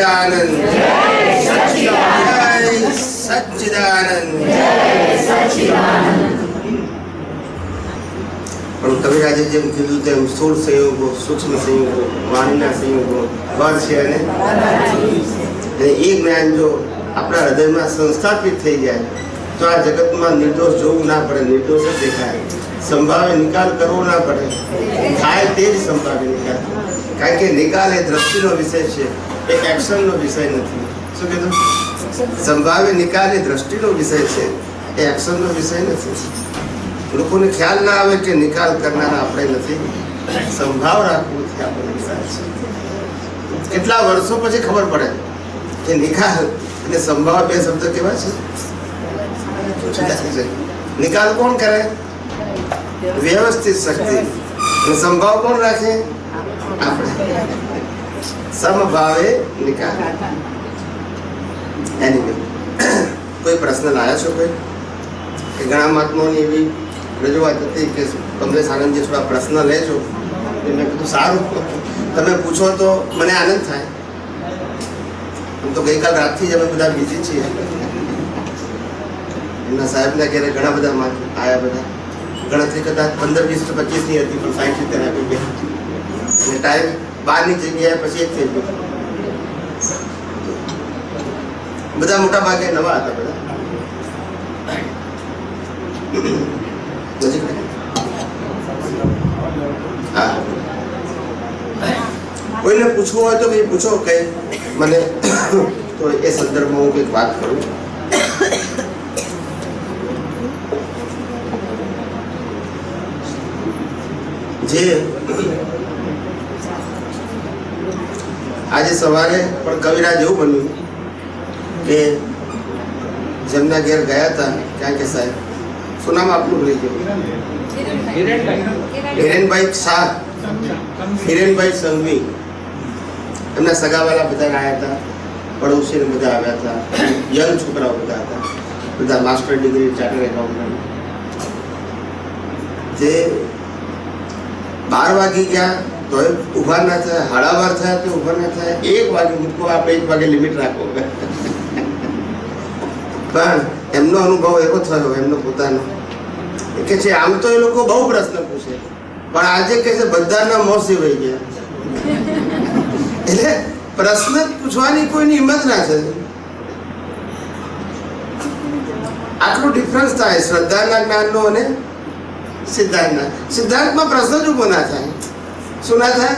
સચ્ચિદાનંદ જય સચ્ચિદાનંદ। પણ કવિરાજે જેમ કીધું તેમ સ્થૂળ સંયોગો, સૂક્ષ્મ સંયોગો, વાણીના સંયોગો વર છે અને એ જ્ઞાન જો આપણા હૃદયમાં સંસ્થાપિત થઈ જાય તો આ જગતમાં નિર્દોષ જોવું ના પડે, નિર્દોષ જ દેખાય। સંભાવે નિકાલ કરવો ના પડે, થાય તે જ સંભાવે નિકાલ, કારણ કે નિકાલ એ દ્રષ્ટિનો વિષય છે, એ એક્શનનો વિષય નથી। શું કીધું? સંભાવે નિકાલ એ દ્રષ્ટિનો વિષય છે, એ એક્શનનો વિષય નથી। લોકોને ખ્યાલ ના આવે કે નિકાલ કરનારા આપણે નથી, સંભાવ રાખવું છે આપણને વિચાર છે। કેટલા વર્ષો પછી ખબર પડે કે નિકાલ અને સંભાવ બે શબ્દ કેવા છે? નિકાલ કોણ કરે? વ્યવસ્થિત શક્તિ। અને સંભાવ કોણ રાખે? આપણે। સમભાવે નિકાલ। એની કોઈ પ્રશ્ન લાયા છો કોઈ? કે ઘણા મહાત્માઓની એવી રજૂઆત હતી કે કમલેશ આનંદજી થોડા પ્રશ્ન લેજો, મેં કીધું સારું, તમે પૂછો તો મને આનંદ થાય। આમ તો ગઈકાલ રાતથી જ અમે બધા બીજી છીએ। એમના સાહેબના ઘેરે ઘણા બધા આવ્યા, બધા ગણતરી કદાચ 15, 20, 25 ની હતી, પણ 60-70 આપી ગયા અને ટાઈમ 12ની જગ્યાએ પછી 1 થઈ ગયો। બધા મોટા ભાગે નવા હતા બધા। હા, કોઈને પૂછવું હોય તો કંઈ પૂછો, કઈ મને તો એ સંદર્ભમાં હું કંઈક વાત કરું। જે આજે સવારે પણ કવિરાજ એવું બન્યું કે જેમના ઘેર ગયા હતા, ક્યાં કે સાહેબ શું નામ આપનું ભૂલી ગયું? હિરેનભાઈ શાહ, હિરેનભાઈ સંઘવી, એમના સગાવાલા બધા આવ્યા હતા, પડોશી બધા આવ્યા હતા, યંગ છોકરાઓ બધા હતા, બધા માસ્ટર ડિગ્રી ચાર્ટર્ડ એકાઉન્ટન્ટ। જે 12 વાગી ગયા તો ઊભા ના થયા, 12:30 થયા તો ઊભા ના થયા, 1 વાગે મૂકો, આપણે 1 વાગે લિમિટ રાખો। પણ એમનો અનુભવ એવો થયો, એમનો પોતાનો કે છે આમ તો એ લોકો બહુ પ્રશ્ન પૂછે, પણ આજે કે છે બધાના મોં સિવાય ગયા। એટલે પ્રશ્ન પૂછવાની કોઈની હિંમત ના છે। આટલું ડિફરન્સ થાય શ્રદ્ધાના જ્ઞાનનો અને સિદ્ધાંતના। સિદ્ધાંતમાં પ્રશ્ન જ ઉભો ના થાય, શું ના થાય?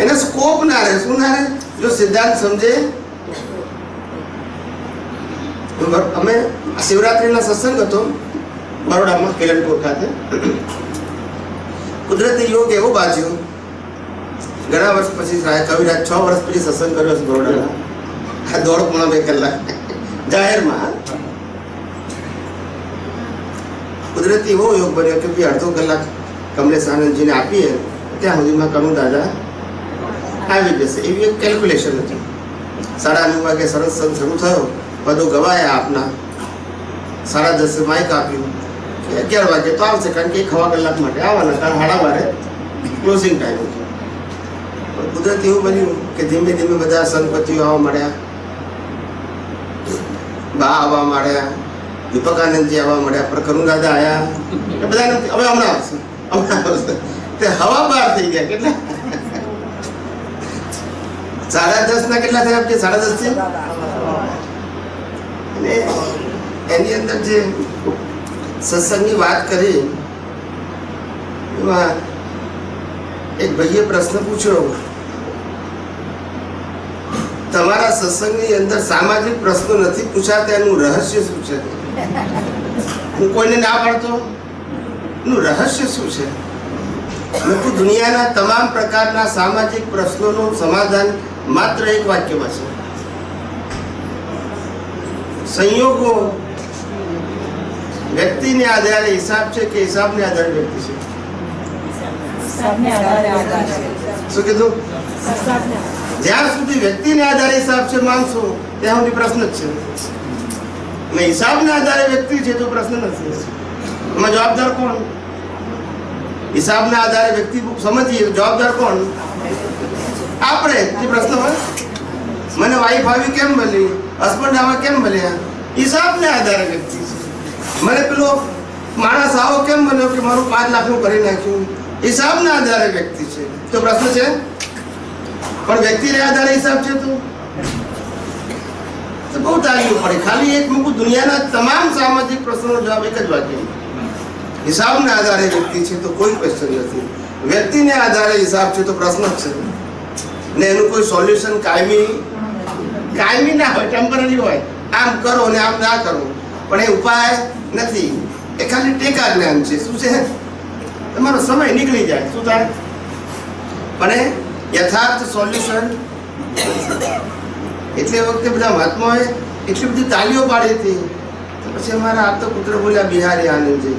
એને સ્કોપ ના રહે, શું ના રહે? જો સિદ્ધાંત સમજે। અમે શિવરાત્રીના સત્સંગ હતો બરોડામાં, કિરણપુર ખાતે। કુદરતી યોગ એવો બાજ્યો, ઘણા વર્ષ પછી કવિરાજ 6 વર્ષ પછી સત્સંગ કર્યો છે બરોડામાં, 1.5-2 કલાક જાહેરમાં। કુદરતી એવો યોગ બન્યો કે અડધો કલાક કમલેશ આનંદજીને આપીએ ત્યાં સુધીમાં કનુ દાદા આવી જશે, એવી એક કેલ્ક્યુલેશન હતી। 9:30 વાગે સરસ સંત શરૂ થયો, બધું ગવાયા આપના, 10:30 માઇક આપ્યું કે 11 વાગે તો આવશે, કારણ કે 1 કલાક માટે આવવાના, કારણ 12:30 ક્લોઝિંગ ટાઈમ હતો। કુદરતી એવું બન્યું કે ધીમે ધીમે બધા સંતપતિઓ આવવા મળ્યા, બા આવવા મળ્યા, દીપકાનંદજી આવવા મળ્યા, પણ કનુ દાદા આવ્યા, બધા હવે હમણાં આવશે, હમણાં આવશે, તે હવા બહાર થઈ ગયા। કેટલા? 10:30 ના કેટલા થયા? 10:30 થી એની અંદર જે સત્સંગની વાત કરી, એમાં એક ભાઈએ પ્રશ્ન પૂછ્યો, તમારા સત્સંગની અંદર સામાજિક પ્રશ્નો નથી પૂછાતા, એનું રહસ્ય શું છે? હું કોઈને ના પાડતો, એનું રહસ્ય શું છે? લોકો દુનિયાના તમામ પ્રકારના સામાજિક પ્રશ્નોનું સમાધાન માત્ર એક વાક્યમાં છે, સંયોગો વ્યક્તિને આધારે હિસાબ છે કે હિસાબને આધારે વ્યક્તિ છે? શું કીધું? જ્યાં સુધી વ્યક્તિને આધારે હિસાબ છે માનશો ત્યાં સુધી પ્રશ્ન જ છે, અને હિસાબના આધારે વ્યક્તિ છે તો પ્રશ્ન નથી। એમાં જવાબદાર કોણ? હિસાબના આધારે વ્યક્તિ સમજીએ, જવાબદાર કોણ? આપણે। જે પ્રશ્ન હોય વાઈફ આવી કેમ બની, હસબન્ડ આવા કેમ બન્યા, હિસાબને આધારે વ્યક્તિ છે. મને પેલો માણસ આવો કેમ બન્યો કે મારું 5 લાખનું કરી નાખ્યું, હિસાબના આધારે વ્યક્તિ છે. તો પ્રશ્ન છે પણ વ્યક્તિને આધારે હિસાબ છે તો બહુ તાલીઓ પડે. ખાલી એક મૂકું, દુનિયાના તમામ સામાજિક પ્રશ્નોનો જવાબ એક જ વાક્ય, હિસાબના આધારે વ્યક્તિ છે તો કોઈ ક્વેશ્ચન નથી. વ્યક્તિને આધારે હિસાબ છે તો પ્રશ્ન જ છે ને. એનું કોઈ સોલ્યુશન કાયમી ના હોય, ટેમ્પરરી હોય. આમ કરો ને આમ ના કરો, પણ એ ઉપાય નથી. એ ખાલી ટેકા જ્ઞાન છે. શું છે? તમારો સમય નીકળી જાય, શું થાય? પણ એ યથાર્થ સોલ્યુશન. એટલે વખતે બધા મહાત્માઓએ એટલી બધી તાલીઓ પાડી હતી. પછી અમારા આપતો પુત્ર બોલ્યા બિહારી આનંદજી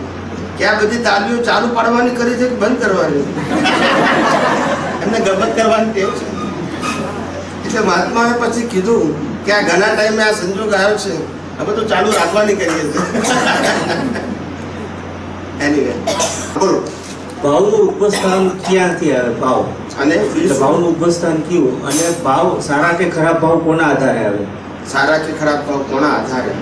કે આ બધી તાલીઓ ચાલુ પાડવાની કરી છે કે બંધ કરવાની? એમને ગમત કરવાની ટેવ છે. એટલે મહાત્માએ પછી કીધું કે આ ઘણા ટાઈમે આ સંજોગ આવ્યો છે, હવે તો ચાલુ રાખવાની કરીએ છીએ. એનીવે બોલો, ભાવનું ઉદ્ભવસ્થાન ક્યાંથી આવે? ભાવ અને ભાવનું ઉદ્ભવસ્થાન કયું? અને ભાવ સારા કે ખરાબ ભાવ કોના આધારે આવે? સારા કે ખરાબ ભાવ કોના આધારે?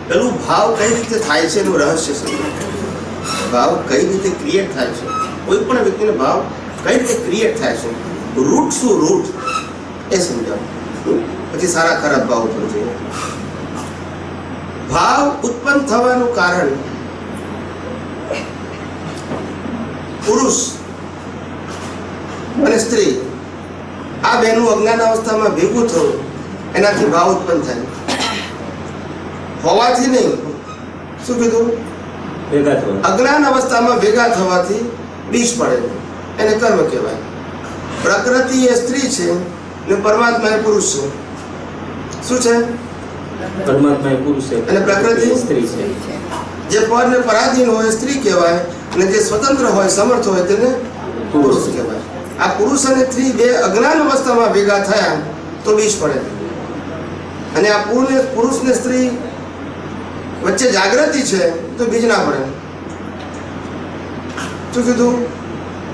પેલું ભાવ કઈ રીતે થાય છે એનું રહસ્ય સમજો. ભાવ કઈ રીતે ક્રિએટ થાય છે, કોઈ પણ વ્યક્તિનો ભાવ કઈ રીતે ક્રિએટ થાય છે, રૂટ શું રૂટ એ સમજાવો, પછી સારા ખરાબ ભાવ ઉપર જોઈએ. ભાવ ઉત્પન્ન થવાનું કારણ પુરુષ અને સ્ત્રી આ બેનું અજ્ઞાન અવસ્થામાં ભેગું થવું, એનાથી ભાવ ઉત્પન્ન થાય. હોવાથી નહીં, શું કીધું? ભેગા થવા. અજ્ઞાન અવસ્થામાં ભેગા થવાથી બીજ પડે, એને કર્મ કહેવાય. પ્રકૃતિ એ સ્ત્રી છે ને પરમાત્મા એ પુરુષ છે. શું છે? પરમાત્મા એ પુરુષ છે અને પ્રકૃતિ સ્ત્રી છે. જે પર ને પરાધીન હોય સ્ત્રી કહેવાય, અને જે સ્વતંત્ર હોય સમર્થ હોય તેને પુરુષ કહેવાય. આ પુરુષ અને સ્ત્રી બે અજ્ઞાન અવસ્થામાં ભેગા થયા તો બીજ પડે. અને આ પુરુષ ને સ્ત્રી વચ્ચે જાગૃતિ છે તો બીજ ના પડે. શું કીધું?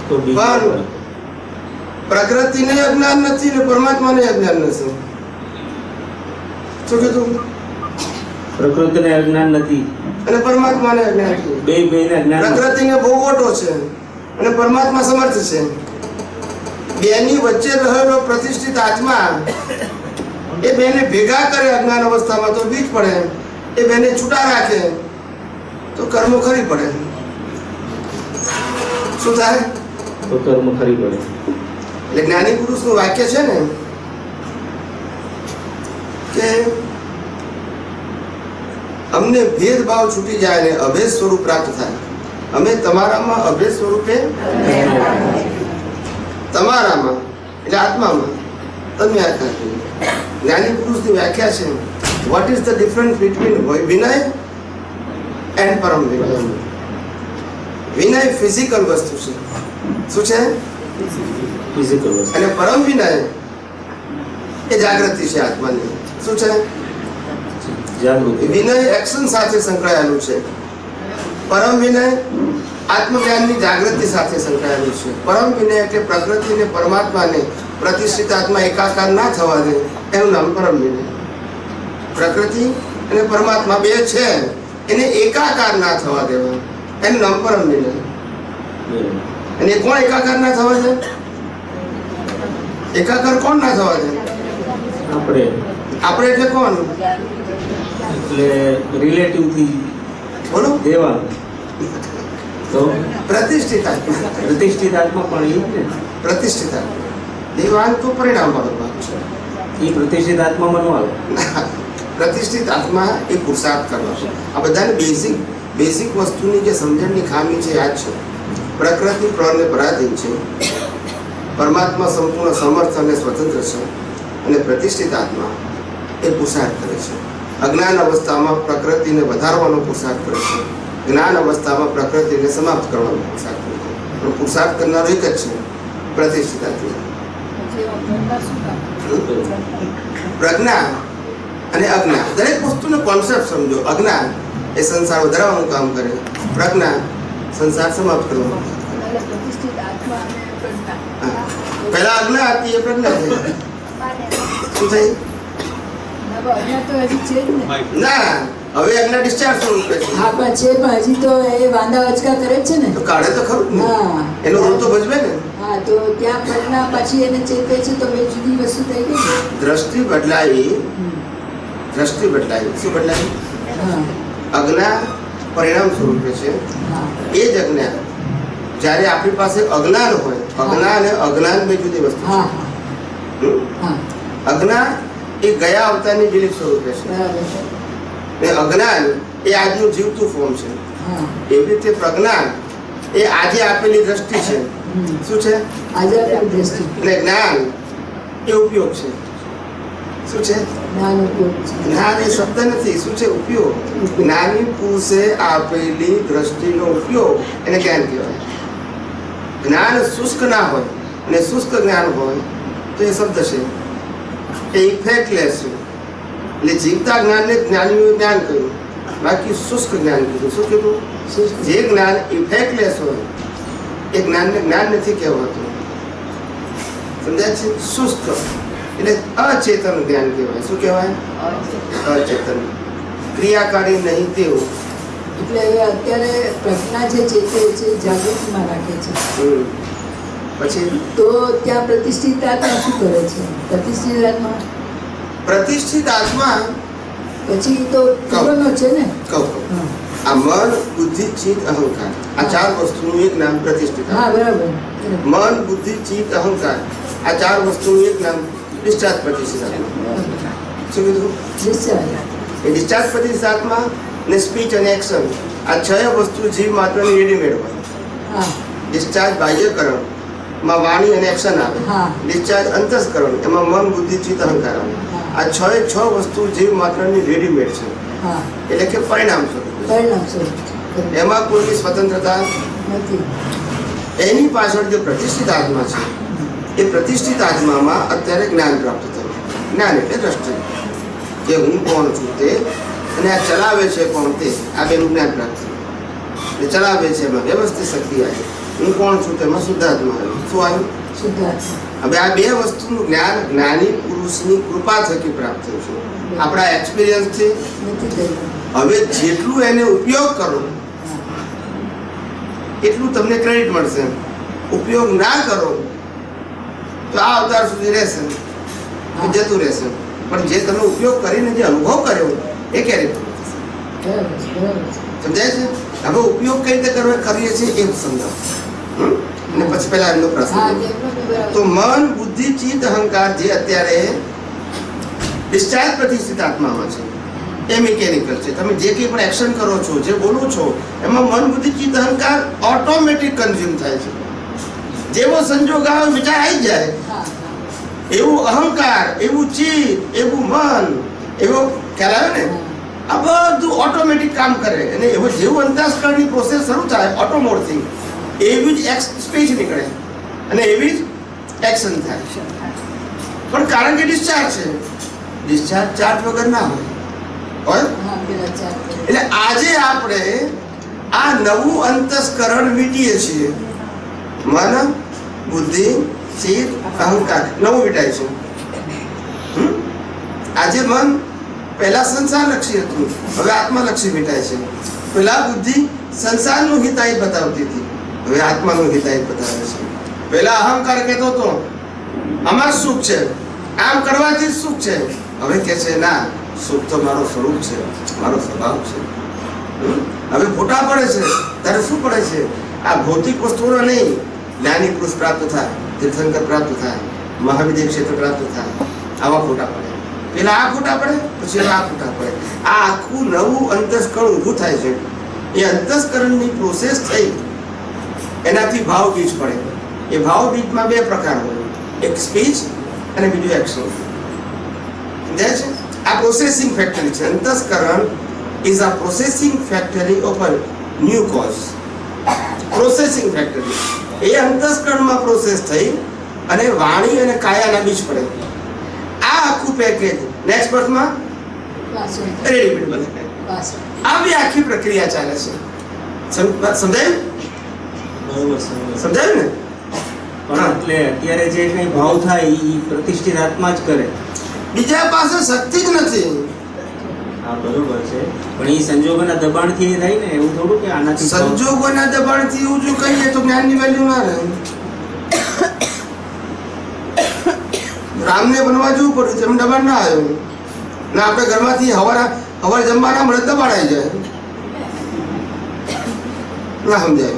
તો બીજ પણ પ્રકૃતિને અજ્ઞાન નથી ને પરમાત્માને અજ્ઞાન નથી. શું કીધું? પ્રકૃતિને અજ્ઞાન નથી અને પરમાત્માને અજ્ઞાન નથી. બેને અજ્ઞાન. પ્રકૃતિને ભોગવટો છે અને પરમાત્મા સમર્થ છે. બેની વચ્ચે રહેલો પ્રતિષ્ઠિત આત્મા એ બેને ભેગા કરે અજ્ઞાન અવસ્થામાં તો બીજ પડે. એ બેને છૂટા રાખે તો કર્મ ખરી પડે. શું થાય? તો કર્મ ખરી પડે. એટલે જ્ઞાની પુરુષનું વાક્ય છે ને કે અમને ભેદભાવ છૂટી જાય ને અભેદ સ્વરૂપ પ્રાપ્ત થાય. અમે તમારામાં અભેદ સ્વરૂપે, તમારામાં એટલે આત્મામાં તમે આકાર કર્યું. જ્ઞાની પુરુષની વ્યાખ્યા છે vote is the difference between Vinay and Param Vinay. Vinay physical વસ્તુ છે. શું છે? ફિઝિકલ વસ્તુ. અને પરમ વિનય એ જાગૃતિ છે આત્માની. શું છે? જાગૃતિ. વિનય એક્શન સાથે સંકળાયેલું છે. પરમ વિનય આત્મજ્ઞાનની જાગૃતિ સાથે સંકળાયેલું છે. પરમ વિનય એટલે પ્રકૃતિને પરમાત્માને પ્રતિષ્ઠિત આત્મા એકાકાર ના થવા દે એનું નામ પરમ વિનય. પ્રકૃતિ અને પરમાત્મા બે છે એને એકાકાર ના થવા દેવા એનું નામ પરમ વિનય. અને કોણ એકાકાર ના થવા દે? એકાકાર કોણ ના થવા દે? આપણે. આપણે એટલે કોણ? એટલે રિલેટિવ થી બોલો. દેવાનું. તો પ્રતિષ્ઠિત આત્મા. પ્રતિષ્ઠિત આત્મા પણ એ જ ને. પ્રતિષ્ઠિત આત્મા દેવાન તો પરિણામ વાળો ભાગ છે. એ પ્રતિષ્ઠિત આત્મા મનવાળો. પ્રતિષ્ઠિત આત્મા એ પુરુષાર્થ કરવા છે. આ બધાને બેઝિક વસ્તુની જે સમજણની ખામી છે યાદ છે. પ્રકૃતિ પ્રને પરાધીન છે, પરમાત્મા સંપૂર્ણ સમર્થ અને સ્વતંત્ર છે, અને પ્રતિષ્ઠિત આત્મા એ પુરુષાર્થ કરે છે. અજ્ઞાન અવસ્થામાં પ્રકૃતિને વધારવાનો પુરુષાર્થ કરે છે, જ્ઞાન અવસ્થામાં પ્રકૃતિને સમાપ્ત કરવાનો પુરુષાર્થ કરે છે. પણ પુરુષાર્થ કરનારો એક જ છે, પ્રતિષ્ઠિત આત્મા. પ્રજ્ઞા અને અજ્ઞાન દરેક વસ્તુનો કોન્સેપ્ટ સમજો. અજ્ઞાન એ સંસાર વધારવાનું કામ કરે, પ્રજ્ઞા સંસાર સમાપ્ત કરવાનું. પહેલા અજ્ઞા હતી એ પ્રજ્ઞા થઈ. શું થઈ? અજ્ઞા તો હજી છે જ ને. ના, હવે અજ્ઞા ડિસ્ચાર્જ સ્વરૂપે છે. હા પણ છે, પણ હજી તો એ વાંધા વચકા કરે જ છે ને. તો કાઢે તો ખરું જ ને. હા. એનો રોલ તો ભજવે ને. હા, તો ત્યાં પ્રજ્ઞા પાછી એને ચેતે છે તો બે જુદી વસ્તુ થઈ ગઈ ને. દ્રષ્ટિ બદલાઈ. દ્રષ્ટિ બદલાઈ. શું બદલાઈ? હા અજ્ઞા પરિણામ સ્વરૂપે છે. હા એ જ અજ્ઞા જ્યારે આપણી પાસે અજ્ઞાન હોય, અજ્ઞા અને અજ્ઞાન બે જુદી વસ્તુ હા છે. હા અજ્ઞા એ ગયા અવતારની બિલીફ સ્વરૂપે છે બરાબર છે. ને અજ્ઞાન એ આજનું જીવતું ફોર્મ છે. હા એવી રીતે પ્રજ્ઞાન એ આજે આપેલી દ્રષ્ટિ છે. શું છે? આજે આપણી દ્રષ્ટિ અને જ્ઞાન એ ઉપયોગ છે. શું છે? જ્ઞાન ઉપયોગ છે. જ્ઞાન એ શબ્દ નથી. શું છે? ઉપયોગ. જ્ઞાની પુરુષે આપેલી દ્રષ્ટિનો ઉપયોગ એને જ્ઞાન કહેવાય. જ્ઞાન શુષ્ક ના હોય અને શુષ્ક જ્ઞાન હોય તો એ શબ્દ છે, એ ઇફેક્ટલેસ છે. એટલે જીવતા જ્ઞાનને જ્ઞાનીઓએ જ્ઞાન કહ્યું, બાકી શુષ્ક જ્ઞાન કીધું. શું કીધું? જે જ્ઞાન ઇફેક્ટલેસ હોય એ જ્ઞાનને જ્ઞાન નથી કહેવાતું. સમજાય છે? શુષ્ક એટલે અચેતન જ્ઞાન કહેવાય. શું કહેવાય? અચેતન, ક્રિયાકારી નહીં તેવું. એટલે એ અત્યારે પ્રજ્ઞા જે ચેતે છે જાગૃતિમાં રાખે છે. પછી તો ત્યાં પ્રતિષ્ઠિત આત્મા શું કરે છે? પ્રતિષ્ઠિત આત્મા પ્રતિષ્ઠિત આત્મા પછી તો જીવનનો છે ને. કહું હા. આ મન, બુદ્ધિ, ચિત્ત, અહંકાર, આ ચાર વસ્તુનું એક નામ પ્રતિષ્ઠિત હા આત્મા. બરાબર. મન, બુદ્ધિ, ચિત્ત, અહંકાર, આ ચાર વસ્તુનું એક નામ ડિસ્ચાર્જ પ્રતિષ્ઠિત આત્મા. શું કીધું? નિશ્ચય. એ ડિસ્ચાર્જ પ્રતિષ્ઠિત આત્મા ને સ્પીચ અને એક્શન, આ છ વસ્તુ જીવ માત્રની રેડીમેડ હોય. હા ડિસ્ચાર્જ બાહ્યકરણ માં વાણી અને એક્શન આવે. હા. ડિસ્ચાર્જ અંતસ્કરણ એમાં મન, બુદ્ધિ, ચિત્ત, અહંકાર આવે. આ છ વસ્તુ જીવ માત્રની રેડીમેડ છે, હા એટલે કે પરિણામ સ્વરૂપ. પરિણામ સ્વરૂપ એમાં કોઈની સ્વતંત્રતા નથી. એની પાછળ જે પ્રતિષ્ઠિત આત્મા છે એ પ્રતિષ્ઠિત આત્મામાં અત્યારે જ્ઞાન પ્રાપ્ત થયું. જ્ઞાન એટલે દ્રષ્ટિ, કે હું કોણ છું તે અને આ ચલાવે છે કોણ તે, આ બેનું જ્ઞાન પ્રાપ્ત થયું. એ ચલાવે છે એમાં વ્યવસ્થિત શક્તિ આવી. હું કોણ છું તેમાં શુદ્ધાત્મા આવ્યું. શું આવ્યું? શુદ્ધાત્મા. હવે આ બે વસ્તુનું જ્ઞાન જ્ઞાની પુરુષની કૃપા થકી પ્રાપ્ત થયું છે, આપણા એક્સપિરિયન્સથી નથી થયું. હવે જેટલું એને ઉપયોગ કરો એટલું તમને ક્રેડિટ મળશે. ઉપયોગ ના કરો તો આ અવતાર સુધી રહેશે, જતું રહેશે. પણ જે તમે ઉપયોગ કરીને જે અનુભવ કર્યો એ ક્યારે બરાબર છે, બરાબર છે. સમજાય છે? હવે ઉપયોગ કઈ રીતે કરવો કરીએ છીએ એ સમજાવો. અને પછી પહેલા એમનો હા પ્રશ્ન. તેમનો બી બરાબર. તો મન, બુદ્ધિ, ચિત્ત, અહંકાર જે અત્યારે ડિસ્ચાર્જ પ્રતિષ્ઠિત આત્મામાં છે એ મિકેનિકલ છે. તમે જે કંઈ પણ એક્શન કરો છો, જે બોલો છો, એમાં મન, બુદ્ધિ, ચિત્ત, અહંકાર ઓટોમેટિક કન્ઝ્યુમ થાય છે. જેવો સંજોગ આવે વિચાર આવી જાય, હા એવું અહંકાર, એવું ચિત્ત, એવું મન, એવો ખ્યાલ આવે ને, આ બધું ઓટોમેટિક કામ કરે. અને એવો જેવું અંતસ્કરણની પ્રોસેસ શરૂ થાય ઓટોમોડથી, એવી જ સ્પીચ નીકળે અને એવી જ એક્શન થાય. પણ કારણ કે ડિસ્ચાર્જ છે, ડિસ્ચાર્જ ચાર્જ વગર ના હોય. હા પેલા ચાર. એટલે આજે આપણે આ નવું અંતસ્કરણ વીટીએ છીએ. મન, બુદ્ધિ, ચિત્ત, અહંકાર નવું વીટાય છે. આજે મન પહેલા સંસારલક્ષી હતું, હવે આત્માલક્ષી વીટાય છે. પહેલા બુદ્ધિ સંસારનું હિતાહિત બતાવતી હતી, હવે આત્માનું હિતાહિત બતાવે છે. પહેલા અહંકાર કહેતો હતો આમાં સુખ છે, આમ કરવાથી જ સુખ છે. હવે કહે છે ના, સુખ તો મારો સ્વરૂપ છે, મારો સ્વભાવ છે. હવે ફોટા પડે છે ત્યારે શું પડે છે? આ ભૌતિક વસ્તુઓ નહીં. જ્ઞાની પુરુષ પ્રાપ્ત થાય, તીર્થંકર પ્રાપ્ત થાય, મહાવિદ્ય ક્ષેત્ર પ્રાપ્ત થાય, આવા ફોટા પડે. પેલા આ ફોટા પડે, પછી આ ફોટા પડે. આ આખું નવું અંતસ્કરણ ઊભું થાય છે. એ અંતસ્કરણની પ્રોસેસ થઈ એનાથી ભાવ બીજ પડે. એ ભાવ બીજમાં બે પ્રકાર હોય, એક સ્પીચ અને બીજું એક્શન. સમજાય છે? આ પ્રોસેસિંગ ફેક્ટરી છે. અંતસ્કરણ is a processing factory of a new cause. Processing factory એ અંતસ્કરણમાં પ્રોસેસ થઈ અને વાણી અને કાયાના બીજ પડે. આ આખું પેકેજ નેક્સ્ટ બર્થમાં પાછળ રેડીમેડ બને. પાછળ. આવી આખી પ્રક્રિયા ચાલે છે. સમજાયું? બરોબર સમજાય. સમજાયું ને? પણ એટલે અત્યારે જે કઈ ભાવ થાય એ પ્રતિષ્ઠિત આત્મા જ કરે. બીજા પાસે શક્તિ જ નથી. હા બરોબર છે, પણ એ સંજોગોના દબાણથી એ થાય ને, એવું થોડું કે આનાથી સંજોગોના દબાણથી એવું જો કહીએ તો જ્ઞાનની વેલ્યુ ના રહે. રામને બનવા જવું પડ્યું છે, એમ દબાણ ના આવ્યું ને આપણે ઘરમાંથી હવાર જમવાના મળે દબાણ આવી જાય. ના સમજાય.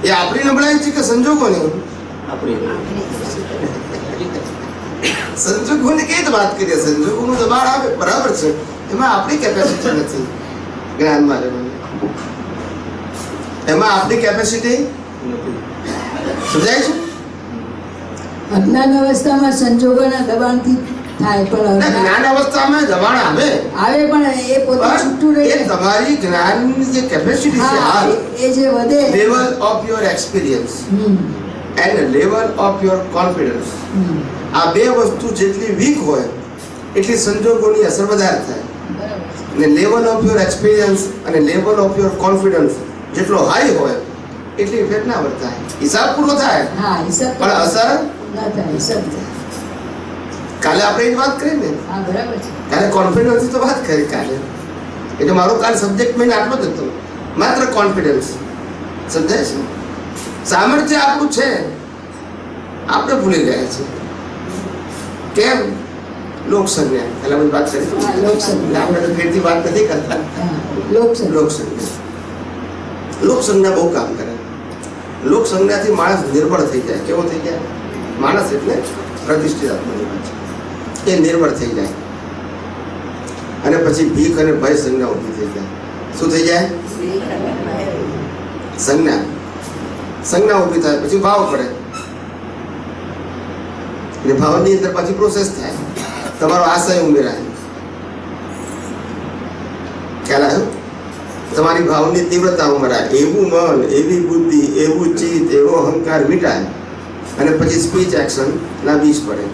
એ આપણી નબળાઈ છે કે સંજોગોની? આપણી સંજોગોની કઈ વાત કરીએ? સંજોગોનું દબાણ આવે બરાબર છે, એમાં આપણી કેપેસિટી નથી જ્ઞાનમાં રહેવાની. એમાં આપણી કેપેસિટી સમજાય છે? અજ્ઞાન અવસ્થામાં સંજોગોના દબાણથી થાય, પણ જ્ઞાન અવસ્થામાં દબાણ આવે પણ એ પોતે છૂટું પણ રહે. એ તમારી જ્ઞાનની જે કેપેસિટી છે, હા, હાલ એ જે વધે. Level of your experience and level of your confidence, આ બે વસ્તુ જેટલી વીક હોય એટલી સંજોગોની અસર વધારે થાય. અને લેવલ ઓફ યોર એક્સપિરિયન્સ અને લેવલ ઓફ યોર કોન્ફિડન્સ જેટલો હાઈ હોય એટલી ઇફેક્ટ ના વર્તાય. હિસાબ પૂરો થાય હા, હિસાબ પણ અસર ના થાય. હિસાબ થાય. કાલે આપણે એ જ વાત કરી ને, હા, બરાબર છે. કાલે કોન્ફિડન્સની તો વાત કરી કાલે. એટલે મારો કાલ સબ્જેક્ટ મેં આટલો જ હતો, માત્ર કોન્ફિડન્સ. સમજાય છે? સામર્થ્ય આપણું છે, આપણે ભૂલી ગયા છે. કેમ? લોકસંજ્ઞા. પહેલા બધી વાત કરી હા, લોકસંજ્ઞા. આપણે તો ફેરથી વાત નથી કરતા. હા, લોકસંજ્ઞા. લોકસંજ્ઞા. લોકસંજ્ઞા બહુ કામ કરે. લોકસંજ્ઞાથી માણસ નિર્બળ થઈ જાય. કેવો થઈ જાય? માણસ એટલે પ્રતિષ્ઠિત આત્માની વાત છે. એ નિર્બળ થઈ જાય અને પછી ભીખ અને ભય સંજ્ઞા ઊભી થઈ જાય. શું થઈ જાય? સંજ્ઞા ઊભી થાય, પછી ભાવ પડે. અને ભાવની અંદર પછી પ્રોસેસ થાય, તમારો આશય ઉમેરાય. ખ્યાલ આવ્યો? તમારી ભાવની તીવ્રતા ઉમેરાય. એવું મન, એવી બુદ્ધિ, એવું ચિત્ત, એવો અહંકાર મીટાય અને પછી સ્પીચ એક્શન ના બીજ પડે.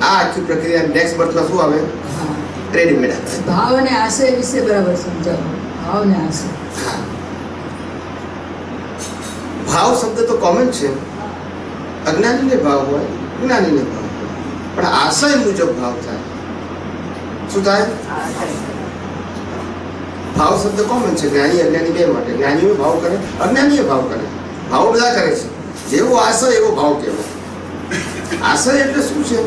આ આખી પ્રક્રિયા નેક્સ્ટ બર્થમાં શું આવે? હા. રેડીમેડ આવે. ભાવ અને આશય વિશે બરાબર સમજાવો. ભાવ અને આશય. હા. ભાવ શબ્દ તો કોમન છે. અજ્ઞાનીને ભાવ હોય, જ્ઞાનીને ભાવ હોય, પણ આશય મુજબ ભાવ થાય. શું થાય? ભાવ શબ્દ કોમન છે, જ્ઞાની અજ્ઞાની બે માટે. જ્ઞાનીઓ ભાવ કરે, અજ્ઞાનીએ ભાવ કરે. ભાવ બધા કરે છે. જેવો આશય એવો ભાવ કહેવાય. આશય એટલે શું છે?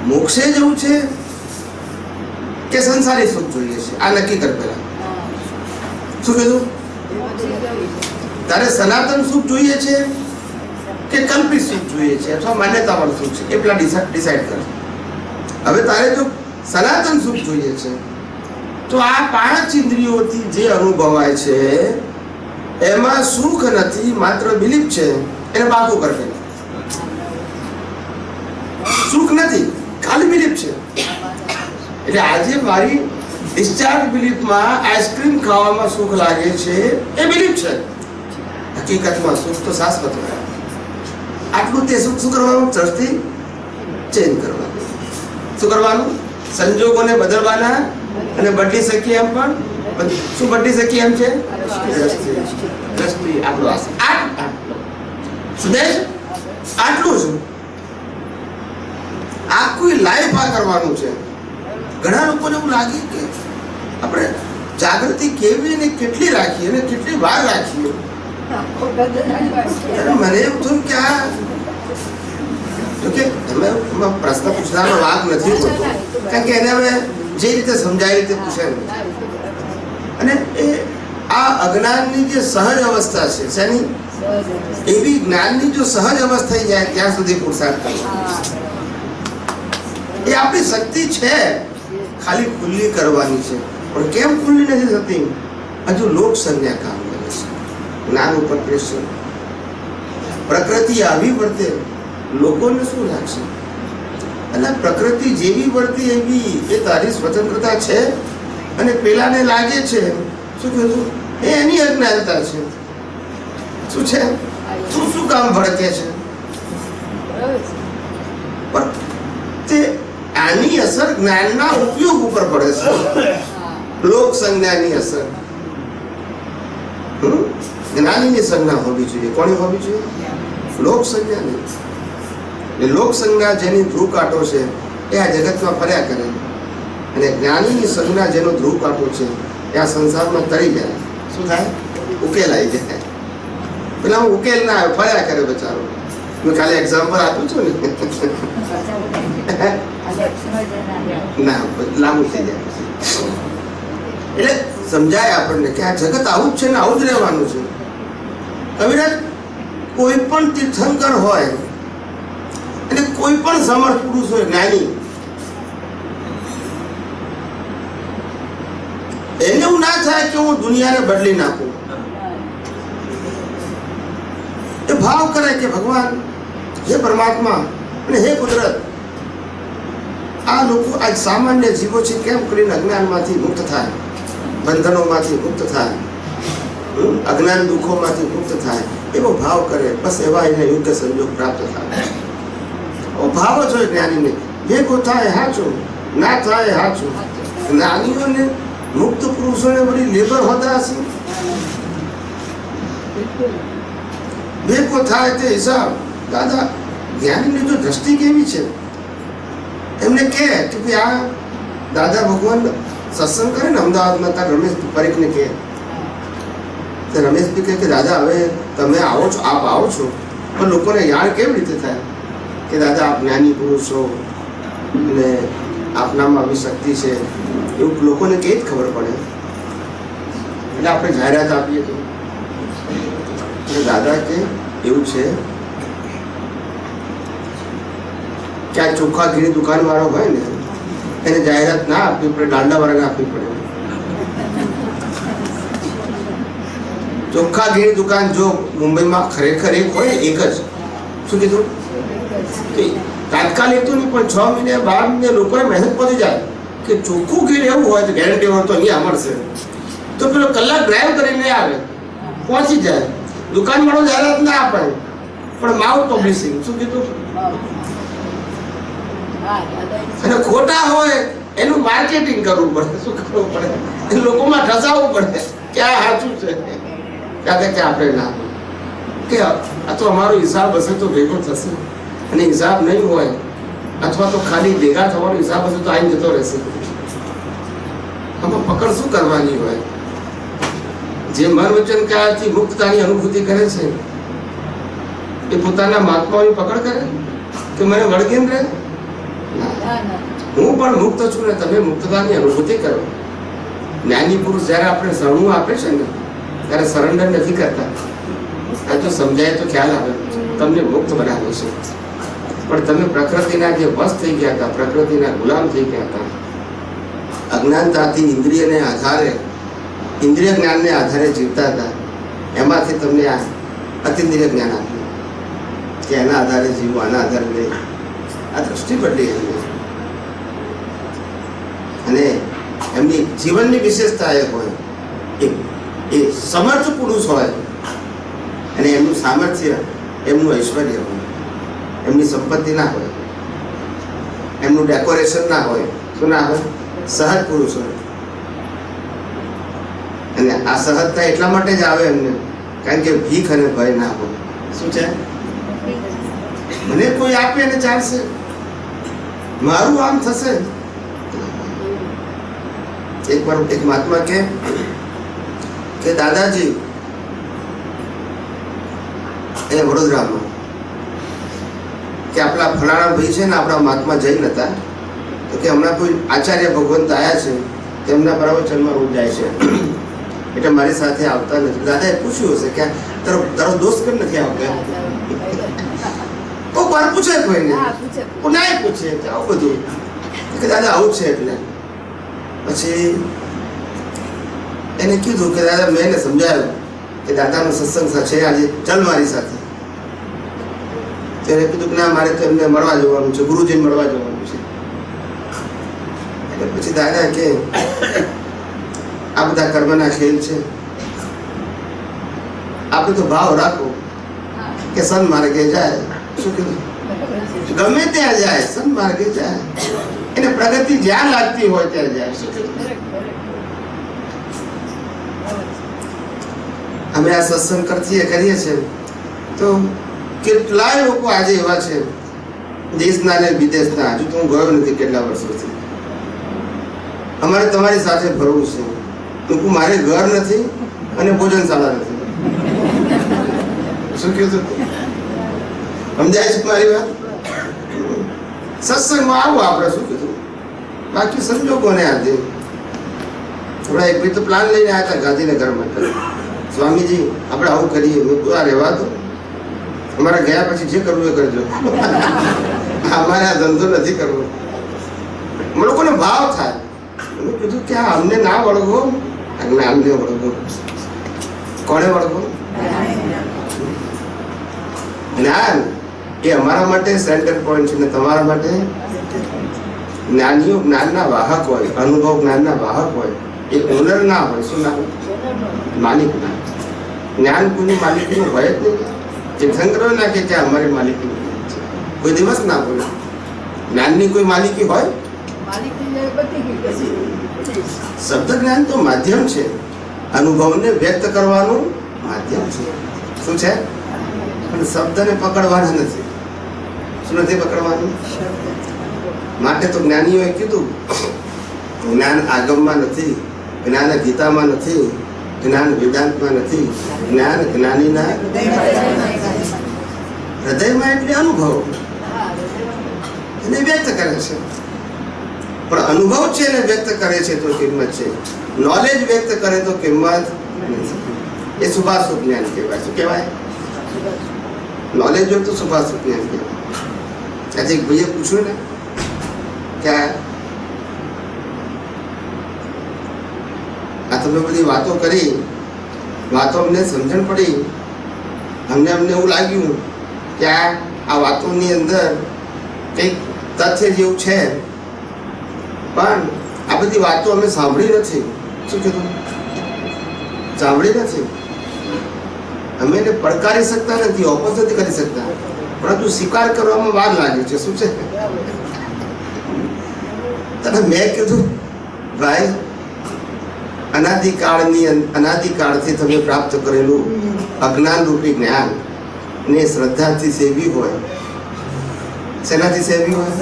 મોક્ષે જવું છે કે સંસારી સુખ જોઈએ છે, આ નક્કી કર પેલા. શું કીધું? તારે સનાતન સુખ જોઈએ છે કે કલ્પિત સુખ જોઈએ છે અથવા માન્યતાવાળું સુખ છે, એ પેલા ડિસાઈડ કર. હવે તારે જો સનાતન સુખ જોઈએ છે તો આ 5 ઇન્દ્રિયોથી જે અનુભવાય છે એમાં સુખ નથી, માત્ર બિલીફ છે. એને પાકું કરે. સુખ નથી, ખાલી બિલીફ છે. એટલે આજે મારી ડિસ્ચાર્જ બિલીફમાં આઈસ્ક્રીમ ખાવામાં સુખ લાગે છે, એ બિલીફ છે. હકીકતમાં સુખ તો શાશ્વત હોય. આટલું તે સુખ શું કરવાનું? દ્રષ્ટિ ચેન્જ કરવાનું. શું કરવાનું? સંજોગોને બદલવાના અને બદલી શકીએ એમ પણ. શું બદલી શકીએ એમ છે? દ્રષ્ટિ. આપણો આટલું જ. આખું લાઈફ આ કરવાનું છે. ઘણા લોકોને એવું લાગે કે આપણે જાગૃતિ કેવી ને કેટલી રાખીએ અને કેટલી વાર રાખીએ. મને એમ થયું કે આ તમે પ્રશ્ન પૂછવાનો વાંક નથી હોતો, કારણ કે એને હવે જે રીતે સમજાય રીતે પૂછે. અને એ આ અજ્ઞાનની જે સહજ અવસ્થા છે, શેની? એવી જ્ઞાનની જો સહજ અવસ્થા થઈ જાય ત્યાં સુધી પુરુષાર્થ કરવાનો. એ આપણી શક્તિ છે, ખાલી ખુલ્લી કરવાની છે. પણ કેમ ખુલ્લી નથી થતી? હજુ લોક સંજ્ઞા કામ કરે છે. જ્ઞાન ઉપર પ્રેશર. પ્રકૃતિ આવી વર્તે, લોકોને શું લાગશે? એટલે પ્રકૃતિ જેવી વર્તી એવી એ તારી સ્વતંત્રતા છે, અને પેલાને લાગે છે શું કીધું? એ એની અજ્ઞાનતા છે. શું છે? શું કામ ભડકે છે? પણ તે આની અસર જ્ઞાનના ઉપયોગ ઉપર પડે છે. લોક સંજ્ઞાની અસર જ્ઞાનીની સંજ્ઞા હોવી જોઈએ. કોની હોવી જોઈએ? લોક સંજ્ઞાની. લોક સંજ્ઞા જેની ધ્રુવ કાંટો છે એ આ જગતમાં ફર્યા કરે અને જ્ઞાનીની સંજ્ઞા જેનો ધ્રુવ કાંટો છે એ આ સંસારમાં તરી જાય. શું થાય? ઉકેલ આવી જાય. પેલા હું ઉકેલ ના આવે, ફર્યા કરે બચારો. મેં ખાલી એક્ઝામ્પલ આપ્યું છું ને ના લાંબુ થઈ જાય. એટલે સમજાય આપણને કે આ જગત આવું જ છે ને આવું જ રહેવાનું છે. કવિરાજ, કોઈ પણ તીર્થંકર હોય અને કોઈ પણ સમર્થ પુરુષ હોય, જ્ઞાની, એને એવું ના થાય કે હું દુનિયાને બદલી નાખું. એ ભાવ કરે કે ભગવાન, હે પરમાત્મા અને હે કુદરત, આ લોકો આજ સામાન્ય જીવો છે, કેમ કરીને અજ્ઞાનમાંથી મુક્ત થાય, બંધનોમાંથી મુક્ત થાય, અજ્ઞાન દુઃખોમાંથી મુક્ત થાય, એવો ભાવ કરે. બસ એવા એને યોગ્ય સંજોગ પ્રાપ્ત થાય. ભાવ જ હોય જ્ઞાનીને. ભેગો થાય હાચું, ના થાય હાચું. જ્ઞાનીઓને મુક્ત પુરુષોને બધી લેબર હોતા હશે. ભેગો થાય તે હિસાબ. દાદા જ્ઞાનીની જો દ્રષ્ટિ કેવી છે, એમને કે ભાઈ આ દાદા ભગવાન સત્સંગ કરે ને અમદાવાદમાં, ત્યાં રમેશ પરીખને કહે, રમેશભાઈ કહે કે દાદા હવે તમે આવો છો, આપ આવો છો, પણ લોકોને યાદ કેવી રીતે થાય કે દાદા આપ જ્ઞાની પુરુષ છો અને આપનામાં આવી શક્તિ છે, એવું લોકોને કેવી જ ખબર પડે. એટલે આપણે જાહેરાત આપીએ તો દાદા કે એવું છે કે આ ચોખ્ખા ઘીની દુકાન વાળો હોય ને એને જાહેરાત ના આપવી પડે, દાંડા વાળાને આપવી પડે. ચોખ્ખા ઘીની દુકાન જો મુંબઈમાં ખરેખર એક હોય, એક જ, શું કીધું, તાત્કાલિક તો નહીં પણ 6 મહિને 12 મહિને લોકોએ મહેનત પડી જાય કે ચોખ્ખું ઘી એવું હોય તો ગેરંટી હોય તો અહીંયા મળશે. તો પેલો કલાક ડ્રાઈવ કરીને આવે, પહોંચી જાય. દુકાન વાળો જાહેરાત ના આપે પણ માઉથ પબ્લિશિંગ, શું કીધું, અને ખોટા હોય એનું માર્કેટિંગ કરવું પડે. શું કરવું પડે? એ લોકોમાં ઠસાવવું પડે કે આ સાચું છે. કે આપણે ના કે આ તો અમારો હિસાબ હશે તો ભેગો થશે, અને હિસાબ નહીં હોય અથવા તો ખાલી ભેગા થવાનો હિસાબ હશે તો આઈને જતો રહેશે. આમાં પકડ શું કરવાની હોય? જે મન વચન કાયાથી મુક્તતાની અનુભૂતિ કરે છે એ પોતાના મહાત્માઓની પકડ કરે કે મને વળગીને રહે? હું પણ મુક્ત છું ને તમે મુક્તતાની અનુભૂતિ કરો. જ્ઞાની પુરુષ જ્યારે આપણે શરણું આપે છે ને ત્યારે સરેન્ડર નથી કરતા. આ તો સમજાય તો ખ્યાલ આવે, તમને મુક્ત બનાવે છે. પણ તમે પ્રકૃતિના જે વશ થઈ ગયા હતા, પ્રકૃતિના ગુલામ થઈ ગયા હતા, અજ્ઞાનતાથી ઇન્દ્રિયને આધારે, ઇન્દ્રિય જ્ઞાનને આધારે જીવતા હતા, એમાંથી તમને આ અતિન્દ્રિય જ્ઞાન આપ્યું કે એના આધારે જીવો, આના આધારે નહીં. આ દ્રષ્ટિ બદલી એમની, અને એમની જીવનની વિશેષતા એ હોય એ સમર્થ પુરુષ હોય અને એમનું સામર્થ્ય, એમનું ઐશ્વર્ય હોય, એમની સંપત્તિ ના હોય, એમનું ડેકોરેશન ના હોય. શું ના હોય? સહજ પુરુષ હોય. અને આ સહજતા એટલા માટે જ આવે એમને કારણ કે ભીખ અને ભય ના હોય. શું છે? મને કોઈ આપે અને ચાલશે, મારું આમ થશે. એક વાર એક મહાત્મા કે દાદાજી એ વડોદરામાં કે આપણા ફલાણા ભાઈ છે ને, આપણા મહાત્મા જૈન હતા, તો કે હમણાં કોઈ આચાર્ય ભગવંત આવ્યા છે, તેમના પ્રવચનમાં રોજ જાય છે, એટલે મારી સાથે આવતા નથી. દાદાએ પૂછ્યું હશે કે તારો દોસ્ત કેમ નથી આવતો? કોઈ વાર પૂછે, કોઈને ના પૂછે આવું બધું કે દાદા આવું છે. એટલે પછી એને કીધું કે દાદા, મેં એને સમજાવ્યું કે દાદાનો સત્સંગ છે આજે, ચાલ મારી સાથે. તેને કીધું કે ના, મારે તો એમને મળવા જવાનું છે, ગુરુજીને મળવા જવાનું છે. એટલે પછી દાદા કે આ બધા કર્મના ખેલ છે, આપણે તો ભાવ રાખો કે સન્માર્ગે જાય. શું કીધું? ગમે ત્યાં જાય, સન્માર્ગે જાય. એને પ્રગતિ જ્યાં લાગતી હોય ત્યાં જાય. શું કીધું? અમે આ સત્સંગ કરીએ છીએ તો કેટલાય લોકો આજે એવા છે દેશના ને વિદેશના, હજુ તો હું ગયો નથી કેટલા વર્ષોથી. અમારે તમારી સાથે ફરવું છે. તો મારે ઘર નથી અને ભોજનશાળા નથી. શું કહ્યું તું? સમજાય છે મારી વાત? સત્સંગમાં આવું આપણે શું કીધું, બાકી સંજોગોને આજે થોડા એક તો પ્લાન લઈને આવ્યા હતા ગાંધીનગર માટે. સ્વામીજી આપણે આવું કરીએ. મેં પૂરા રહેવા દો, અમારે ગયા પછી જે કરવું એ કરજો, અમારે આ ધંધો નથી કરવો. અમે લોકોને ભાવ થાય. મેં કીધું કે આ અમને ના વળગો, જ્ઞાનને વળગો. કોને વળગો? જ્ઞાન એ અમારા માટે સેન્ટર પોઈન્ટ છે ને તમારા માટે જ્ઞાનીઓ જ્ઞાનના વાહક હોય, અનુભવ જ્ઞાનના વાહક હોય. એ ઓનર ના હોય. શું ના હોય? માલિક ના. જ્ઞાન કોઈની માલિકીનું હોય જ નહીં. તીર્થંકરો ના કે ત્યાં અમારી માલિકીનું છે, કોઈ દિવસ ના બોલે. જ્ઞાનની કોઈ માલિકી હોય? શબ્દ જ્ઞાન તો માધ્યમ છે, અનુભવને વ્યક્ત કરવાનું માધ્યમ છે. શું છે? પણ શબ્દને પકડવાના નથી. શું નથી પકડવાનું? માટે તો જ્ઞાનીઓએ કીધું જ્ઞાન આગમમાં નથી, જ્ઞાન ગીતામાં નથી, જ્ઞાન વેદાંતમાં નથી, જ્ઞાન જ્ઞાનીના હૃદયમાં. એટલે અનુભવ એને વ્યક્ત કરે છે. પણ અનુભવ છે એને વ્યક્ત કરે છે તો કિંમત છે, નોલેજ વ્યક્ત કરે તો કિંમત નથી. એ શુભાશુભ જ્ઞાન કહેવાય. શું કહેવાય? નોલેજ હોય તો શુભાશુભ જ્ઞાન કહેવાય. આજે એક ભાઈએ પૂછ્યું ને કે આ તમે બધી વાતો કરી, વાતો અમને સમજણ પડી, અમને એવું લાગ્યું કે આ વાતોની અંદર કંઈક તથ્ય જેવું છે, પણ આ બધી વાતો અમે સાંભળી નથી. શું કીધું? સાંભળી નથી. અમે એને પડકારી શકતા નથી, ઓપોઝ નથી કરી શકતા, પરંતુ સ્વીકાર કરવામાં વાર લાગે છે. શું છે? તને મેં કીધું ભાઈ, અનાદિકાળથી તમે પ્રાપ્ત કરેલું અજ્ઞાન રૂપી જ્ઞાન ને શ્રદ્ધાથી સેવી હોય. શેનાથી સેવી હોય?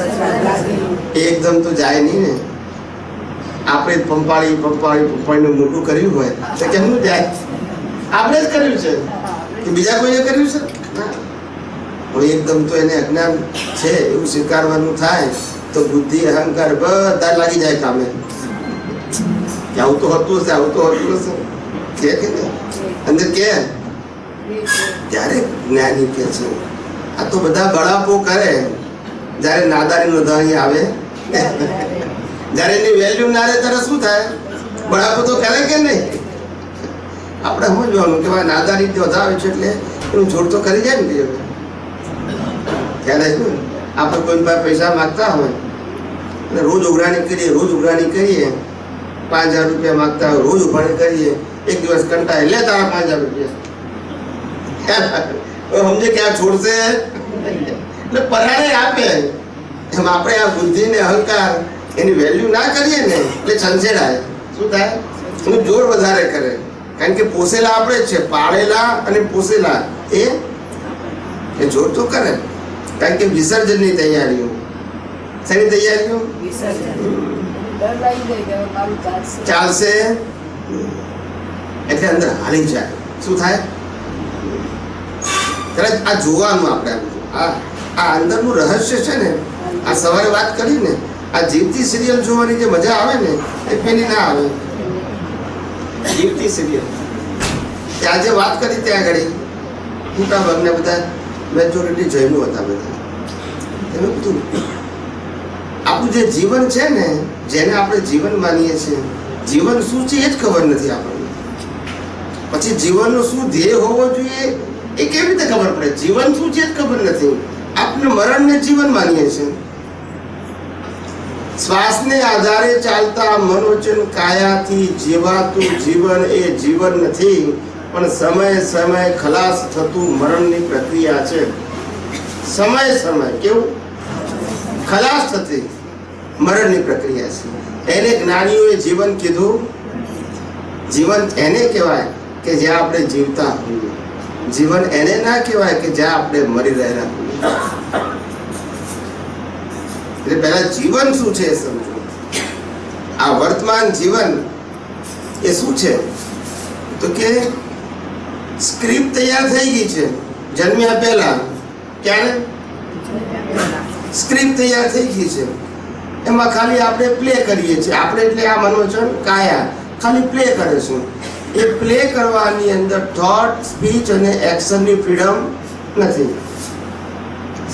એકદમ તો જાય નહીં ને. આપણે પંપાળીને મોટું કર્યું હોય તો કેમનું જાય? આપણે જ કર્યું છે કે બીજા કોઈએ કર્યું છે? પણ એકદમ તો એને અજ્ઞાન છે એવું સ્વીકારવાનું થાય તો બુદ્ધિ અહંકાર બધા લાગી જાય કામે. કે આવું તો હતું હશે, આવું તો હતું હશે કે અંદર કે ત્યારે જ્ઞાની કે છે આ તો બધા બળાપો કરે. જ્યારે નાદારીનો ધાણી આવે, જ્યારે એની વેલ્યુ ના રહે ત્યારે શું થાય? બળાપો તો કરે કે નહીં? આપણે સમજવાનું કે ભાઈ નાદારી વધારે છે એટલે એનું જોડ તો કરી જાય ને. ખ્યાલ આવ્યું? આપણે કોઈ પાસે પૈસા માગતા હોય અને રોજ ઉઘરાણી કરીએ, 5,000 રૂપિયા માગતા હોય, રોજ ઉઘરાણી કરીએ, એક દિવસ કંટાળે લે તારા 5,000 રૂપિયા. સમજે કે આ છોડશે એટલે પરાણે આપે. એમ આપણે આ બુદ્ધિ ને અહંકાર એની વેલ્યુ ના કરીએ ને એટલે છંછેડાય. શું થાય? એનું જોર વધારે કરે. કારણ કે પોસેલા આપણે જ છે, પાળેલા અને પોસેલા એ જોર તો કરે. કારણ કે વિસર્જનની તૈયારીઓ. શેની તૈયારીઓ? ચાલશે એટલે અંદર હાલી જાય. શું થાય? આ જોવાનું આપણે. આ અંદરનું રહસ્ય છે ને, આ સવારે વાત કરી ને, આ જીવતી સિરિયલ જોવાની જે મજા આવે ને એ પેલી ના આવે. જીવતી સિરિયલ આજે વાત કરી ત્યાં આગળ મોટા ભાગના બધા મેજોરિટી જૈનો હતા. બધા એનું બધું આપણું જે જીવન છે ને, જેને આપણે જીવન માનીએ છીએ, જીવન શું છે એ જ ખબર નથી આપણને. પછી જીવનનો શું ધ્યેય હોવો જોઈએ એ કેવી રીતે ખબર પડે? જીવન શું છે જ ખબર નથી. આપણે મરણને જીવન માનીએ છીએ. શ્વાસને આધારે ચાલતા મન વચન કાયાથી જીવાતું જીવન એ જીવન નથી, પણ સમય ખલાસ થતું મરણની પ્રક્રિયા છે. સમય કેવું ખલાસ થતી મરણની પ્રક્રિયા છે. એને જ્ઞાનીઓએ જીવન કીધું. જીવન એને કહેવાય કે જ્યાં આપણે જીવતા હોઈએ. જીવન એને ના કહેવાય કે જ્યાં આપણે મરી રહેલા હોઈએ. એટલે પહેલા જીવન શું છે એ સમજો. આ વર્તમાન જીવન એ શું છે? તો કે સ્ક્રિપ્ટ તૈયાર થઈ ગઈ છે જન્મ્યા પહેલા. ક્યારે સ્ક્રિપ્ટ તૈયાર થઈ ગઈ છે, એમાં ખાલી આપણે પ્લે કરીએ છીએ. આપણે એટલે આ મનોવચન કાયા ખાલી પ્લે કરે છે. એ પ્લે કરવાની અંદર થોટ, સ્પીચ અને એક્શનની ફ્રીડમ નથી.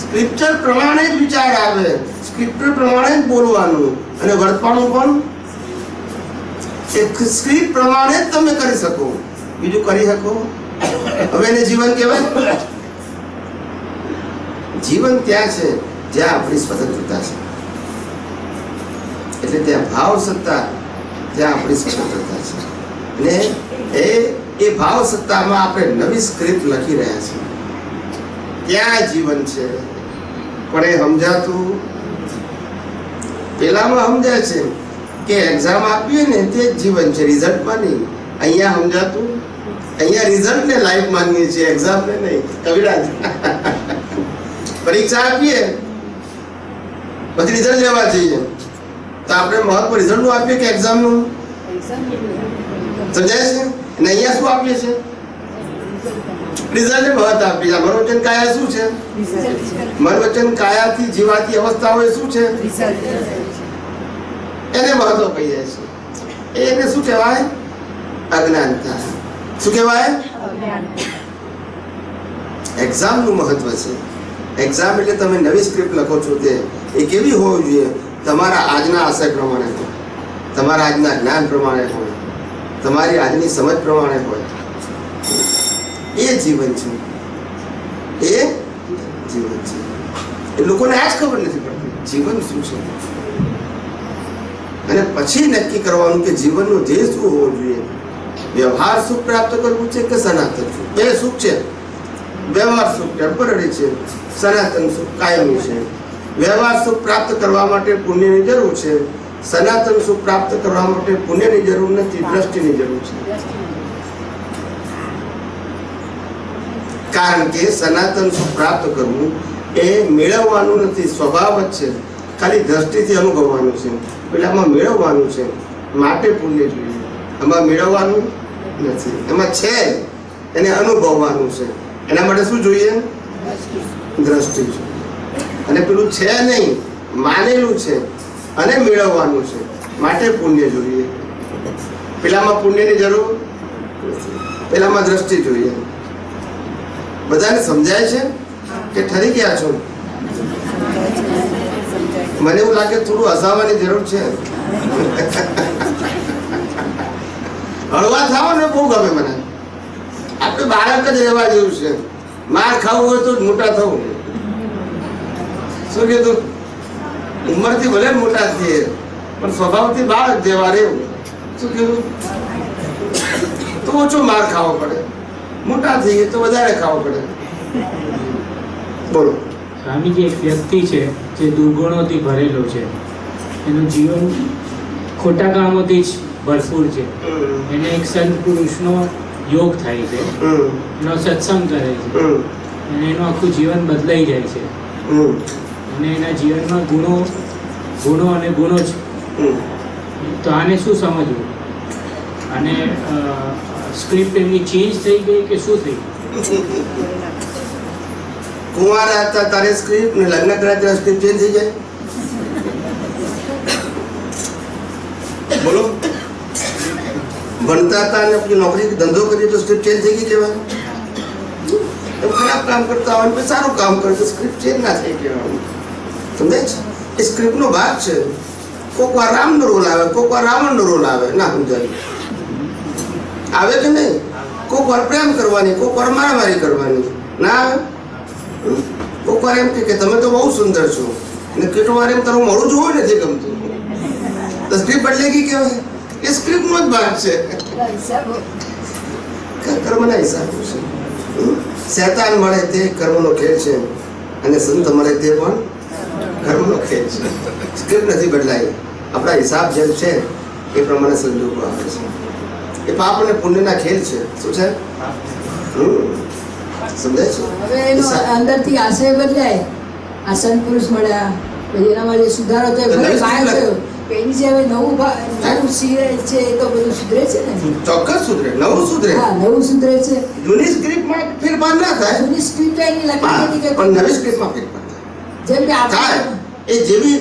સ્ક્રિપ્ચર પ્રમાણે જ વિચાર આવે, સ્ક્રિપ્ચર પ્રમાણે જ બોલવાનું, અને વર્તવાનું પણ સ્ક્રિપ્ટ પ્રમાણે જ તમે કરી શકો, બીજું કરી શકો. હવે એને જીવન કહેવાય? જીવન ત્યાં છે જ્યાં આપણી સ્વતંત્રતા છે. એટલે ત્યાં ભાવ સત્તા, ત્યાં આપણી સ્વતંત્રતા છે. અને એ ભાવ સત્તામાં આપણે નવી સ્ક્રિપ્ટ લખી રહ્યા છીએ. ત્યાં જીવન છે. પણ એ સમજાતું પેલામાં સમજાય છે કે એક્ઝામ આપીએ ને તે જ જીવન છે, રિઝલ્ટમાં નહીં. અહીંયા સમજાતું, અહીંયા રિઝલ્ટને લાઈફ માનીએ છીએ, એક્ઝામને નહીં. કવિરાજ, પરીક્ષા આપીએ પછી રિઝલ્ટ લેવા જઈએ તો આપણે મહત્વ રિઝલ્ટનું આપીએ કે એક્ઝામનું? સમજાય છે? અને અહીંયા શું આપીએ છીએ? રિઝલ્ટને મહત્વ આપીએ. મનોવચન કાયા શું છે? મનોવચન કાયાથી જીવાતી અવસ્થાઓ એ શું છે? એને મહત્વ કહીએ છીએ. એને શું કહેવાય? અજ્ઞાનતા. શું કહેવાય? એક્ઝામનું મહત્વ છે. એક્ઝામ એટલે તમે નવી સ્ક્રિપ્ટ લખો છો, તે એ કેવી હોવી જોઈએ? તમારા આજના આશય પ્રમાણે હોય, તમારા આજના જ્ઞાન પ્રમાણે હોય, તમારી આજની સમજ પ્રમાણે હોય. એ જીવન છે, એ જીવન છે. એ લોકોને આ જ ખબર નથી પડતી જીવન શું છે. અને પછી નક્કી કરવાનું કે જીવનનો ધ્યેય શું હોવો જોઈએ. વ્યવહાર સુખ પ્રાપ્ત કરવું છે કે સનાતન સુખ? બે સુખ છે. વ્યવહાર સુખ ટેમ્પરરી છે, સનાતન સુખ કાયમી છે. વ્યવહાર સુખ પ્રાપ્ત કરવા માટે પુણ્યની જરૂર છે, સનાતન સુખ પ્રાપ્ત કરવા માટે પુણ્યની જરૂર નથી, દ્રષ્ટિની જરૂર છે. કારણ કે સનાતન સુખ પ્રાપ્ત કરવું એ મેળવવાનું નથી, સ્વભાવ જ છે. ખાલી દ્રષ્ટિથી અનુભવવાનું છે. એટલે આમાં મેળવવાનું છે, માટે પુણ્ય જોઈએ. આમાં મેળવવાનું નથી, એમાં છે એને અનુભવવાનું છે. એના માટે શું જોઈએ? દ્રષ્ટિ છે. અને પેલું છે નહીં, માનેલું છે અને મેળવવાનું છે, માટે પુણ્ય જોઈએ. પેલામાં પુણ્યની જરૂર, પેલામાં દ્રષ્ટિ જોઈએ. બધાને સમજાય છે કે ઠરી ગયા છો? મને એવું લાગે થોડું હસાવવાની જરૂર છે. હળવા થાવ ને બહુ ગમે મને. આપણે બાળક જ રહેવા જેવું છે. માર ખાવું હોય તો જ મોટા થવું. શું કીધું? ઉંમરથી ભલે મોટા થઈએ પણ સ્વભાવથી બાળક જેવા રહેવું. શું કીધું? તો ઓછો માર ખાવો પડે, મોટા થઈએ તો વધારે ખાવો પડે. બોલો. સ્વામીજી, એક વ્યક્તિ છે જે દુર્ગુણોથી ભરેલો છે, એનું જીવન ખોટા કામોથી જ ભરપૂર છે. એને એક સંત પુરુષનો યોગ થાય છે, એનો સત્સંગ કરે છે, અને એનું આખું જીવન બદલાઈ જાય છે. અને એના જીવનમાં ગુણો અને ગુણો છે. તો આને શું સમજવું? અને સ્ક્રિપ્ટ એમની ચેન્જ થઈ ગઈ કે શું થઈ? કુંવારા હતા તારે સ્ક્રિપ્ટ ને લગ્ન કર્યા ત્યારે સ્ક્રિપ્ટ ચેન્જ થઈ જાય? બોલો. ભણતા હતા અને આપણી નોકરી ધંધો કરીએ તો સ્ક્રિપ્ટ ચેન્જ થઈ ગઈ કહેવાય? એમ ખરાબ કામ કરતા હોય ને સારું કામ કરે તો સ્ક્રિપ્ટ ચેન્જ ના થઈ કહેવાનું. સમજાય છે? એ સ્ક્રિપ્ટનો ભાગ છે. કોક વાર રામનો રોલ આવે, કોક વાર રાવણનો રોલ આવે. ના સમજાય? આવે કે નહીં? કોક વાર પ્રેમ કરવાની, કોક વાર મારામારી કરવાની. ના આવે? કોક વાર એમ કે તમે તો બહુ સુંદર છો, અને કેટલો વાર એમ તારું મોડું જોવું નથી ગમતું. તો સ્ક્રિપ્ટ બદલાઈ ગઈ કહેવાય? એ સ્ક્રિપ્ટનો જ ભાગ છે. કર્મના હિસાબ છે. શેતાન મળે તે કર્મનો ખેલ છે, અને સંત મળે તે પણ કર્મનો ખેલ છે. સ્ક્રિપ્ટ નથી બદલાઈ. આપણા હિસાબ જેમ છે એ પ્રમાણે સંજોગો આવે છે. એ પાપ અને પુણ્યના ખેલ છે. શું છે? સમજાય છે? હવે એનો અંદરથી આશય બદલાય. આ સંત પુરુષ મળ્યા, પછી એનામાં જે સુધારો થયો તો ભલે નવી બાય સ્ક્રિપ્ટ થયો એની જે હવે નવું સીએ છે એ તો બધું સુધરે છે ને. ચોક્કસ સુધરે, નવું સુધરે. હા, નવું સુધરે છે. જૂની સ્ક્રિપ્ટમાં ફેરફાર ના થાય, જૂની સ્ક્રિપ્ટ એની લખી હા, હતી કે પણ નવી સ્ક્રિપ્ટમાં ફેરફાર થાય. જેમ કે થાય આપણે એ જેવી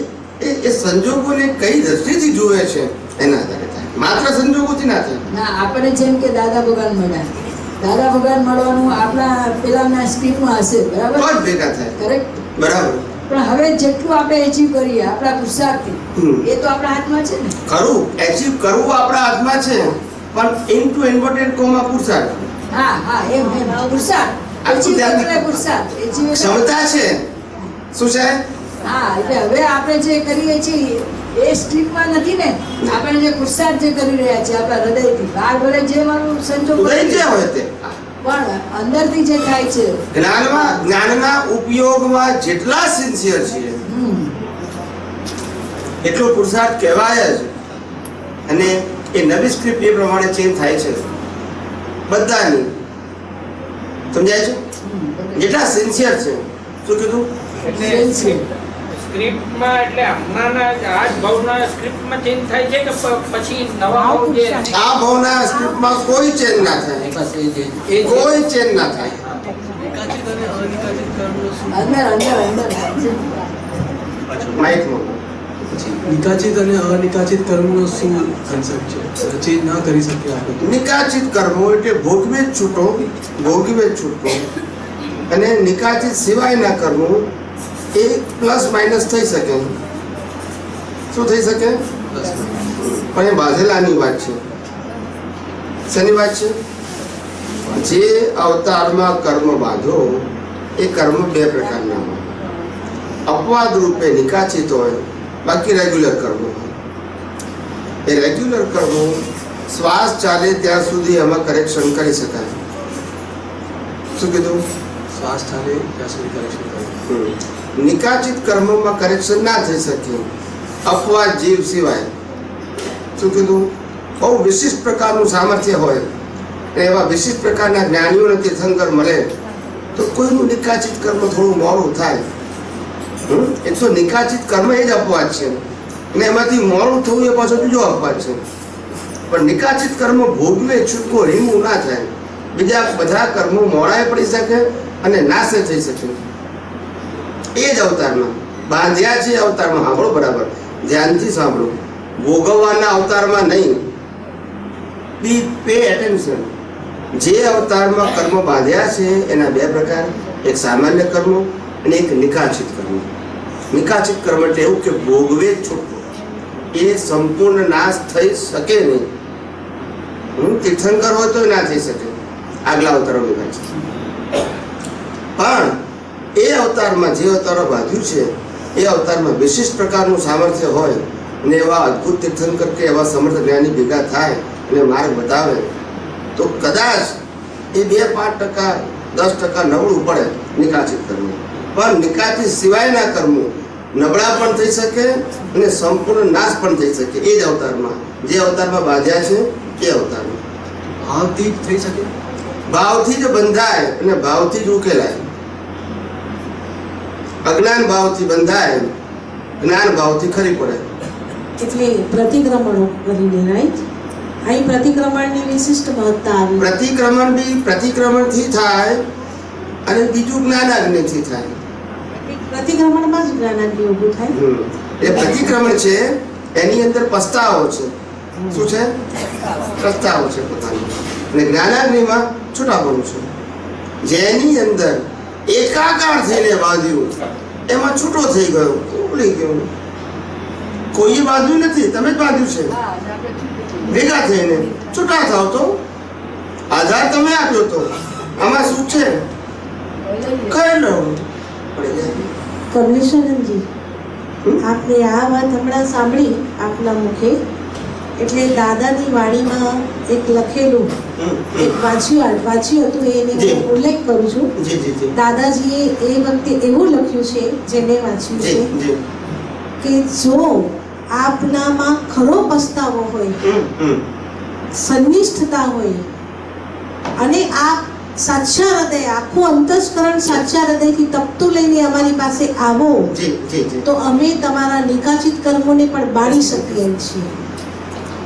એ સંજોગોને કઈ દ્રષ્ટિથી જુએ છે એના આધારે થાય, માત્ર સંજોગોથી ના થાય. ના આપણે જેમ કે દાદા ભગવાન મળ્યા, દાદા ભગવાન મળવાનું આપણા પેલાના સ્ક્રિપ્ટમાં હશે, તો બરાબર, જ ભેગા થાય. કરેક્ટ. બરાબર. પણ હવે જેટલું આપણે એચીવ કરીએ આપણા પુરુષાર્થથી, હમ. એ તો આપણા હાથમાં છે ને. ખરું, એચીવ કરવું આપણા હાથમાં છે, પણ ઇનટુ ઇન્વર્ટેડ કોમા પુરુષાર્થ. હા હા, એમ પુરુષાર્થ. આટલું એચીવ ધ્યાન એટલે રાખવું. પુરુષાર્થ, એચીવ એટલે ક્ષમતા છે. શું છે? હા, એટલે હવે આપણે જે કરીએ છીએ એ સ્ટ્રીટમાં નથી ને, આપણે જે પુરુષાર્થ જે કરી રહ્યા છીએ આપણા હૃદયથી, બહાર ભલે જે મારું સંજોગ ઉદય જે હોય તે. પણ અંદરથી જે થાય છે. જ્ઞાનના ઉપયોગમાં જેટલા સિન્સિયર છીએ હમ. એટલો પુરુષાર્થ કહેવાય જ. અને એ નવી સ્ક્રિપ્ટ એ પ્રમાણે ચેન્જ થાય છે બધાની. સમજાય છે? જેટલા સિન્સિયર છે. શું કીધું? સ્ક્રિપ્ટમાં એટલે હમણાંના આ જ ભાવના સ્ક્રિપ્ટમાં ચેન્જ થાય છે કે પછી નવા ભાવ જે આ ભાવના સ્ક્રિપ્ટમાં કોઈ ચેન્જ ના થાય, કોઈ ચેન્જ ના થાય. અંદર અંદર અંદર માઇકમાં નિકાચિત અને અનિકાચિત કર્મનો શું કન્સેપ્ટ છે? ચેન્જ ના કરી શકીએ આપણે. નિકાચિત કર્મો એટલે ભોગવે જ છૂટો, ભોગવે જ છૂટો. અને નિકાચિત સિવાયના કર્મો એ પ્લસ માઇનસ થઈ શકે. શું થઈ શકે? પણ એ બાંધેલાની વાત છે. શેની વાત છે? જે અવતારમાં કર્મ બાંધો એ કર્મ બે પ્રકારના હોય. અપવાદ રૂપે નિકાચિત હોય, બાકી રેગ્યુલર કર્મ હોય. એ રેગ્યુલર કર્મો શ્વાસ ચાલે ત્યાં સુધી એમાં કરેક્શન કરી શકાય. શું કીધું? શ્વાસ ચાલે ત્યાં સુધી કરેક્શન કરે. નિકાચિત કર્મોમાં કરેક્શન ના થઈ શકે, અપવાદ જીવ સિવાય. શું કીધું? બહુ વિશિષ્ટ પ્રકારનું સામર્થ્ય હોય અને એવા વિશિષ્ટ પ્રકારના જ્ઞાનીઓને તીર્થંકર મળે તો કોઈનું નિકાચિત કર્મ થોડું મોડું થાય. એ તો નિકાચિત કર્મ એ જ અપવાદ છે, અને એમાંથી મોડું થવું એ પાછો બીજો અપવાદ છે. પણ નિકાચિત કર્મ ભોગવે છૂટકો રીમું ના થાય. બીજા બધા કર્મો મોડાએ પડી શકે અને નાશે થઈ શકે. એ જ અવતારમાં બાંધ્યા છે. અવતારમાં સાંભળો, બરાબર ધ્યાનથી સાંભળો. ભોગવવાના અવતારમાં નહીં. Pay attention. જે અવતારમાં કર્મ બાંધ્યા છે એના બે પ્રકાર, એક સામાન્ય કર્મ અને એક નિકાચિત કર્મ. નિકાચિત કર્મ એટલે એવું કે ભોગવે છૂટકો, એ સંપૂર્ણ નાશ થઈ શકે નહીં. તીર્થંકર હોય તો ના થઈ શકે, આગલા અવતારો ભેગા છે. પણ એ અવતારમાં જે અવતારો બાંધ્યું છે એ અવતારમાં વિશિષ્ટ પ્રકારનું સામર્થ્ય હોય અને એવા અદ્ભુત તીર્થંકર કે એવા સમર્થ જ્ઞાની ભેગા થાય અને માર્ગ બતાવે તો કદાચ એ 2-5%, 10% નબળું પડે નિકાચિત કર્મ. પણ નિકાચિત સિવાયના કર્મો નબળા પણ થઈ શકે અને સંપૂર્ણ નાશ પણ થઈ શકે. એ જ અવતારમાં, જે અવતારમાં બાંધ્યા છે એ અવતારમાં. ભાવથી જ થઈ શકે. ભાવથી જ બંધાય અને ભાવથી જ ઉકેલાય. અજ્ઞાન ભાવથી બંધાય, જ્ઞાન ભાવથી ખરી પડે. એટલે પ્રતિક્રમણો કરીને, રાઈટ? અહીં પ્રતિક્રમણની વિશિષ્ટ મહત્તા આવી. પ્રતિક્રમણ બી પ્રતિક્રમણથી થાય અને બીજું જ્ઞાનાગ્નિથી થાય. પ્રતિક્રમણમાં જ જ્ઞાનાગ્નિ ઊભું થાય. એ પ્રતિક્રમણ છે એની અંદર પસ્તાવો છે. શું છે? પસ્તાવો છે પોતાનો. અને જ્ઞાનાગ્નિમાં છૂટાપણું છે. જેની અંદર એકાકાર થઈને બાંધ્યું એમાં છૂટો થઈ ગયો, ઉકળી ગયો. કોઈએ બાંધ્યું નથી, તમે જ બાંધ્યું છે. ભેગા થઈને છૂટા થાવ તો આધાર તમે આપ્યો તો આમાં શું છે? કઈ લો કમલેશાનંદજી, આપને આ વાત હમણાં સાંભળી આપના મુખે, એટલે દાદાની વાણીમાં એક લખેલું, એક વાંચ્યું હતું, એને હું ઉલ્લેખ કરું છું. દાદાજીએ એ વખતે એવું લખ્યું છે, જેને વાંચ્યું છે, કે જો આપનામાં ખરો પસ્તાવો હોય, સંનિષ્ઠતા હોય અને આપ સાચા હૃદય, આખું અંતસ્કરણ સાચા હૃદયથી તપતું લઈને અમારી પાસે આવો જી જી જી. તો અમે તમારા નિકાચિત કર્મોને પણ બાળી શકીએ એમ છીએ.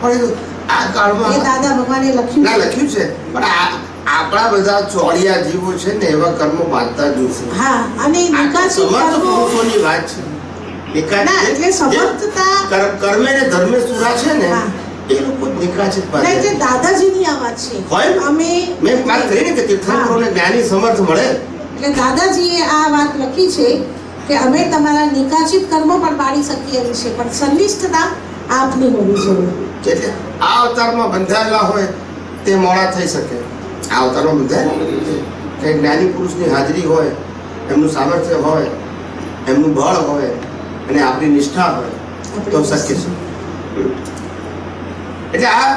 પણ આ એ કાળમાં દાદા ભગવાને લખ્યું ના છે. લખ્યું છે, પણ આપણા બધા ચોળિયા જીવો છે ને એવા કર્મો બાંધતા જ નથી. હા, અને નિકાચિત સમર્થ કર્મો પુરુષોની વાત છે. ના, એટલે સમર્થતા કર્મે ને ધર્મે સુરા છે ને હા. એ લોકો નિકાચિત ના, બાંધે. એટલે દાદાજીની આ વાત છે. હોય? અમે મેં વાત કરી ને કે તીર્થંકરોને જ્ઞાની સમર્થ મળે. એટલે દાદાજીએ આ વાત લખી છે કે અમે તમારા નિકાચિત કર્મો પણ બાળી શકીએ એમ છે, પણ સંનિષ્ઠતા આપની હોવી જોઈએ. એટલે આ અવતારમાં બંધાયેલા હોય તે મોડા થઈ શકે. આ અવતારમાં બંધાયેલા કે જ્ઞાની પુરુષની હાજરી હોય, એમનું સામર્થ્ય હોય, એમનું બળ હોય અને આપણી નિષ્ઠા હોય તો શક્ય છે. એટલે આ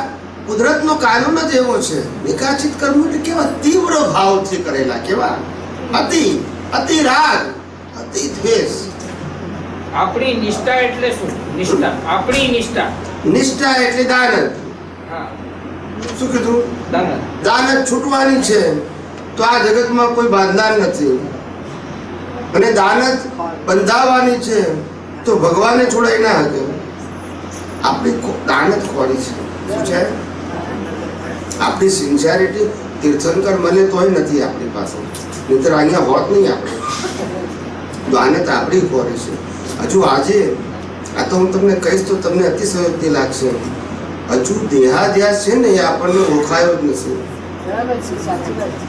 કુદરતનો કાનૂન જ એવો છે. નિકાચિત કર્મ એટલે કેવા તીવ્ર ભાવથી કરેલા, કેવા અતિ રાગ, અતિ દ્વેષ. આપણી નિષ્ઠા એટલે શું? નિષ્ઠા, આપણી નિષ્ઠા. નિષ્ઠા એટલે દાનત. હા, શું કીધું? દાનત. દાનત છૂટવાની છે તો આ જગતમાં કોઈ બાંધનાર નથી, અને દાનત બંધાવવાની છે તો ભગવાને છોડાઈ ના શકે. આપણી દાનત ખોરી છે. શું છે? આપણી સિન્સિયરિટી તીર્થંકર મળે તોય નથી આપણી પાસે, નહીંતર અહીંયા હોત નહીં આપણે. દાનત આપણી ખોરી છે. હજુ આજે આ તો હું તમને કહીશ તો તમને અતિશયોક્તિ લાગશે. હજુ દેહાધ્યાસ છે ને એ આપણને ઓળખાયો જ નથી. બરાબર છે, સાચી વાત છે.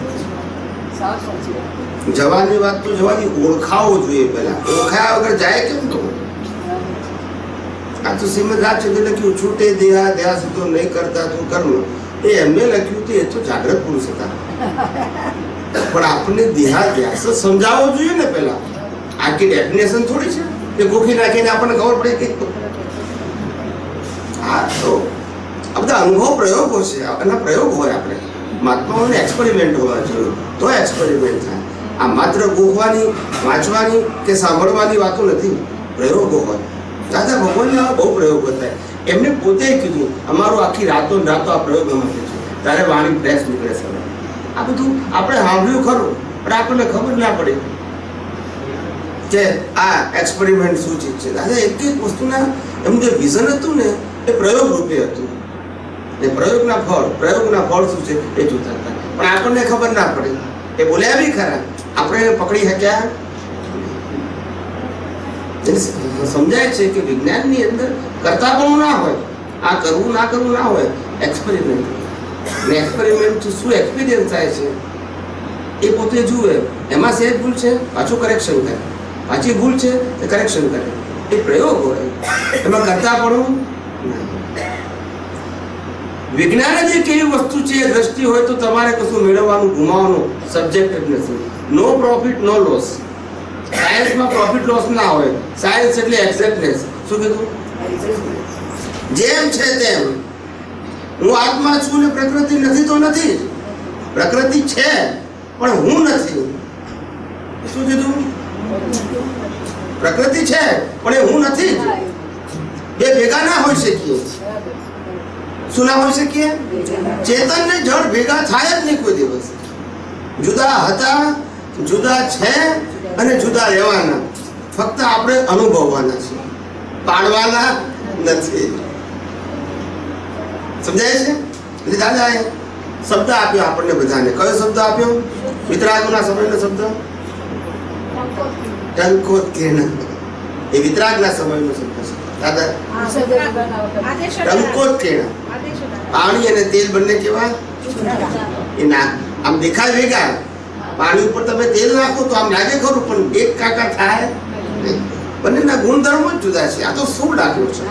સાવ સાચી વાત. જવાની વાત તો જવાની, ઓળખાવો જોઈએ પહેલા. ઓળખાયા વગર જાય કેમ તો? આ તો શ્રીમદ રાજચંદ્ર લખ્યું, છૂટે દેહાધ્યાસ તો નહીં કરતા તું કર્મ. એ એમને લખ્યું હતું, એ તો જાગ્રત પુરુષ હતા. પણ આપણને દેહાધ્યાસ સમજાવવો જોઈએ ને પહેલા. આખી ડેફિનેશન થોડી છે કે ગોખી નાખીને આપણને ખબર પડે કે હા તો આ બધા અનુભવ પ્રયોગો છે. એના પ્રયોગ હોય. આપણે મહાત્માઓને એક્સપેરિમેન્ટ હોવા જોઈએ તો એક્સપેરિમેન્ટ થાય. આ માત્ર ગોખવાની, વાંચવાની કે સાંભળવાની વાતો નથી, પ્રયોગો હોય. દાદા ભગવાનના બહુ પ્રયોગો થાય. એમને પોતે કીધું અમારું આખી રાતો ને રાતો આ પ્રયોગ માટે છે, ત્યારે વાણી ફ્રેશ નીકળે છે. આ બધું આપણે સાંભળ્યું ખરું, પણ આપણને ખબર ના પડી કે આ એક્સપેરિમેન્ટ શું ચીજ છે. દાદા એક એક વસ્તુના એમનું જે વિઝન હતું ને એ પ્રયોગ રૂપે હતું. એ પ્રયોગના ફળ શું છે એ જોતા હતા, પણ આપણને ખબર ના પડી. એ બોલ્યા બી ખરા, આપણે એને પકડી શક્યા. સમજાય છે કે વિજ્ઞાનની અંદર કરતાપણું ના હોય, આ કરવું ના કરવું ના હોય, એક્સપેરિમેન્ટ. ને એક્સપેરિમેન્ટ શું એક્સપિરિયન્સ થાય છે એ પોતે જુએ. એમાં સહેજ ભૂલ છે, પાછું કરેક્શન કરે, પાછી ભૂલ છે એ કરેક્શન કરે. એ પ્રયોગ હોય, એમાં કરતાપણું ના. વિજ્ઞાન જ એક એવી વસ્તુ છે, એ દ્રષ્ટિ હોય તો તમારે કશું મેળવવાનું, ગુમાવવાનું સબ્જેક્ટ જ નથી. નો પ્રોફિટ નો લોસ. સાયન્સમાં પ્રોફિટ લોસ ના હોય. સાયન્સ એટલે એક્ઝેક્ટનેસ. શું કીધું? જેમ છે તેમ. હું આત્મા છું ને પ્રકૃતિ નથી તો નથી. પ્રકૃતિ છે પણ હું નથી. શું કીધું? પ્રકૃતિ છે પણ એ હું નથી. બે ભેગા ના હોઈ શકીએ. શું ના હોઈ શકીએ? ચેતન ને જળ ભેગા થાય જ નહીં કોઈ દિવસ. જુદા હતા, જુદા છે અને જુદા રહેવાના. ફક્ત આપણે અનુભવવાના છે, પાડવાના નથી. સમજાય છે? એટલે દાદાએ શબ્દ આપ્યો આપણને બધાને. કયો શબ્દ આપ્યો? વિતરાગના સમયનો શબ્દ ટંકોત્કીર્ણ. એ વિતરાગના સમયનો શબ્દ છે દાદા. ટંકોત્કીર્ણ. પાણી અને તેલ બંને કેવા? એ ના આમ દેખાય ભેગા. પાણી ઉપર તમે તેલ નાખો તો આમ લાગે ખરું, પણ એક કાકા થાય નહીં. બંનેના ગુણધર્મો જ જુદા છે. આ તો શું લાગ્યો છે?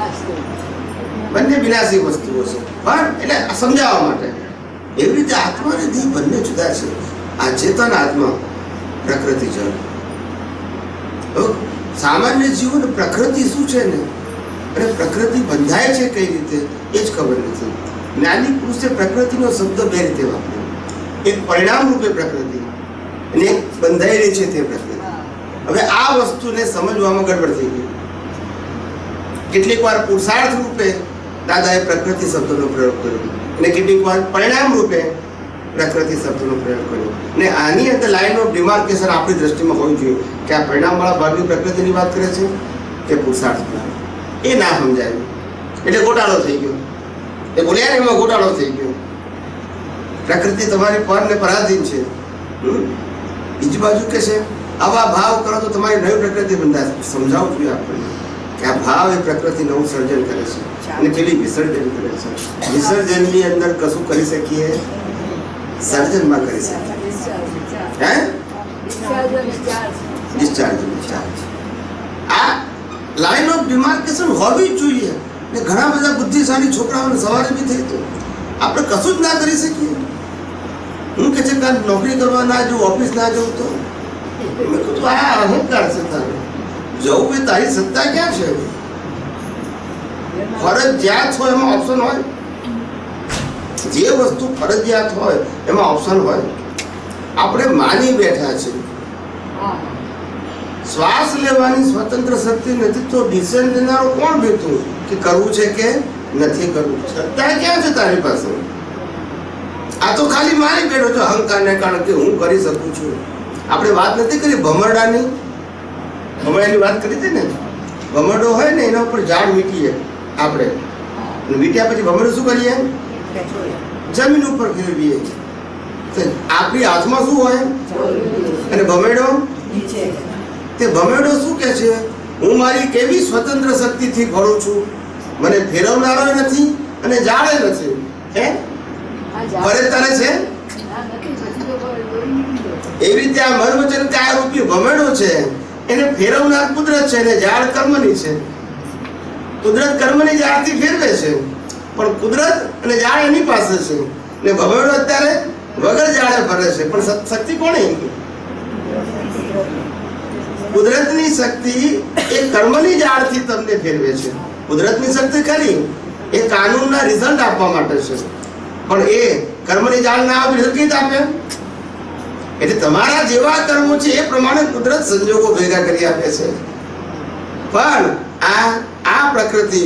બંને વિનાશી વસ્તુઓ છે, પણ એટલે સમજાવવા માટે. એવી રીતે આત્મા અને દેહ બંને જુદા છે. આ ચેતન આત્મા, પ્રકૃતિ જળ. સામાન્ય જીવન પ્રકૃતિ શું છે ને, અને પ્રકૃતિ બંધાય છે કઈ રીતે એ જ ખબર નથી. જ્ઞાની પુરુષે પ્રકૃતિનો શબ્દ બે રીતે વાપર્યો. એક પરિણામ રૂપે પ્રકૃતિ અને એક બંધાયેલી છે તે પ્રકૃતિ. હવે આ વસ્તુને સમજવામાં ગડબડ થઈ ગઈ. કેટલીક વાર પુરુષાર્થ રૂપે દાદાએ પ્રકૃતિ શબ્દનો પ્રયોગ કર્યો, અને કેટલીક વાર પરિણામ રૂપે પ્રકૃતિ શબ્દનો પ્રયોગ કર્યો. ને આની અંદર લાઈન ઓફ ડિમાર્કેશન આપણી દ્રષ્ટિમાં હોવી જોઈએ કે આ પરિણામવાળા ભાગની પ્રકૃતિની વાત કરે છે કે પુરુષાર્થ. એ ના સમજાયું એટલે ગોટાળો થઈ ગયો. એ બોલ્યા ને એમાં ગોટાળો થઈ ગયો. પ્રકૃતિ તમારી પર ને પરાધીન છે. બીજી બાજુ કે છે આવા ભાવ કરો તો તમારી નવી પ્રકૃતિ બંધાશે. સમજાવવું જોઈએ આપણને કે આ ભાવ એ પ્રકૃતિ નવું સર્જન કરે છે અને પેલી વિસર્જન કરે છે. વિસર્જનની અંદર કશું કરી શકીએ, સર્જનમાં કરી શકીએ. હે ડિસ્ચાર્જ. આ લાઈન ઓફ ડિમાર્કેશન હોવી જ જોઈએ. ને ઘણા બધા બુદ્ધિશાળી છોકરાઓને સવારે બી થઈ તો આપણે કશું જ ના કરી શકીએ. હું કે છે કાલ નોકરી કરવા ના જવું, ઓફિસ ના જવું, તો મેં કીધું આ અહંકાર છે તારે. જવું એ તારી સત્તા ક્યાં છે? ફરજિયાત હોય એમાં ઓપ્શન હોય. જે વસ્તુ ફરજિયાત હોય એમાં ઓપ્શન હોય. આપણે માની બેઠા છે શ્વાસ લેવાની સ્વતંત્ર શક્તિ નથી, તો ડિસિઝન લેનારો કોણ બેઠું કે કરવું છે કે નથી કરવું? સત્તા ક્યાં છે તારી પાસે? આ તો ખાલી મારી બેઠો છો અહંકારને કારણે કે હું કરી શકું છું. આપણે વાત નથી કરી ભમરડાની. ભમરડાની વાત કરી હતી ને. ભમરડો હોય ને એના ઉપર ઝાડ વીટીએ આપણે, વીટ્યા પછી ભમરડો શું કરીએ? જમીન ઉપર ફેરવીએ. આપણી હાથમાં શું હોય અને ભમેડો? તે ભમેડો શું કે છે? હું મારી કેવી સ્વતંત્ર શક્તિથી ફરું છું, મને ફેરવનારો નથી અને જાળે નથી. હે ફરે તને છે? એવી રીતે આ મન વચન કાયા રૂપી ભમેડો છે, એને ફેરવનાર કુદરત છે અને ઝાડ કર્મની છે. કુદરત કર્મની ઝાડથી ફેરવે છે, પણ કુદરત અને ઝાડ એની પાસે છે. ને ભમેડો અત્યારે વગર ઝાડે ફરે છે, પણ શક્તિ કોણે? કુદરતની શક્તિ એ કર્મની ઝાડથી તમને ફેરવે છે. કુદરતની શક્તિ ખરી એ કાનૂનના રિઝલ્ટ આપવા માટે છે, પણ એ કર્મની ઝાડ ના આવે રિઝલ્ટ કેવી આપે? એટલે તમારા જેવા કર્મો છે એ પ્રમાણે કુદરત સંજોગો ભેગા કરી આપે છે. પણ આ પ્રકૃતિ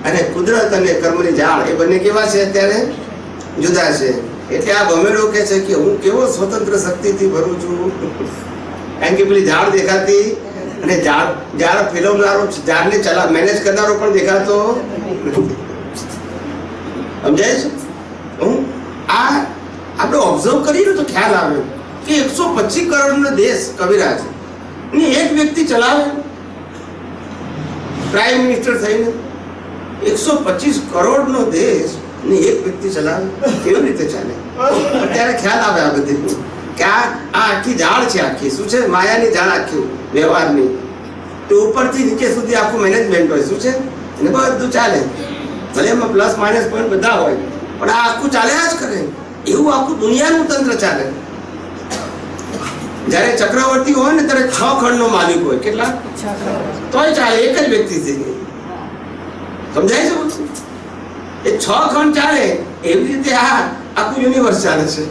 અને કુદરત અને કર્મની ઝાડ એ બંને કેવા છે? અત્યારે જુદા છે. એટલે આ ભમેડો કે છે કે હું કેવો સ્વતંત્ર શક્તિથી ભરું છું. કારણ કે પેલી ઝાડ દેખાતી અને ઝાડ ફેરવનારો, ઝાડને મેનેજ કરનારો પણ દેખાતો. સમજાય છે? આ આપણે ઓબ્ઝર્વ કરીએ તો ખ્યાલ આવે કે 125 કરોડનો દેશ કવિરાજ ને એક વ્યક્તિ ચલાવે. પ્રાઇમ મિનિસ્ટર થઈને 125 કરોડનો દેશ ને એક વ્યક્તિ ચલાવે, કેવી રીતે ચાલે? અત્યારે ખ્યાલ આવે આ બધી કે આ આખી ઝાડ છે. આખી શું છે? માયાની ઝાડ આખી વ્યવહારની. તો ઉપરથી નીચે સુધી આખું મેનેજમેન્ટ હોય. શું છે? એને બધું ચાલે. ભલે એમાં પ્લસ માઇનસ પોઈન્ટ બધા હોય, પણ આ આખું ચાલ્યા જ કરે. એવું આખું દુનિયાનું તંત્ર ચાલે. જયારે ચક્રવર્તી હોય ને ત્યારે 6 ખંડનો માલિક હોય. કેટલા? તોય ચાલે, એક જ વ્યક્તિ થઈ ગઈ. સમજાય છે? એ 6 ખંડ ચાલે. એવી રીતે આ આખું યુનિવર્સ ચાલે છે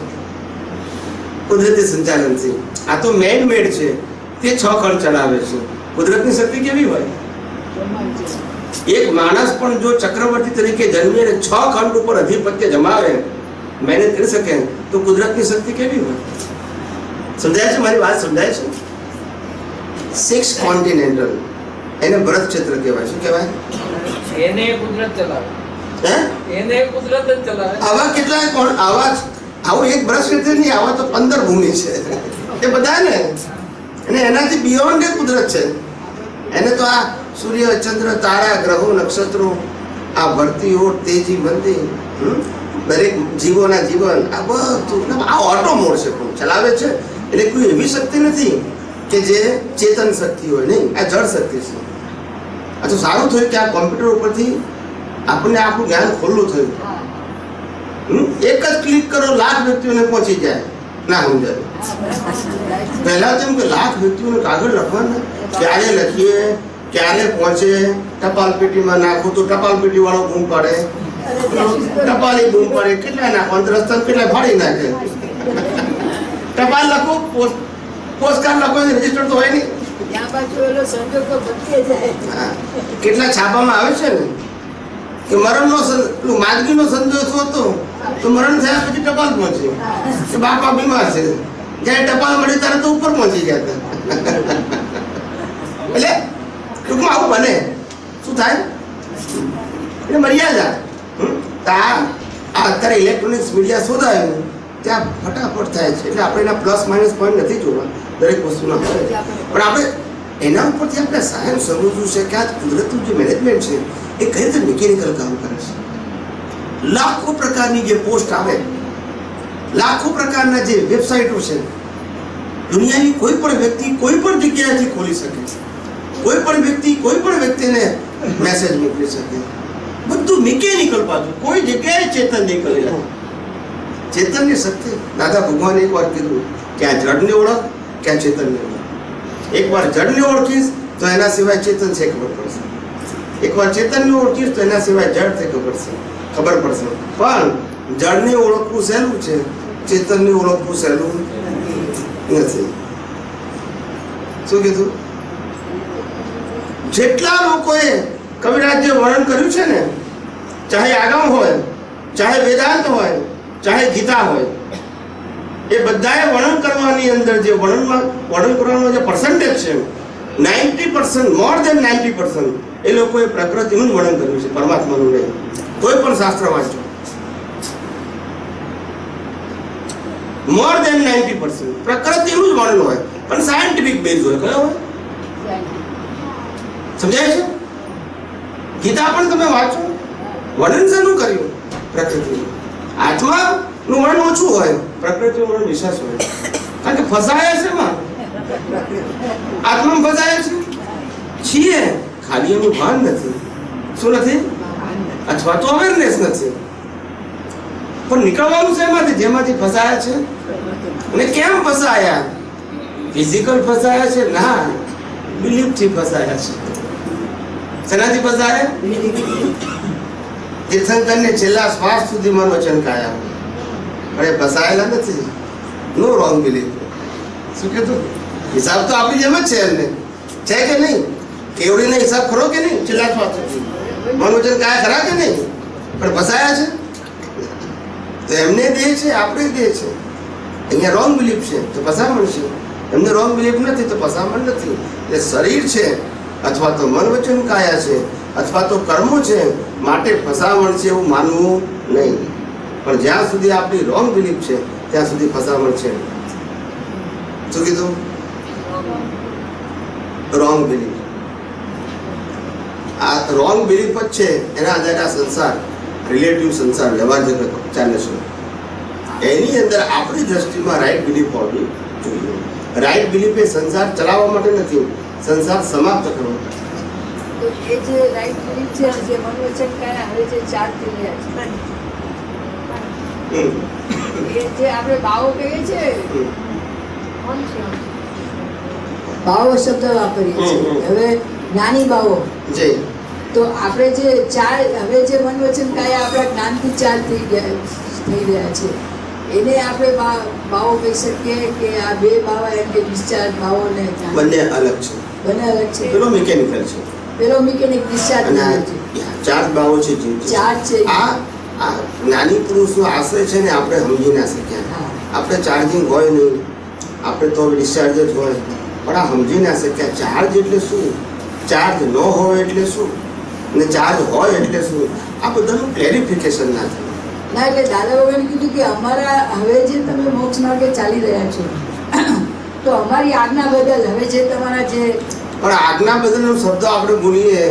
કુદરતી સંચાલનથી. આ તો મેન મેડ છે, તે 6 ખંડ ચલાવે છે. કુદરતની શક્તિ કેવી હોય? એક માણસ પણ જો ચક્રવર્તી તરીકે જન્મી અને 6 ખંડ ઉપર અધિપત્ય જમાવે, મહેનત કરી શકે, તો કુદરતની શક્તિ કેવી હોય? સમજાય છે? મારી વાત સમજાય છે? 6 કોન્ટિનેન્ટલ, એને ભરત ક્ષેત્ર કહેવાય. શું કહેવાય? એને કુદરત ચલાવે. હે? એને કુદરત જ ચલાવે. આવા કેટલાય કોણ? આવું એક ભરત ક્ષેત્ર નહીં, આવા તો 15 ભૂમિ છે. એ બધા ને અને એનાથી બિયોન્ડ એ કુદરત છે. એને તો આ સૂર્ય, ચંદ્ર, તારા, ગ્રહો, નક્ષત્રો, આ ભરતી ઓટ, તેજી મંદી, દરેક જીવોના જીવન, આ બધું આ ઓટો મોડ છે, પણ ચલાવે છે. એટલે કોઈ એવી શક્તિ નથી કે જે ચેતન શક્તિ હોય. નહીં, આ જળ શક્તિ છે. આ તો સારું થયું કે આ કોમ્પ્યુટર ઉપરથી આપણને આપણું જ્ઞાન ખુલ્લું થયું. એક જ ક્લિક કરો, લાખ વ્યક્તિઓને પહોંચી જાય. ના સમજાય? પહેલા તો એમ કે લાખ વ્યક્તિઓને કાગળ લખવાના, ક્યારે લખીએ, ક્યારે પહોંચે, ટપાલ પેટીમાં નાખો તો ટપાલ પેટી વાળો બૂમ પાડે, ટપાલી બૂમ પાડે, કેટલા નાખો, રસ્તા કેટલા ફાડી નાખે. ટપાલ લખો, પોસ્ટકાર્ડ લખો, રજીસ્ટર તો હોય નહીં. કેટલા છાપામાં આવે છે ને કે પેલું માંદગીનો સંદેશો હતો તો મરણ થયા પછી ટપાલ પહોંચી કે બાપા બીમાર છે, જ્યારે ટપાલ મળી ત્યારે તો ઉપર પહોંચી ગયા હતા. એટલે ટૂંકમાં આવું બને. શું થાય? એટલે મર્યાદા. અત્યારે ઇલેક્ટ્રોનિક્સ મીડિયા શોધાયું ત્યાં ફટાફટ થાય છે. એટલે આપણે એના પ્લસ માઇનસ પોઈન્ટ નથી જોવા દરેક વસ્તુના, પણ આપણે એના ઉપરથી આપણે સાયન્સ સમજવું છે કે આ કુદરતનું જે મેનેજમેન્ટ છે એ કઈ રીતે મિકેનિકલ કામ કરે છે. લાખો પ્રકારની જે પોસ્ટ આવે, લાખો પ્રકારના જે વેબસાઇટો છે, દુનિયાની કોઈ પણ વ્યક્તિ કોઈ પણ જગ્યાએથી ખોલી શકે છે. કોઈ પણ વ્યક્તિ કોઈ પણ વ્યક્તિને મેસેજ મોકલી શકે. બધું મિકેનિકલ પાછું, કોઈ જગ્યાએ ચેતન નહીં કરેલા. ચેતનની શક્તિ દાદા ભગવાને એક વાર કીધું કે આ જડને ઓળખ કે આ ચેતનને ઓળખ. એકવાર જડને ઓળખીશ તો એના સિવાય ચેતન છે ખબર પડશે. એકવાર ચેતનને ઓળખીશ તો એના સિવાય જડ છે ખબર પડશે. પણ જડને ઓળખવું સહેલું છે, ચેતનને ઓળખવું સહેલું નથી. શું કીધું? જેટલા લોકોએ કવિરાજ જે વર્ણન કર્યું છે ને, ચાહે આગમ હોય, ચાહે વેદાંત હોય, ચાહે ગીતા હોય, એ બધાએ વર્ણન કરવાની અંદર જે વર્ણન કરવાનો જે પર્સન્ટેજ છે 90%, મોર દેન 90% એ લોકોએ પ્રકૃતિનું જ વર્ણન કર્યું છે, પરમાત્માનું નહીં. કોઈ પણ શાસ્ત્ર વાંચો, મોર દેન 90% પ્રકૃતિનું જ વર્ણન હોય, પણ સાયન્ટિફિક બેઝ હોય. કયો હોય? સમજાય છે? ગીતા પણ તમે વાંચો, વર્ણન શેનું કર્યું? પ્રકૃતિનું. આત્માનું વર્ણન ઓછું હોય, પ્રકૃતિનું વર્ણન વિશેષ હોય. કારણ કે ફસાયા છે એમાં, આત્મામાં ફસાયા છે છીએ, ખાલી એનું ભાન નથી. શું નથી? અથવા તો અવેરનેસ નથી. પણ નીકળવાનું છે એમાંથી, જેમાંથી ફસાયા છે. અને કેમ ફસાયા? ફિઝિકલ ફસાયા છે? ના, બિલીફથી ફસાયા છે. શેનાથી ફસાયા? તીર્થંકરને છેલ્લા શ્વાસ સુધી મન વચન કાયા, પણ એ ફસાયેલા નથી. નો રોંગ બિલીફ. શું કીધું? હિસાબ તો આપણી જેમ જ છે. એમને છે કે નહીં? કેવડીનો હિસાબ ખરો કે નહીં? છેલ્લા શ્વાસ સુધી મન વચન કાયા ખરા કે નહીં? પણ ફસાયા છે. તો એમને દે છે, આપણે દે છે. અહીંયા રોંગ બિલીફ છે તો ફસામણ છે, એમને રોંગ બિલીફ નથી તો ફસામણ નથી. એ શરીર છે અથવા તો મન વચન કાયા છે અથવા તો કર્મો છે માટે ફસામણ છે એવું માનવું નહીં. પણ જ્યાં સુધી આપણી રોંગ બિલીફ છે ત્યાં સુધી ફસામણ છે. શું કીધું? Wrong belief. આ રોંગ બિલીફ જ છે, એના આધારે આ સંસાર, રિલેટિવ સંસાર, વ્યવહાર જગત ચાલે છે. એની અંદર આપણી દ્રષ્ટિમાં રાઈટ બિલીફ હોવી જોઈએ. રાઈટ બિલીફ એ સંસાર ચલાવવા માટે નથી, સંસાર સમાપ્ત કરવા માટે. તો એ જે રાઈટ બિલીફ છે, જે મન વચન કાયા હવે જે ચાર થઈ રહ્યા છે, એ જે આપણે ભાવો કહીએ છીએ, ભાવો શબ્દ વાપરીએ છીએ. હવે જ્ઞાની ભાવો, જય તો આપણે જે ચાર હવે જે મન વચન કાયા આપણા જ્ઞાનથી ચાર થઈ રહ્યા છે, એને આપણે ભાવો કહી શકીએ કે આ બે ભાવ એમ કે ડિસ્ચાર્જ ભાવો ને બંને અલગ છે. બંને અલગ છે. પેલો મિકેનિકલ છે, પેલો મિકેનિક ડિસ્ચાર્જ અને છે. ચાર ભાવો છે જે ચાર છે. આ જ્ઞાની પુરુષનો આશ્રય છે ને, આપણે સમજી ના શક્યા. આપણે ચાર્જિંગ હોય નહીં, આપણે તો ડિસ્ચાર્જ જ હોય, પણ આ સમજી ના શક્યા. ચાર્જ એટલે શું, ચાર્જ ન હોય એટલે શું, અને ચાર્જ હોય એટલે શું, આ બધાનું ક્લેરિફિકેશન ના થાય. ના, એટલે દાદા ભગવાને કીધું કે અમારા હવે જે તમે મોક્ષ માર્ગે ચાલી રહ્યા છો, તો અમારી આજ્ઞા બદલ હવે જે તમારા જે પણ આજ્ઞા બદલનો શબ્દ આપણે ભૂલીએ,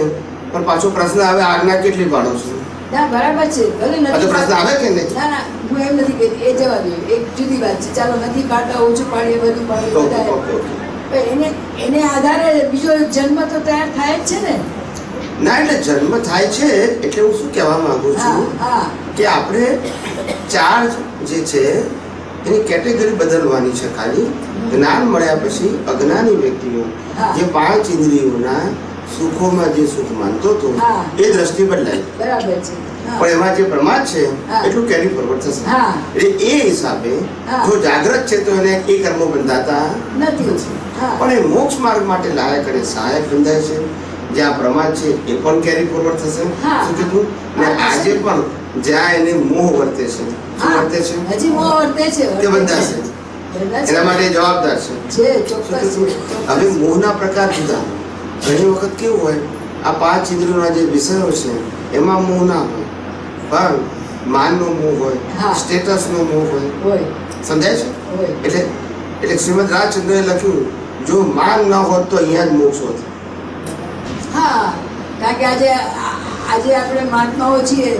પણ પાછો પ્રશ્ન આવે આજ્ઞા કેટલી પાડો છો? ના બરાબર છે, ભલે નથી પ્રશ્ન આવે કે નહીં? ના ના, હું એમ નથી કહેતી, એ જવા દો, એક જુદી વાત છે. ચાલો નથી પાડતા, ઓછું પાડીએ, બધું પાડીએ, એને એને આધારે બીજો જન્મ તો તૈયાર થાય જ છે ને. ના, એટલે જન્મ થાય છે એટલે હું શું કહેવા માંગુ છું કે આપણે ચાર્જ જે છે એની કેટેગરી બદલવાની છે. ખાલી જ્ઞાન મળ્યા પછી અજ્ઞાની વ્યક્તિઓ જે પાંચ ઇન્દ્રિયોના સુખોમાં જે સુખ માનતો હતો એ દ્રષ્ટિ બદલાય. બરાબર છે. પણ એમાં જે પ્રમાદ છે એટલું કેરી ફોરવર્ડ થશે. એટલે એ હિસાબે જો જાગ્રત છે તો એને એ કર્મો બંધાતા નથી. પણ એ મોક્ષ માર્ગ માટે લાયક અને સહાયક બંધાય છે. જ્યાં પ્રમાદ છે એ પણ કેરી ફોરવર્ડ થશે. હા. શું કીધું? ને આજે પણ જ્યાં એને મોહ વર્તે છે, શું વર્તે છે? હજી મોહ વર્તે છે, તે બધા છે. બધા એના માટે જવાબદાર છે. છે, ચોક્કસ છે, હવે ચોક્કસ. મોહના પ્રકાર જુદા. ઘણી વખત કેવું હોય, આ 5 ઇન્દ્રિયોના જે વિષયો છે એમાં મોહ ના હોય, પણ માનનો મોહ હોય, હા. સ્ટેટસનો મોહ હોય. હોય સમજાય છે? હોય એટલે શ્રીમદ રાજચંદ્રએ લખ્યું, જો માન ન હોત તો અહીંયા જ મોક્ષ હોત. હા, કારણ કે આજે આપણે મહાત્માઓ છીએ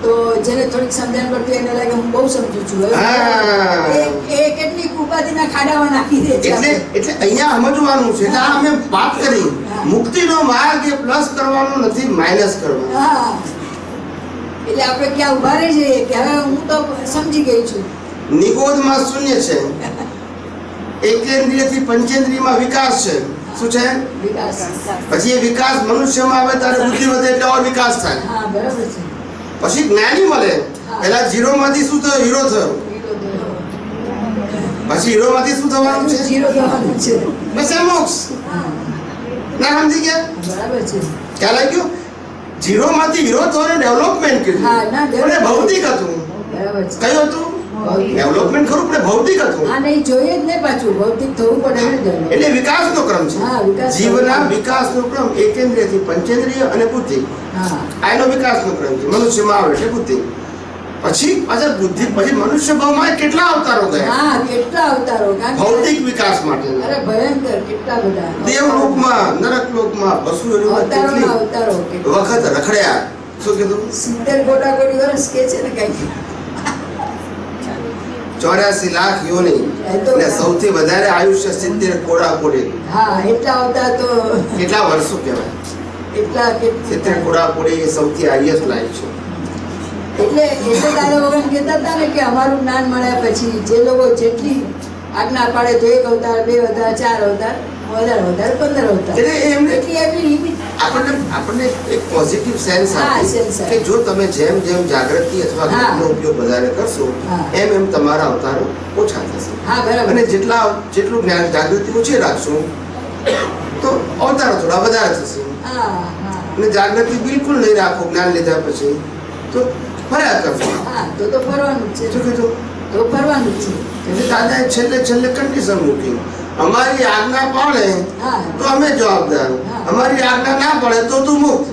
તો જેને થોડીક સમજણ પડતી એને લાગે હું બહુ સમજુ છું. હા. એ કેટલીક ઉપાધિના ખાડામાં નાખી દે છે એટલે અહીંયા સમજવાનું છે. એટલે આ અમે વાત કરી, મુક્તિનો માર્ગ એ પ્લસ કરવાનો નથી, માઇનસ કરવાનો. હા, એટલે આપણે ક્યાં ઉભા રહી જઈએ કે હવે હું તો સમજી ગઈ છું. નિગોદમાં શૂન્ય છે, એકેન્દ્રિયથી પંચેન્દ્રિયમાં વિકાસ છે. શું છે? વિકાસ. પછી એ વિકાસ મનુષ્યમાં આવે ત્યારે બુદ્ધિ વધે એટલે ઓર વિકાસ થાય. હા, બરાબર છે. પછી જ્ઞાની મળે. પેલા 0 માંથી શું થયો? હીરો થયો. પછી હીરો માંથી શું થવાનું છે? જીરો થવાનું છે. બસ એ મોક્ષ. હા, ના સમજી ગયા? બરાબર છે. ખ્યાલ આવી ગયો? 0 માંથી હીરો થયો, ડેવલપમેન્ટ કીધું. હા, ના, પણ એ ભૌતિક હતું. બરાબર છે. કયું હતું? ડેવલપમેન્ટ ખરું, પણ ભૌતિક હતું. હા, નહીં જોઈએ જ નહીં પાછું ભૌતિક થવું પડે ને જરૂર. એટલે વિકાસનો ક્રમ છે. હા, વિકાસ. જીવના વિકાસનો ક્રમ એકેન્દ્રિયથી પંચેન્દ્રિય અને બુદ્ધિ. હા, આ એનો વિકાસનો ક્રમ છે. મનુષ્યમાં આવે એટલે બુદ્ધિ. પછી પાછા બુદ્ધિ પછી મનુષ્ય ભાવમાં કેટલા અવતારો ગયા? હા, કેટલા અવતારો. કારણ કે- ભૌતિક વિકાસ માટે. અરે ભયંકર, કેટલા બધા દેવલોકમાં, નરકલોકમાં, પશુઓમાં કેટલી અવતારો વખત રખડ્યા. શું કીધું? 70 કોટી વર્ષ કે છે ને કઈક. 84 લાખ યોની અને સૌથી વધારે આયુષ્ય 70 કોડી. હા, એટલા અવતાર તો કેટલા વર્ષો કહેવાય? એટલા 70 કોડી એ સૌથી હાઈએસ્ટ લાઈફ છે. એટલે દાદા ભગવાન કહેતા હતા ને કે અમારું જ્ઞાન મળ્યા પછી જે લોકો જેટલી આજ્ઞા પાડે તો 1 અવતાર, 2 અવતાર, 4 અવતાર, વધારે 15 અવતાર. એટલે એમને એટલી એમની લિમિટ. આપણને એક પોઝિટિવ સેન્સ હા, આપે sense કે આપે. જો તમે જેમ જાગૃતિ અથવા હા. જ્ઞાનનો ઉપયોગ વધારે કરશો હા. એમ તમારા અવતારો ઓછા થશે. હા, બરાબર. અને જેટલું જ્ઞાન જાગૃતિ ઓછી રાખશો તો અવતારો થોડા વધારે થશે. હા, હા, અને જાગૃતિ બિલકુલ નહીં રાખો જ્ઞાન લીધા પછી તો ફર્યા કરશો. હા, તો ફરવાનું જ છે. શું કીધું? તો ફરવાનું જ છે. એટલે દાદાએ છેલ્લે કન્ડિશન મૂકી, અમારી આજ્ઞા પાડે હા. તો અમે જવાબદાર, હા. અમારી આજ્ઞા ના પડે તો તું મુક્ત.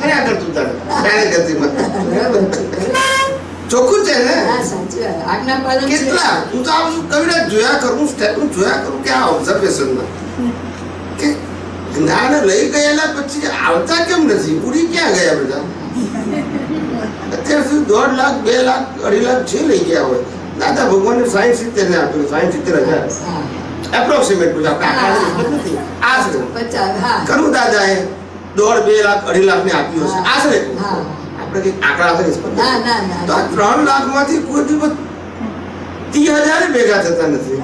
કર્યા કરતું તારે ગતિમાં. બરાબર છે. ચોખ્ખું છે ને? હા, સાચી વાત. આજ્ઞા પાલન છે. કેટલા હું તો આ કવિરાજ જોયા કરું, સ્ટેટમેન્ટ જોયા કરું કે આ ઓબ્ઝર્વેશનમાં કે જ્ઞાન લઈ ગયેલા પછી આવતા કેમ નથી? ઉડી ક્યાં ગયા બધા? અત્યાર સુધી 1.5 લાખ, 2 લાખ, 2.5 લાખ જે લઈ ગયા હોય, દાદા ભગવાને 60-70 ને આપ્યું, 60-70 હજાર હા. એપ્રોક્સિમેટ પૂછે. આપણે આંકડા નિસ્બત નથી, આશરે 50. હા. કરું દાદાએ 1.5, 2 લાખ, 2.5 લાખ ને આપ્યું હશે, આશરે. હા. આપણે કઈ આંકડા આપણે નિસ્બત નથી. ના, ના, ના. તો આ 3 લાખ માંથી કોઈ દિવસ 30,000 ભેગા થતા નથી.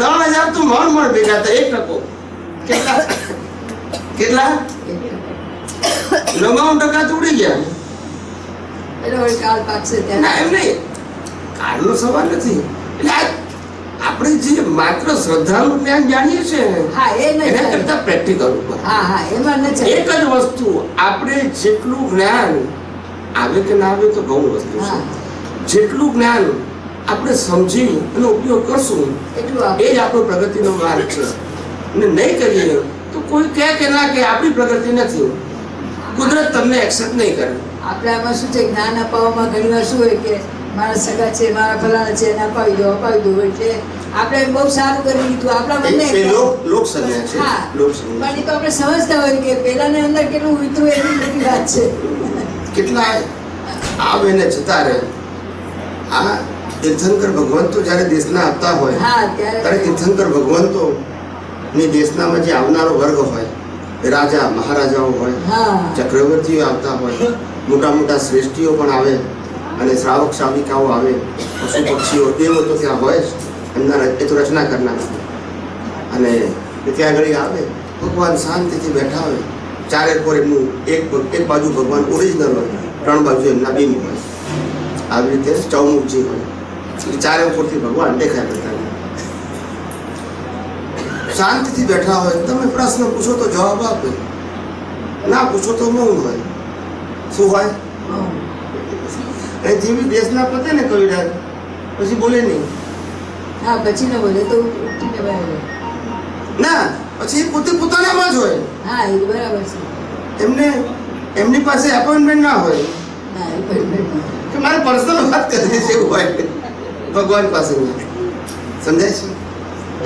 3,000 તો મણ ભેગા થાય. 1%. કેટલા 99% તો ઉડી ગયા. એટલે વળી કાળ પાકશે ના, ત્યારે. એમ નહીં, કાળનો સવાલ નથી. એટલે આપણે જે માત્ર શ્રદ્ધાનું જ્ઞાન જાણીએ છીએ ને, હા, એ નહીં એના ચાલે. કરતા પ્રેક્ટિકલ ઉપર હા, હા, એમાં ન ચાલે. એક જ વસ્તુ, આપણે જેટલું જ્ઞાન આવે કે ના આવે તો ઘણું વસ્તુ છે. હા. જેટલું જ્ઞાન આપણે સમજી એનો ઉપયોગ કરશું એટલું એ આપણે જ આપણો પ્રગતિનો માર્ગ છે. અને નહીં કરીએ તો કોઈ કહે કે ના કે આપણી પ્રગતિ નથી, કુદરત તમને એક્સેપ્ટ નહીં કરે. આપણે આમાં શું છે, જ્ઞાન અપાવવામાં ઘણી વાર શું હોય કે મારા સગા છે, મારા ફલાણા છે, એને અપાવી દો. એટલે આપણે બહુ સારું કરી લીધું આપણા મનને. એ લોક સંજ્ઞા છે. હા. લોક સંજ્ઞા. પણ એ તો આપણે સમજતા હોય કે પેલાને અંદર કેટલું વિતરું એની મોટી વાત છે. કેટલા આવે ને જતા રહે. આ તીર્થંકર ભગવંતો જ્યારે દેશના હતા હોય હા, ત્યારે ત્યારે તીર્થંકર ભગવંતો ની દેશનામાં જે આવનારો વર્ગ હોય, રાજા મહારાજાઓ હોય, હા, ચક્રવર્તીઓ આવતા હોય, મોટા મોટા શ્રેષ્ઠીઓ પણ આવે, અને શ્રાવક શ્રાવિકાઓ આવે, પશુ પક્ષીઓ, દેવો તો ત્યાં હોય જ, એમના એ તો રચના કરનાર. અને ત્યાં આગળ આવે, ભગવાન શાંતિથી બેઠા હોય, ચારે કોર એમનું એક બાજુ ભગવાન ઓરિજિનલ હોય, 3 બાજુ એમના બીમ હોય, આવી રીતે ચૌમુખજી હોય, ચારે કોરથી ભગવાન દેખાય કરતા. શાંતિથી બેઠા હોય, તમે પ્રશ્ન પૂછો તો જવાબ આપે, ના પૂછો તો મૌન હોય. શું હોય? અને જેવી દેશના પતે ને કવિરાજ પછી બોલે નહીં. હા, પછી ન બોલે તો ઉઠીને બહાર જાય. ના, પછી એ પોતે પોતાનામાં જ હોય. હા, એ બરાબર છે. એમની પાસે એપોઇન્ટમેન્ટ ના હોય ના, એ પણ કે મારે પર્સનલ વાત કરવી છે, એવું હોય ભગવાન પાસે. સમજાય છે?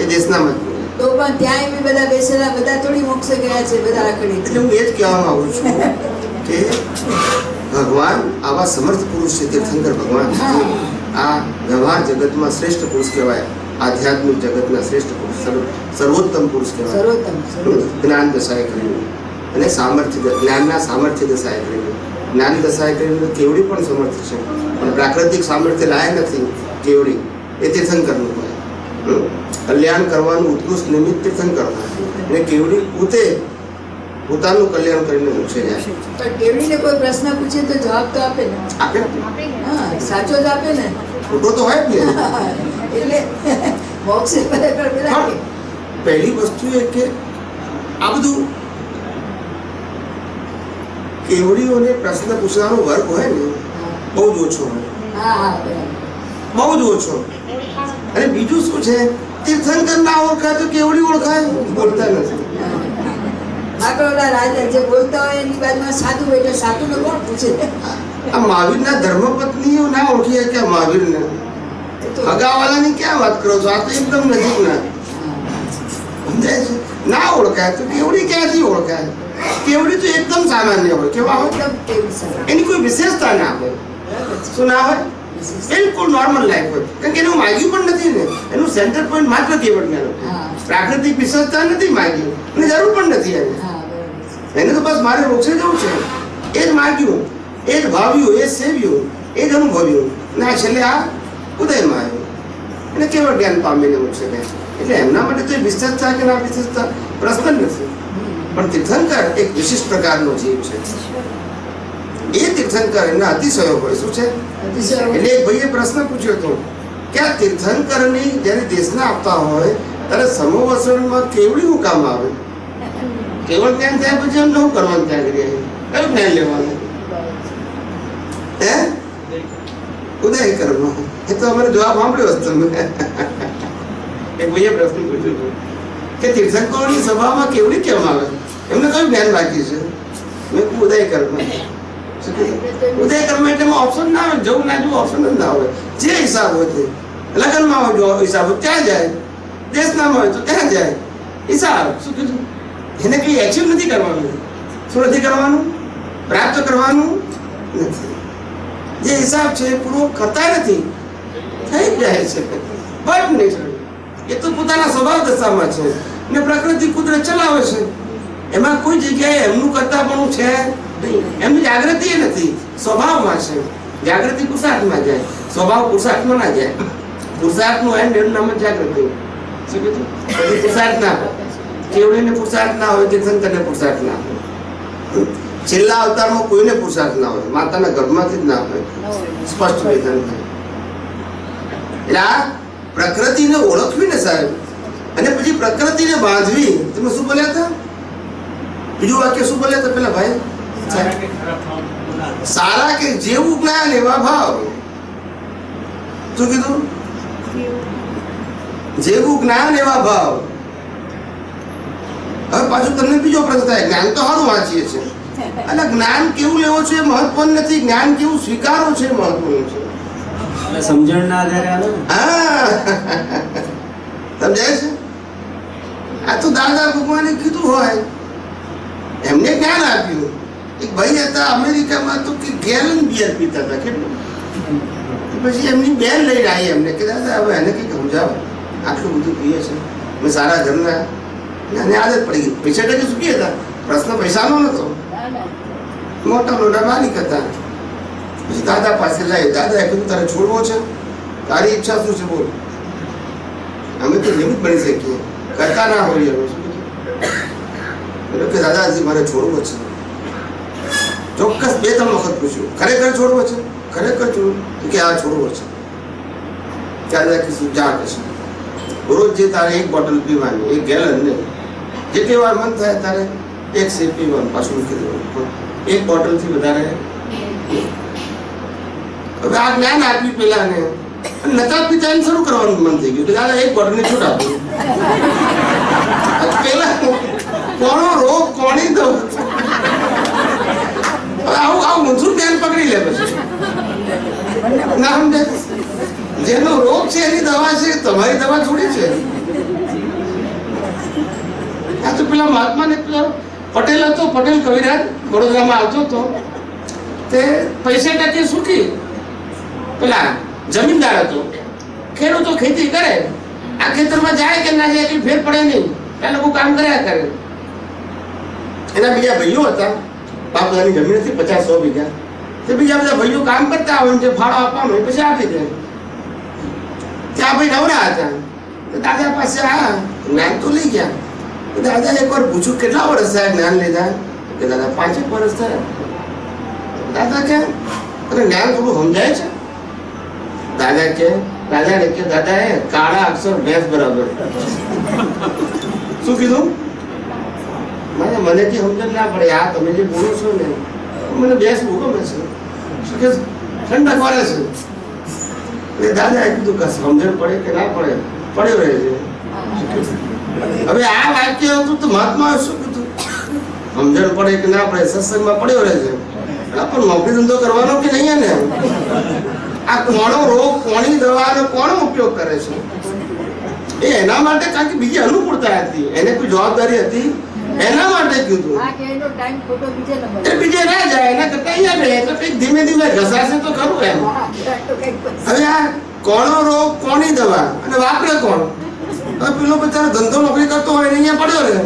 એ દેશના મત તો પણ ત્યાં બી બધા બેસેલા, બધા થોડી મોક્ષે ગયા છે, બધા રખડી. એટલે હું એ જ કહેવા માંગુ છું કે ભગવાન આવા સમર્થ પુરુષ છે, તીર્થંકર ભગવાન. આ વ્યવહાર જગતમાં શ્રેષ્ઠ પુરુષ કહેવાય, આધ્યાત્મિક જગતના શ્રેષ્ઠ પુરુષ, સર્વોત્તમ પુરુષ કહેવાય. સર્વોત્તમ. જ્ઞાન દશાએ કર્યું અને સામર્થ્ય, જ્ઞાનના સામર્થ્ય દશાએ કર્યું. જ્ઞાન દશાએ કર્યું કેવડી પણ સમર્થ છે, પણ પ્રાકૃતિક સામર્થ્ય લાયક નથી. કેવડી એ તીર્થંકરનું હોય. કલ્યાણ કરવાનું ઉત્કૃષ્ટ નિમિત્ત તીર્થંકર હોય. અને કેવડી પોતે પોતાનું કલ્યાણ કરીને મોક્ષે જાય. પણ કેવડીને કોઈ પ્રશ્ન પૂછે તો જવાબ તો આપે ને. આપે હા, સાચો જ આપે ને. ખોટો તો હોય જ ને. એટલે મોક્ષે ખરેખર પેલા કે પહેલી વસ્તુ એ કે આ બધું કેવડીઓને પ્રશ્ન પૂછવાનો વર્ગ હોય ને બહુ જ ઓછો હોય, હા હા બરાબર. બહુ જ ઓછો. અને બીજું શું છે, તીર્થંકર ના ઓળખાય તો કેવડી ઓળખાય? બોલતા નથી. આપણે ઓલા રાજા જે બોલતા હોય એની બાજુમાં સાધુ એટલે સાધુને કોણ પૂછે? આ મહાવીરના ધર્મપત્નીઓ ના ઓળખી કે મહાવીરને હગાવાલાની ક્યાં વાત કરો છો? આ તો એકદમ નજીકના. સમજાય છે? ના ઓળખાય તો કેવડી ક્યાંથી ઓળખાય? કેવડી તો એકદમ સામાન્ય હોય. કેવા હોય? એકદમ કેવી સરળ. એની કોઈ વિશેષતા ના હોય. શું ના હોય? બિલકુલ નોર્મલ લાઈફ હોય. કારણ કે એનું માગ્યું પણ નથી ને. એનું સેન્ટર પોઈન્ટ માત્ર કેવડિયાનો. હા. પ્રાકૃતિક વિશેષતા નથી માગ્યું અને જરૂર પણ નથી એને. હા બરાબર. એને તો બસ મારે મોક્ષે જવું છે, એ જ માગ્યું, એ જ ભાવ્યું, એ જ સેવ્યું, એ જ અનુભવ્યું. અને આ છેલ્લે આ ઉદયમાં આવ્યું અને કેવળ જ્ઞાન પામીને મોક્ષે ગયા. એટલે એમના માટે તો એ વિશેષતા કે ના વિશેષતા પ્રશ્ન જ નથી. પણ તીર્થંકર એક વિશિષ્ટ પ્રકારનો જીવ છે. એ તીર્થંકર એના અતિશયો હોય. શું છે? અતિશય. એટલે એક ભાઈએ પ્રશ્ન પૂછ્યો હતો કે આ તીર્થંકરની જ્યારે દેશના આપતા હોય ત્યારે સમોવસનમાં કેવડી હું કામ આવે? કેવળ જ્ઞાન થયા પછી એમને શું કરવાનું ત્યાં કરીએ? કયું જ્ઞાન લેવાનું? હે? ઉદય કર્મ. એ તો અમારે જવાબ સાંભળ્યો હતો તમે. એક ભાઈએ પ્રશ્ન પૂછ્યો હતો કે તીર્થંકરોની સભામાં કેવડી કેમ આવે? એમને કયું જ્ઞાન બાકી છે? મેં કહ્યું ઉદય કર્મ. ઉદય કર્મ એટલે ઓપ્શન ના આવે, જવું ના જવું ઓપ્શન જ ના હોય. જે હિસાબ હોય તે લગ્નમાં હોય, જો હિસાબ હોય ત્યાં જાય, દેશનામાં હોય તો ત્યાં જાય. હિસાબ શું કીધું? એને કઈ એચિવ નથી કરવાનું. શું નથી કરવાનું? પ્રાપ્ત કરવાનું નથી. જે હિસાબ છે એ પૂરો કરતા નથી, થઈ જાય છે. બટ નેચર એ તો પોતાના સ્વભાવ દશામાં છે ને પ્રકૃતિ કુદરત ચલાવે છે. એમાં કોઈ જગ્યાએ એમનું કરતા પણ છે નહીં. એમની જાગૃતિ એ નથી, સ્વભાવમાં છે. જાગૃતિ પુરુષાર્થમાં જાય, સ્વભાવ પુરુષાર્થમાં ના જાય. પુરુષાર્થનું એન્ડ એનું નામ જ જાગૃતિ. શું કીધું? પછી પુરુષાર્થ ના હોય. કેવડીને પુરુષાર્થ ના હોય, તીર્થંકરને પુરુષાર્થ ના હોય. છેલ્લા અવતારમાં કોઈને પુરુષાર્થ ના હોય, માતાના ગર્ભમાંથી જ ના હોય. સ્પષ્ટ વેદન થાય. એટલે આ પ્રકૃતિને ઓળખવી ને સાહેબ, અને પછી પ્રકૃતિને બાંધવી. તમે શું બોલ્યા હતા? બીજું વાક્ય શું બોલ્યા હતા પેલા ભાઈ? સારા કે જેવું જ્ઞાન એવા ભાવ. શું કીધું? જેવું જ્ઞાન એવા ભાવ. હવે પાછું તમને બીજો પ્રશ્ન થાય, જ્ઞાન તો સારું વાંચીએ છીએ, અને જ્ઞાન કેવું લેવું છે એ મહત્વનું નથી, જ્ઞાન કેવું સ્વીકારવું છે એ મહત્વનું છે. એટલે સમજણના આધારે આવે ને. હા, સમજાય છે? આ તો દાદા ભગવાને કીધું હોય, એમને જ્ઞાન આપ્યું. એક ભાઈ હતા અમેરિકામાં તો કે ગેલન બિયર પીતા હતા. કેટલું? પછી એમની બેન લઈને આવી એમને કે દાદા હવે એને કંઈક સમજાવો, આટલું બધું પીએ છે. મેં સારા ઘરના અને આદત પડી ગઈ. પૈસા ટકે સુખી હતા, પ્રશ્ન પૈસાનો નતો. મોટા મોટા માલિક હતા. પછી દાદા પાસે લાવી, દાદાએ કીધું તારે છોડવો છે? તારી ઈચ્છા શું છે બોલ, અમે તો નિમિત્ત બની શકીએ, કરતા ના હોઈએ. કે દાદાજી મારે છોડવો છે. ચોક્કસ 2-3 વખત પૂછ્યું, ખરેખર છોડવો છે? ખરેખર છોડવું કે આ છોડવો છે? દાદા કીધું જા કશું રોજ જે તારે 1 બોટલ પીવાની, 1 ગેલન નહીં. જેટલી વાર મન થાય ત્યારે 1 સીપ પીવાનું, પાછું મૂકી દેવાનું. 1 બોટલથી વધારે. હવે આ જ્ઞાન આપી પેલાને નતા પીતા શરૂ કરવાનું મન થઈ ગયું કે દાદા 1 બોટલની છૂટ આપો. પેલા કોનો રોગ કોની દો, આવું ઊંધું ધ્યાન પકડી લે પછી ના સમજે. જેનો રોગ છે એની દવા છે, તમારી દવા થોડી છે. આ તો પેલા મહાત્માને પેલો પટેલ હતો, પટેલ કવિરાજ વડોદરામાં આવતો હતો. તે પૈસે ટકે સુખી પેલા જમીનદાર હતો. ખેડૂતો ખેતી કરે, આ ખેતરમાં જાય કે ના જાય કઈ ફેર પડે નહીં, આ લોકો કામ કર્યા કરે. એના બીજા ભાઈઓ હતા, બાપ દાદાની જમીન હતી 50-100 વીઘા. તે બીજા બધા ભાઈઓ કામ કરતા હોય, જે ફાળો આપવાનો હોય પછી આપી દે. ત્યાં ભાઈ નવરા હતા, દાદા પાસે આ જ્ઞાન તો લઈ ગયા. દાદા એકવાર પૂછ્યું કેટલા વર્ષ થયા જ્ઞાન લીધા? કે દાદા 5 વર્ષ થયા. દાદા કે તને જ્ઞાન થોડું સમજાય છે? દાદાને કે દાદા એ કાળા અક્ષર ભેંસ બરાબર. શું કીધું? મને જે સમજણ ના પડે, આ તમે જે બોલો છો ને મને ભેંસ બહુ ગમે છે. શું કે ઠંડક વાળે છે. એટલે દાદાએ કીધું કે સમજણ પડે કે ના પડે, પડ્યો રહે છે. હવે આ વાક્ય હતું તો મહાત્માએ શું કીધું? સમજણ પડે કે ના પડે, સત્સંગમાં પડ્યો રહે છે. પણ નોકરી ધંધો કરવાનો કે નહીં ને? આ કોણો રોગ, કોની દવાનો કોનો ઉપયોગ કરે છે? એ એના માટે, કારણ કે બીજી અનુકૂળતા હતી, એને કોઈ જવાબદારી હતી એના માટે કીધું. એ બીજે ના જાય, એના કરતા અહીંયા રહે તો કંઈક ધીમે ધીમે ઘસાશે તો ખરું એમ. હવે આ કોનો રોગ, કોની દવા અને વાપરે કોણ? હવે પેલો બચારો ધંધો નોકરી કરતો હોય અહીંયા પડ્યો રહે,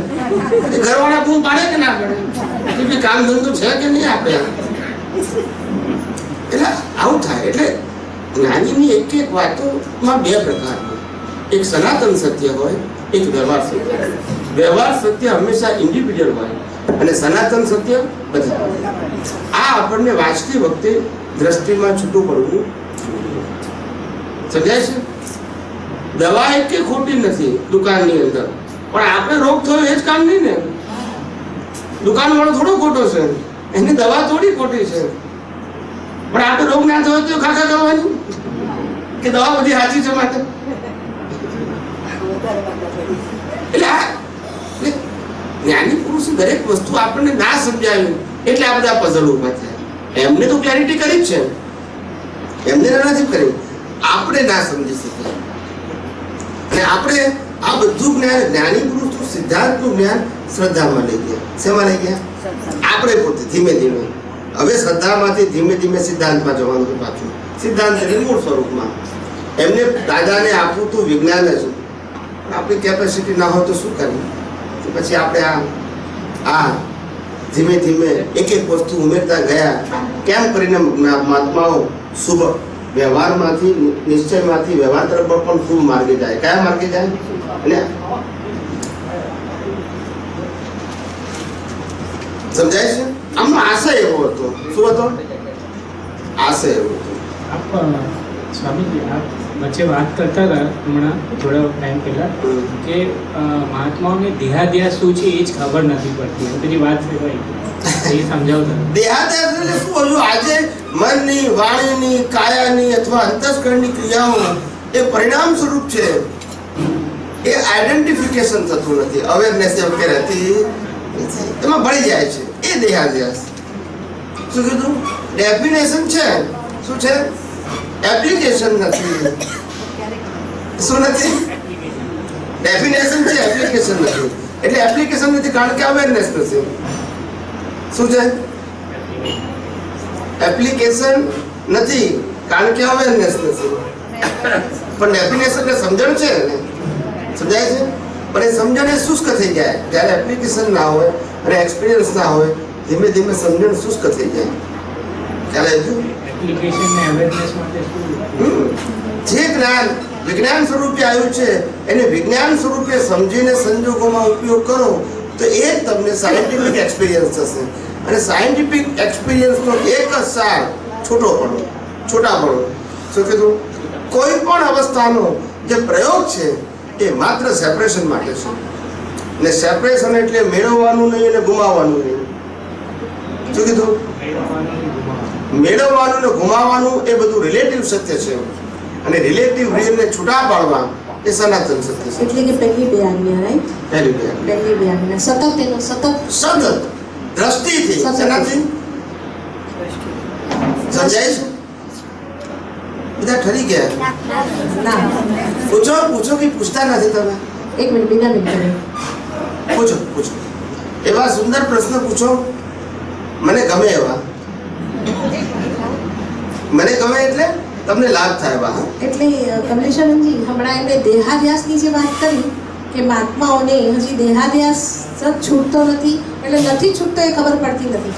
ઘરવાળા બૂમ પાડે કે ના પડે કે કામ ધંધો છે કે નહીં આપણે? એટલે આવું થાય. એટલે જ્ઞાનીની એક વાતોમાં 2 પ્રકારની, એક સનાતન સત્ય હોય, એક વ્યવહાર સત્ય. વ્યવહાર સત્ય હંમેશા ઇન્ડિવિડ્યુઅલ હોય અને સનાતન સત્ય બધા. આ આપણને વાંચતી વખતે દ્રષ્ટિમાં છૂટું પડવું સમજાય છે. દવા એક કે ખોટી નથી દુકાનની અંદર, પણ આપણે રોગ થયો એ જ કામ નહીં ને. દુકાન વાળો થોડો ખોટો છે, એની દવા થોડી ખોટી છે. પણ આપણે રોગ ના થયો તો ખાખા કરવાની કે દવા બધી સાચી છે માટે. એટલે જ્ઞાની પુરુષ દરેક વસ્તુ આપણને ના સમજાવી એટલે આ બધા પઝલ ઉભા થયા. એમને તો ક્લેરિટી કરી જ છે, એમને નથી કરી, આપણે ના સમજી શકીએ. અને આપણે આ બધું જ્ઞાન, જ્ઞાની પુરુષનું સિદ્ધાંતનું જ્ઞાન શ્રદ્ધામાં લઈ ગયા. શેમાં લઈ ગયા? આપણે પોતે ધીમે ધીમે. હવે શ્રદ્ધામાંથી ધીમે ધીમે સિદ્ધાંતમાં જવાનું છે પાછું. સિદ્ધાંત એટલે મૂળ સ્વરૂપમાં. એમને દાદાને આપવું તો વિજ્ઞાન જ. આપણી કેપેસિટી ના હોય તો શું કરવું? પછી આપણે આ ધીમે ધીમે એક એક વસ્તુ ઉમેરતા ગયા. કેમ કરીને મહાત્માઓ શુભ વ્યવહારમાંથી, નિશ્ચયમાંથી વ્યવહાર તરફ પણ શુભ માર્ગે જાય. કયા માર્ગે જાય? અને સમજાય છે? આમનો આશય એવો હતો. શું હતો આશય? એવો હતો. સ્વામીજી, આપ વચ્ચે વાત કરતા હતા હમણાં થોડા ટાઈમ પહેલા કે મહાત્માઓને દેહાદ્યાસ શું છે એ જ ખબર નથી પડતી. પેલી વાત કહેવાય એ સમજાવતા. દેહાદ્યાસ એટલે શું હતું? આજે મનની, વાણીની, કાયાની અથવા અંતસ્કરણની ક્રિયાઓ એ પરિણામ સ્વરૂપ છે. એ આઈડેન્ટિફિકેશન થતું નથી, અવેરનેસ જેમ કે રહેતી એમાં ભળી જાય છે. એ દેહાદ્યાસ. શું કીધું? ડેફિનેશન છે. શું છે? એપ્લિકેશન નથી. શું નથી? ડેફિનેશન છે, એપ્લિકેશન નથી. એટલે એપ્લિકેશન નથી કારણ કે અવેરનેસ નથી. શું છે? એપ્લિકેશન નથી કારણ કે અવેરનેસ નથી. પણ ડેફિનેશન ને સમજણ છે ને, સમજાય છે? પણ એ સમજણ એ શુષ્ક થઈ જાય જ્યારે એપ્લિકેશન ના હોય અને એક્સપિરિયન્સ ના હોય. ધીમે ધીમે સમજણ શુષ્ક થઈ જાય. ખ્યાલ આવ્યું? એપ્લિકેશન ને અવેરનેસ માટે જે જ્ઞાન વિજ્ઞાન સ્વરૂપે આવ્યું છે એને વિજ્ઞાન સ્વરૂપે સમજીને સંજોગોમાં ઉપયોગ કરો તો એ જ તમને સાયન્ટિફિક એક્સપિરિયન્સ થશે. અને સાયન્ટિફિક એક્સપિરિયન્સનો એક જ સાર છોટાપણું. શું કીધું? કોઈ પણ અવસ્થાનો જે પ્રયોગ છે એ માત્ર સેપરેશન માટે છે. ને સેપરેશન એટલે મેળવવાનું નહીં અને ગુમાવવાનું નહીં. શું કીધું? મેળવવાનું ને ગુમાવવાનું એ બધું રિલેટિવ સત્ય છે, અને રિલેટિવ રિયલને છૂટા પાડવા એ સનાતન સત્ય છે. એટલે કે પહેલી બે આજ્ઞા, રાઈટ? પહેલી બે પહેલી બે આજ્ઞા સતત, એનો સતત દ્રષ્ટિથી શેનાથી સમજાય છે? બધા ઠરી ગયા. ના. પૂછો કે પૂછતા નથી તમે? એક મિનિટ, બીજા મિનિટ. પૂછો એવા સુંદર પ્રશ્ન પૂછો, મને ગમે એવા. મને ગમે એટલે તમને લાભ થાય એવા. એટલે કમલેશ્વરજી હમણાં એમણે દેહાધ્યાસની જે વાત કરી કે મહાત્માઓને હજી દેહાધ્યાસ છૂટતો નથી, એટલે નથી છૂટતો એ ખબર પડતી નથી.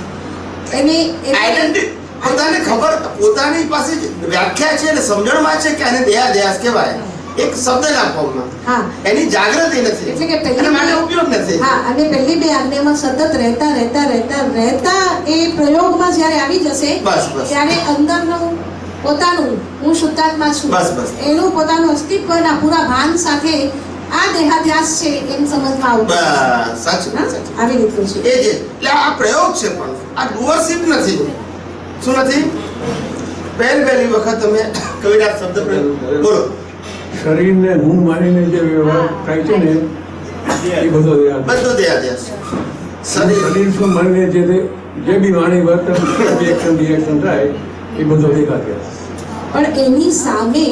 એને આઈડેન્ટિટી પોતાને ખબર, પોતાની પાસે વ્યાખ્યા છે અને સમજણમાં છે કે આને દેહાધ્યાસ કહેવાય, એક શબ્દના ફોર્મમાં. હા, એની જાગૃતિ નથી, એટલે કે એના માટે ઉપયોગ નથી. હા, અને પહેલી બે આજ્ઞામાં સતત રહેતા એ પ્રયોગમાં જ્યારે આવી જશે ત્યારે અંદરનું પોતાનું હું શુદ્ધાત્મા છું, એનું પોતાનું અસ્તિત્વના પૂરા ભાન સાથે આ દેહાધ્યાસ છે એમ સમજમાં આવું. બસ સાચું આવી રીતનું છે એ જે. એટલે આ પ્રયોગ છે, પણ આ ડુઅરશિપ નથી. શું નથી? પહેલી વખત તમે કવિરાજ શબ્દ પ્રયોગ બોલો. શરીરને હું માનીને જે વ્યવહાર થાય છે ને એ બધો દેહાધ્યાસ. શરીર શું માનીને જે બી વાણી વર્તન રિએક્શન થાય એ બધો દેહાધ્યાસ. પણ એની સામે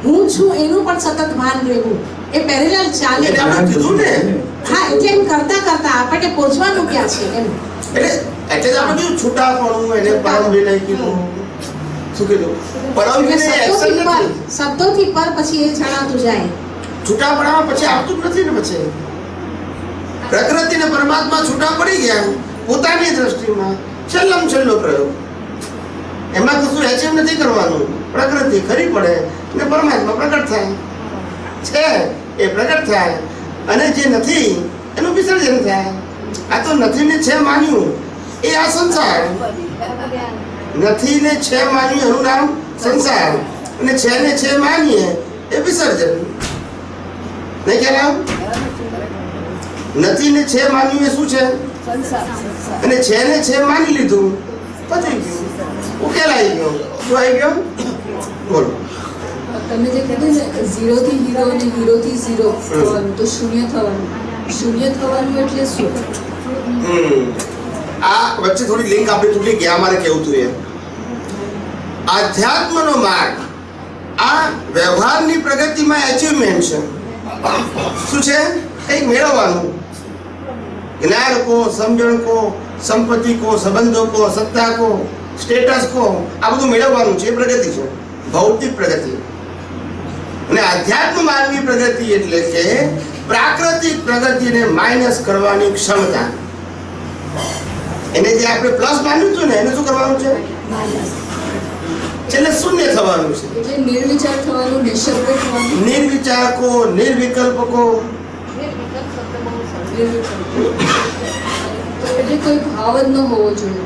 હું છું એનું પણ સતત ભાન રહેવું, એ પેરેલલ ચાલે. એટલે આપણે કીધું ને. હા, એટલે એમ કરતા આપણને પહોંચવાનું ક્યાં છે એમ. એટલે જ આપણે કીધું છૂટાપણું, એને પરમ વિનય કીધું. શું કીધું? પરમ વિનય એક્શન નથી. શબ્દોથી પર પછી એ જણાતું જાય. છૂટાપણામાં પછી આવતું જ નથી ને. પછી પ્રકૃતિ ને પરમાત્મા છૂટા પડી ગયા પોતાની દ્રષ્ટિમાં. છેલ્લો પ્રયોગ. એમાં કશું એચીવ નથી કરવાનું. પ્રકૃતિ ખરી પડે ને પરમાત્મા પ્રગટ થાય છે, એ પ્રગટ થાય, અને જે નથી એનું વિસર્જન થાય. આ તો નથી ને છે માન્યું એ આ સંસાર. નથી ને છે માન્યું એનું નામ સંસાર, અને છે ને છે માનીએ એ વિસર્જન. નહીં ખ્યાલ? નથી ને છે માન્યું એ શું છે? અને છે ને છે માની લીધું, પતી ગયું, ઉકેલાઈ ગયો. શું આવી ગયો? બોલો. તમે જે કીધું ને 0 થી હીરો અને હીરો થી 0 થવાનું, તો શૂન્ય થવાનું એટલે શું? આ વચ્ચે થોડી લિંક આપણી તૂટી ગયા, મારે કેવું હતું એ. આધ્યાત્મનો માર્ગ આ વ્યવહારની પ્રગતિમાં એચિવમેન્ટ છે. શું છે? કંઈક મેળવવાનું. જ્ઞાન કો, સમજણ કો, સંપત્તિ કો, સંબંધો કો, સત્તા કો, સ્ટેટસ કો, આ બધું મેળવવાનું છે. એ પ્રગતિ છે, ભૌતિક પ્રગતિ. અને આધ્યાત્મ માર્ગની પ્રગતિ એટલે કે પ્રાકૃતિક પ્રગતિને માઇનસ કરવાની ક્ષમતા. એને જે આપણે પ્લસ માન્યું હતું ને, એને શું કરવાનું છે? છેલ્લે શૂન્ય થવાનું છે. એટલે નિર્વિચાર થવાનું, નિશબ્દ થવાનું. નિર્વિચાર કો, નિર્વિકલ્પ કો. એટલે કોઈ ભાવ જ ન હોવો જોઈએ.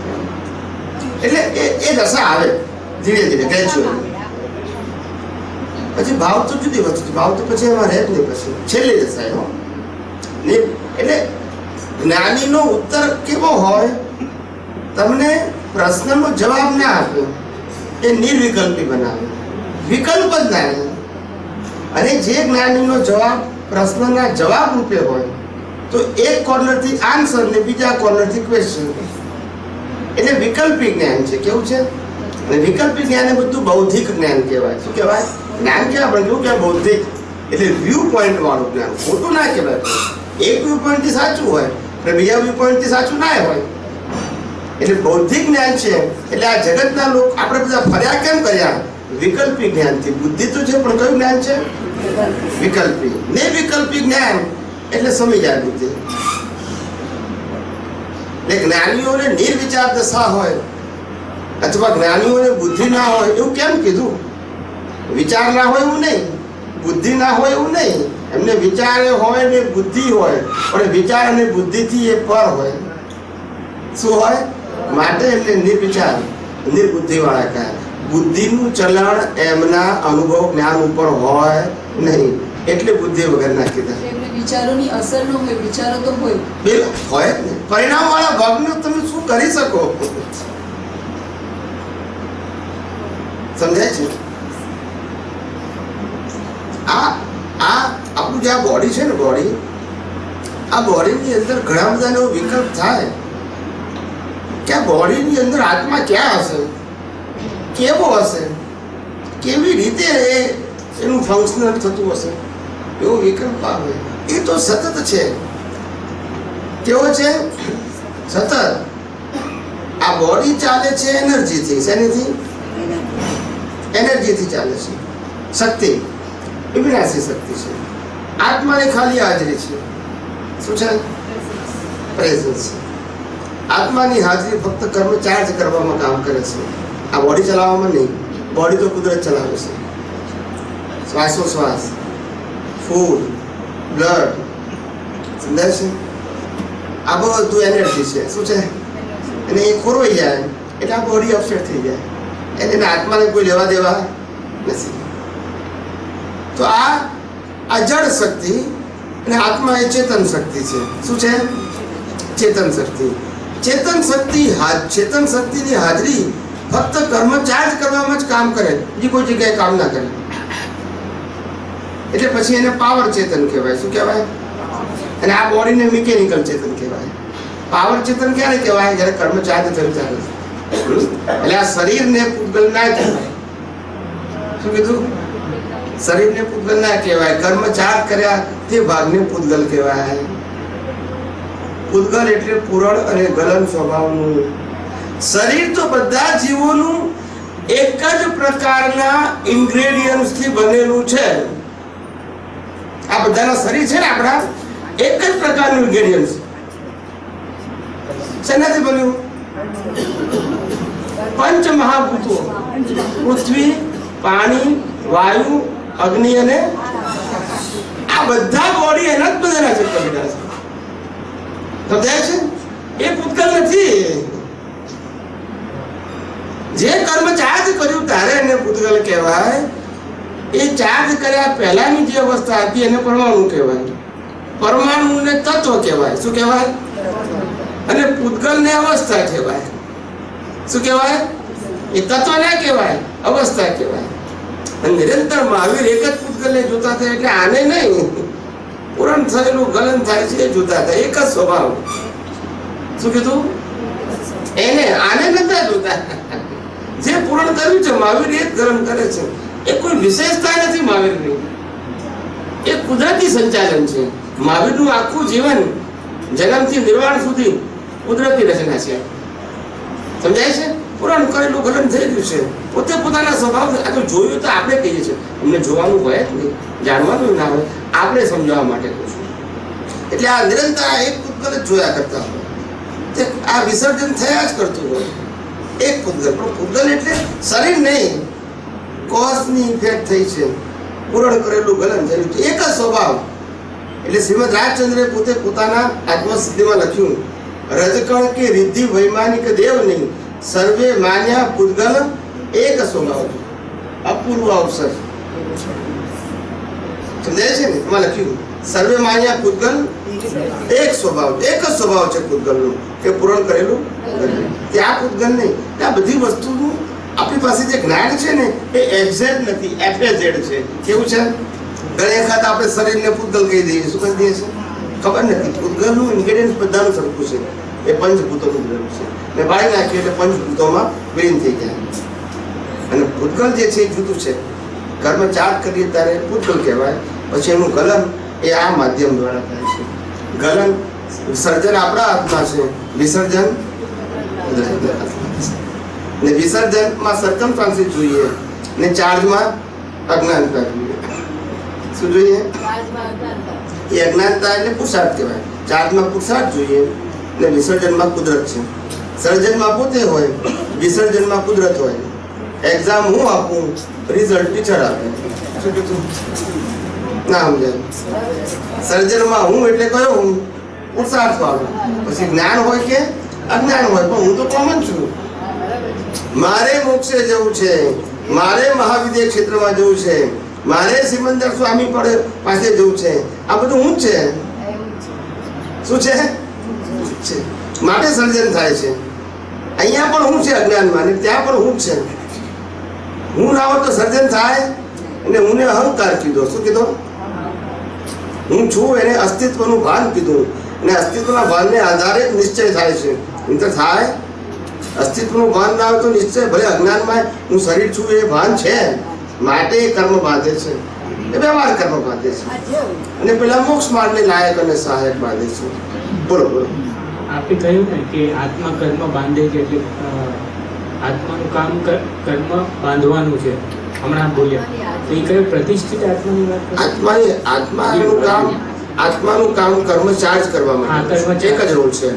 એટલે એ દશા આવે ધીરે ધીરે, ગ્રેજ્યુઅલી. પછી ભાવ તો જુદી વસ્તુ. ભાવ તો પછી એમાં રહે જ નહીં. પછી છેલ્લી દશા એવો. એટલે જ્ઞાનીનો ઉત્તર કેવો હોય? તમને પ્રશ્નનો જવાબ ના આપ્યો, એ નિર્વિકલ્પી બનાવે, વિકલ્પ જ ના રહે. અને જે જ્ઞાનીનો જવાબ પ્રશ્નના જવાબ રૂપે હોય તો એક કોર્નરથી આન્સર ને બીજા કોર્નરથી ક્વેશ્ચન, એટલે વિકલ્પી જ્ઞાન છે. કેવું છે? અને વિકલ્પી જ્ઞાન એ બધું બૌદ્ધિક જ્ઞાન કહેવાય. શું કહેવાય? જ્ઞાન કહેવાય પણ કેવું કહેવાય? બૌદ્ધિક. એટલે વ્યૂ પોઈન્ટ વાળું જ્ઞાન. ખોટું ના કહેવાય. એક વ્યૂ પોઈન્ટથી સાચું હોય અને બીજા વ્યૂ પોઈન્ટથી સાચું ના હોય. એટલે બૌદ્ધિક જ્ઞાન છે. એટલે આ જગતના લોકો આપણે બધા ફર્યા કેમ કર્યા? વિકલ્પી જ્ઞાનથી. બુદ્ધિ તો છે પણ કયું જ્ઞાન છે? વિકલ્પી. નિર્વિકલ્પી જ્ઞાન એટલે સમય જાગૃતિ. એટલે જ્ઞાનીઓને નિર્વિચાર દશા હોય અથવા જ્ઞાનીઓને બુદ્ધિ ના હોય એવું કેમ કીધું? વિચાર ના હોય એવું નહીં, બુદ્ધિ ના હોય એવું નહીં. એમને વિચાર હોય ને બુદ્ધિ હોય, પણ વિચાર અને બુદ્ધિથી એ પર હોય. શું હોય? માટે એટલે નિર્વિચાર, નિર્બુદ્ધિ વાળા કહે. બુદ્ધિનું ચલણ એમના અનુભવ જ્ઞાન ઉપર હોય નહીં. એટલે બુદ્ધિ વગરના કીધા. એમને વિચારોની અસર ન હોય, વિચારો તો હોય. બિલકુલ હોય જ ને. પરિણામ વાળા ભાગનું તમે શું કરી શકો? સમજાય છે? આપણું જે આ બોડી છે ને, બોડી, આ બોડીની અંદર ઘણા બધાનો વિકલ્પ થાય કે આ બોડીની અંદર આત્મા ક્યાં હશે, કેવો હશે, કેવી રીતે એનું ફંક્શનલ થતું હશે, એવો વિકલ્પ આવે. એ તો સતત છે. કેવો છે? સતત. આ બોડી ચાલે છે એનર્જીથી. શેનીથી? એનર્જીથી ચાલે છે. શક્તિ, વિનાશી શક્તિ છે. આત્માની ખાલી હાજરી છે. શું છે? પ્રેઝન્સ. આત્માની હાજરી ફક્ત કર્મ ચાર્જ કરવામાં કામ કરે છે. આ બોડી ચલાવવામાં નહીં. બોડી તો કુદરત ચલાવે છે. શ્વાસોશ્વાસ, ફૂડ, બ્લડ, સમજાય છે? આ બધું એનર્જી છે. શું છે? અને એ ખોરવાઈ જાય એટલે આ બોડી અપસેટ થઈ જાય. એને આત્માને કોઈ લેવા દેવા નથી. તો આ જળ શક્તિ અને આત્મા એ ચેતન શક્તિ છે. શું છે? ચેતન શક્તિ. ચેતન શક્તિની હાજરી ફક્ત કર્મ ચાર્જ કરવામાં જ કામ કરે, બીજી કોઈ જગ્યાએ કામ ના કરે. એટલે પછી એને પાવર ચેતન કહેવાય. શું કહેવાય? અને આ બોડીને મિકેનિકલ ચેતન કહેવાય. પાવર ચેતન ક્યારે કહેવાય? જ્યારે કર્મ ચાર્જ થયું ત્યારે. એટલે આ શરીરને પૂતગલ ના કહેવાય. શું કીધું? શરીરને પૂતગલ ના કહેવાય. કર્મ ચાર્જ કર્યા તે ભાગને પૂતગલ કહેવાય. પૂતગલ એટલે પૂરણ અને ગલન સ્વભાવનું. શરીર તો બધા જીવોનું એક જ પ્રકારના ઇન્ગ્રેડિયન્ટ્સથી બનેલું છે. આ બધાના શરીર છે ને આપણા, એક જ પ્રકારનું ઇન્ગ્રેડિયન્ટ્સ. શેનાથી બન્યું? પંચ મહાભૂતો, પૃથ્વી, પાણી, વાયુ, અગ્નિ અને આ બધા બોડી એના જ બનેલા છે. સમજાય છે? એ પૂતગલ નથી. જે કર્મ ચાર્જ કર્યું ત્યારે એને પૂતગલ કહેવાય. એ ચાર્જ કર્યા પહેલાની જે અવસ્થા હતી એને પરમાણુ કહેવાય. પરમાણુને તત્વ કહેવાય. શું કહેવાય? અને પૂતગલને અવસ્થા કહેવાય. શું કહેવાય? એ તત્વ ના કહેવાય, અવસ્થા કહેવાય. અને નિરંતર મહાવીર એક જ પૂતગલને જોતા હતા. એટલે આને નહીં, પૂરણ થયેલું ગલન થાય છે એ જોતા હતા. એક જ સ્વભાવ. શું કીધું? એને આને નતા જોતા. જે પૂરણ કર્યું છે મહાવીર એ જ ગલન કરે છે. એ કોઈ વિશેષતા નથી મહાવીરની. એ કુદરતી સંચાલન છે. મહાવીરનું આખું જીવન જન્મથી નિર્વાણ સુધી કુદરતી રચના છે. સમજાય છે? પૂરણ કરેલું ગલન થઈ ગયું છે. પોતે પોતાના સ્વભાવ. આ તો જોયું તો આપણે કહીએ છીએ. અમને જોવાનું હોય જ નહીં, જાણવાનું ના હોય. આપણે સમજાવવા માટે કહું છું. એટલે આ નિરંતર આ એક પૂતગલ જ જોયા કરતા હોય. તે આ વિસર્જન થયા જ કરતું હોય. એક પૂતગલ. પણ પૂતગલ એટલે શરીર નહીં, કોષની ઇફેક્ટ થઈ છે. પૂરણ કરેલું ગલન થયું છે. એક જ સ્વભાવ. એટલે શ્રીમદ રાજચંદ્રે પોતે પોતાના આત્મસિદ્ધિમાં લખ્યું, રજકણ કે રિદ્ધિ વૈમાનિક દેવ નહીં, સર્વે માન્યા પૂતગલ એક સ્વભાવ. અપૂર્વ અવસર. સમજાય છે ને? એમાં લખ્યું સર્વે માન્યા પૂતગલ એક સ્વભાવ. એક જ સ્વભાવ છે પૂતગલનો, કે પૂરણ કરેલું. ત્યાં પૂતગલ નહીં. આ બધી વસ્તુનું આપણી પાસે જે જ્ઞાન છે ને એ એક્ઝેક્ટ નથી, એફએઝેડ છે. કેવું છે? ઘણી વખત આપણે શરીરને પૂતગલ કહી દઈએ. શું કહી દઈએ છીએ? ખબર નથી. પૂતગલનું ઇન્ગ્રેડિયન્ટ બધાનું સરખું છે. એ પંચભૂતોનું બનેલું છે. ને બાળી નાખ્યું એટલે પંચભૂતોમાં વિલીન થઈ જાય. અને પૂતગલ જે છે એ જુદું છે. કર્મ ચાર્જ કરીએ ત્યારે પૂતગલ કહેવાય. પછી એનું ગલન એ આ માધ્યમ દ્વારા થાય છે. ગલન સર્જન આપણા હાથમાં છે, વિસર્જન કુદરતના હાથમાં છે. ને વિસર્જનમાં સરકમસ્ટાન્સીસ જોઈએ ને ચાર્જમાં અજ્ઞાનતા જોઈએ. શું જોઈએ? એ અજ્ઞાનતા એટલે પુરુષાર્થ કહેવાય. ચાર્જમાં પુરુષાર્થ જોઈએ ને વિસર્જનમાં કુદરત છે. સર્જનમાં પોતે હોય, વિસર્જનમાં કુદરત હોય. એક્ઝામ હું આપું, રિઝલ્ટ ટીચર આપે. શું કીધું? ના સમજાય. સર્જનમાં હું એટલે કયો હું? પુરુષાર્થ વાળો. પછી જ્ઞાન હોય કે અજ્ઞાન હોય, પણ હું તો કોમન છું. મારે મોક્ષે જવું છે, મારે મહાવિદ્ય ક્ષેત્રમાં જવું છે, મારે સિમંદર સ્વામી પાસે જવું છે, આ બધું હું છે. શું છે? માટે સર્જન થાય છે. અહીંયા પણ હું છે અજ્ઞાનમાં, અને ત્યાં પણ હું છે. હું ના હોય તો સર્જન થાય. અને હું ને અહંકાર કીધો. શું કીધો? હું છું એને અસ્તિત્વનું ભાન કીધું. અને અસ્તિત્વના ભાનને આધારે જ નિશ્ચય થાય છે. નહીંતર થાય? અસ્તિત્વનું ભાન ના હોય તો નિશ્ચય, ભલે અજ્ઞાનમાં હું શરીર છું એ ભાન છે, માટે એ કર્મ બાંધે છે, એ વ્યવહાર કર્મ બાંધે છે, અને પેલા મોક્ષ માર્ગને લાયક અને સહાયક બાંધે છે. બોલો બોલો. આપે કહ્યું ને કે આત્મા કર્મ બાંધે છે, એટલે આત્માનું કામ કર્મ બાંધવાનું છે. હમણાં બોલ્યા તો એ કયું પ્રતિષ્ઠિત આત્માની વાત કરો? આત્માનું કામ કર્મ ચાર્જ કરવા માટે એક જ રોલ છે.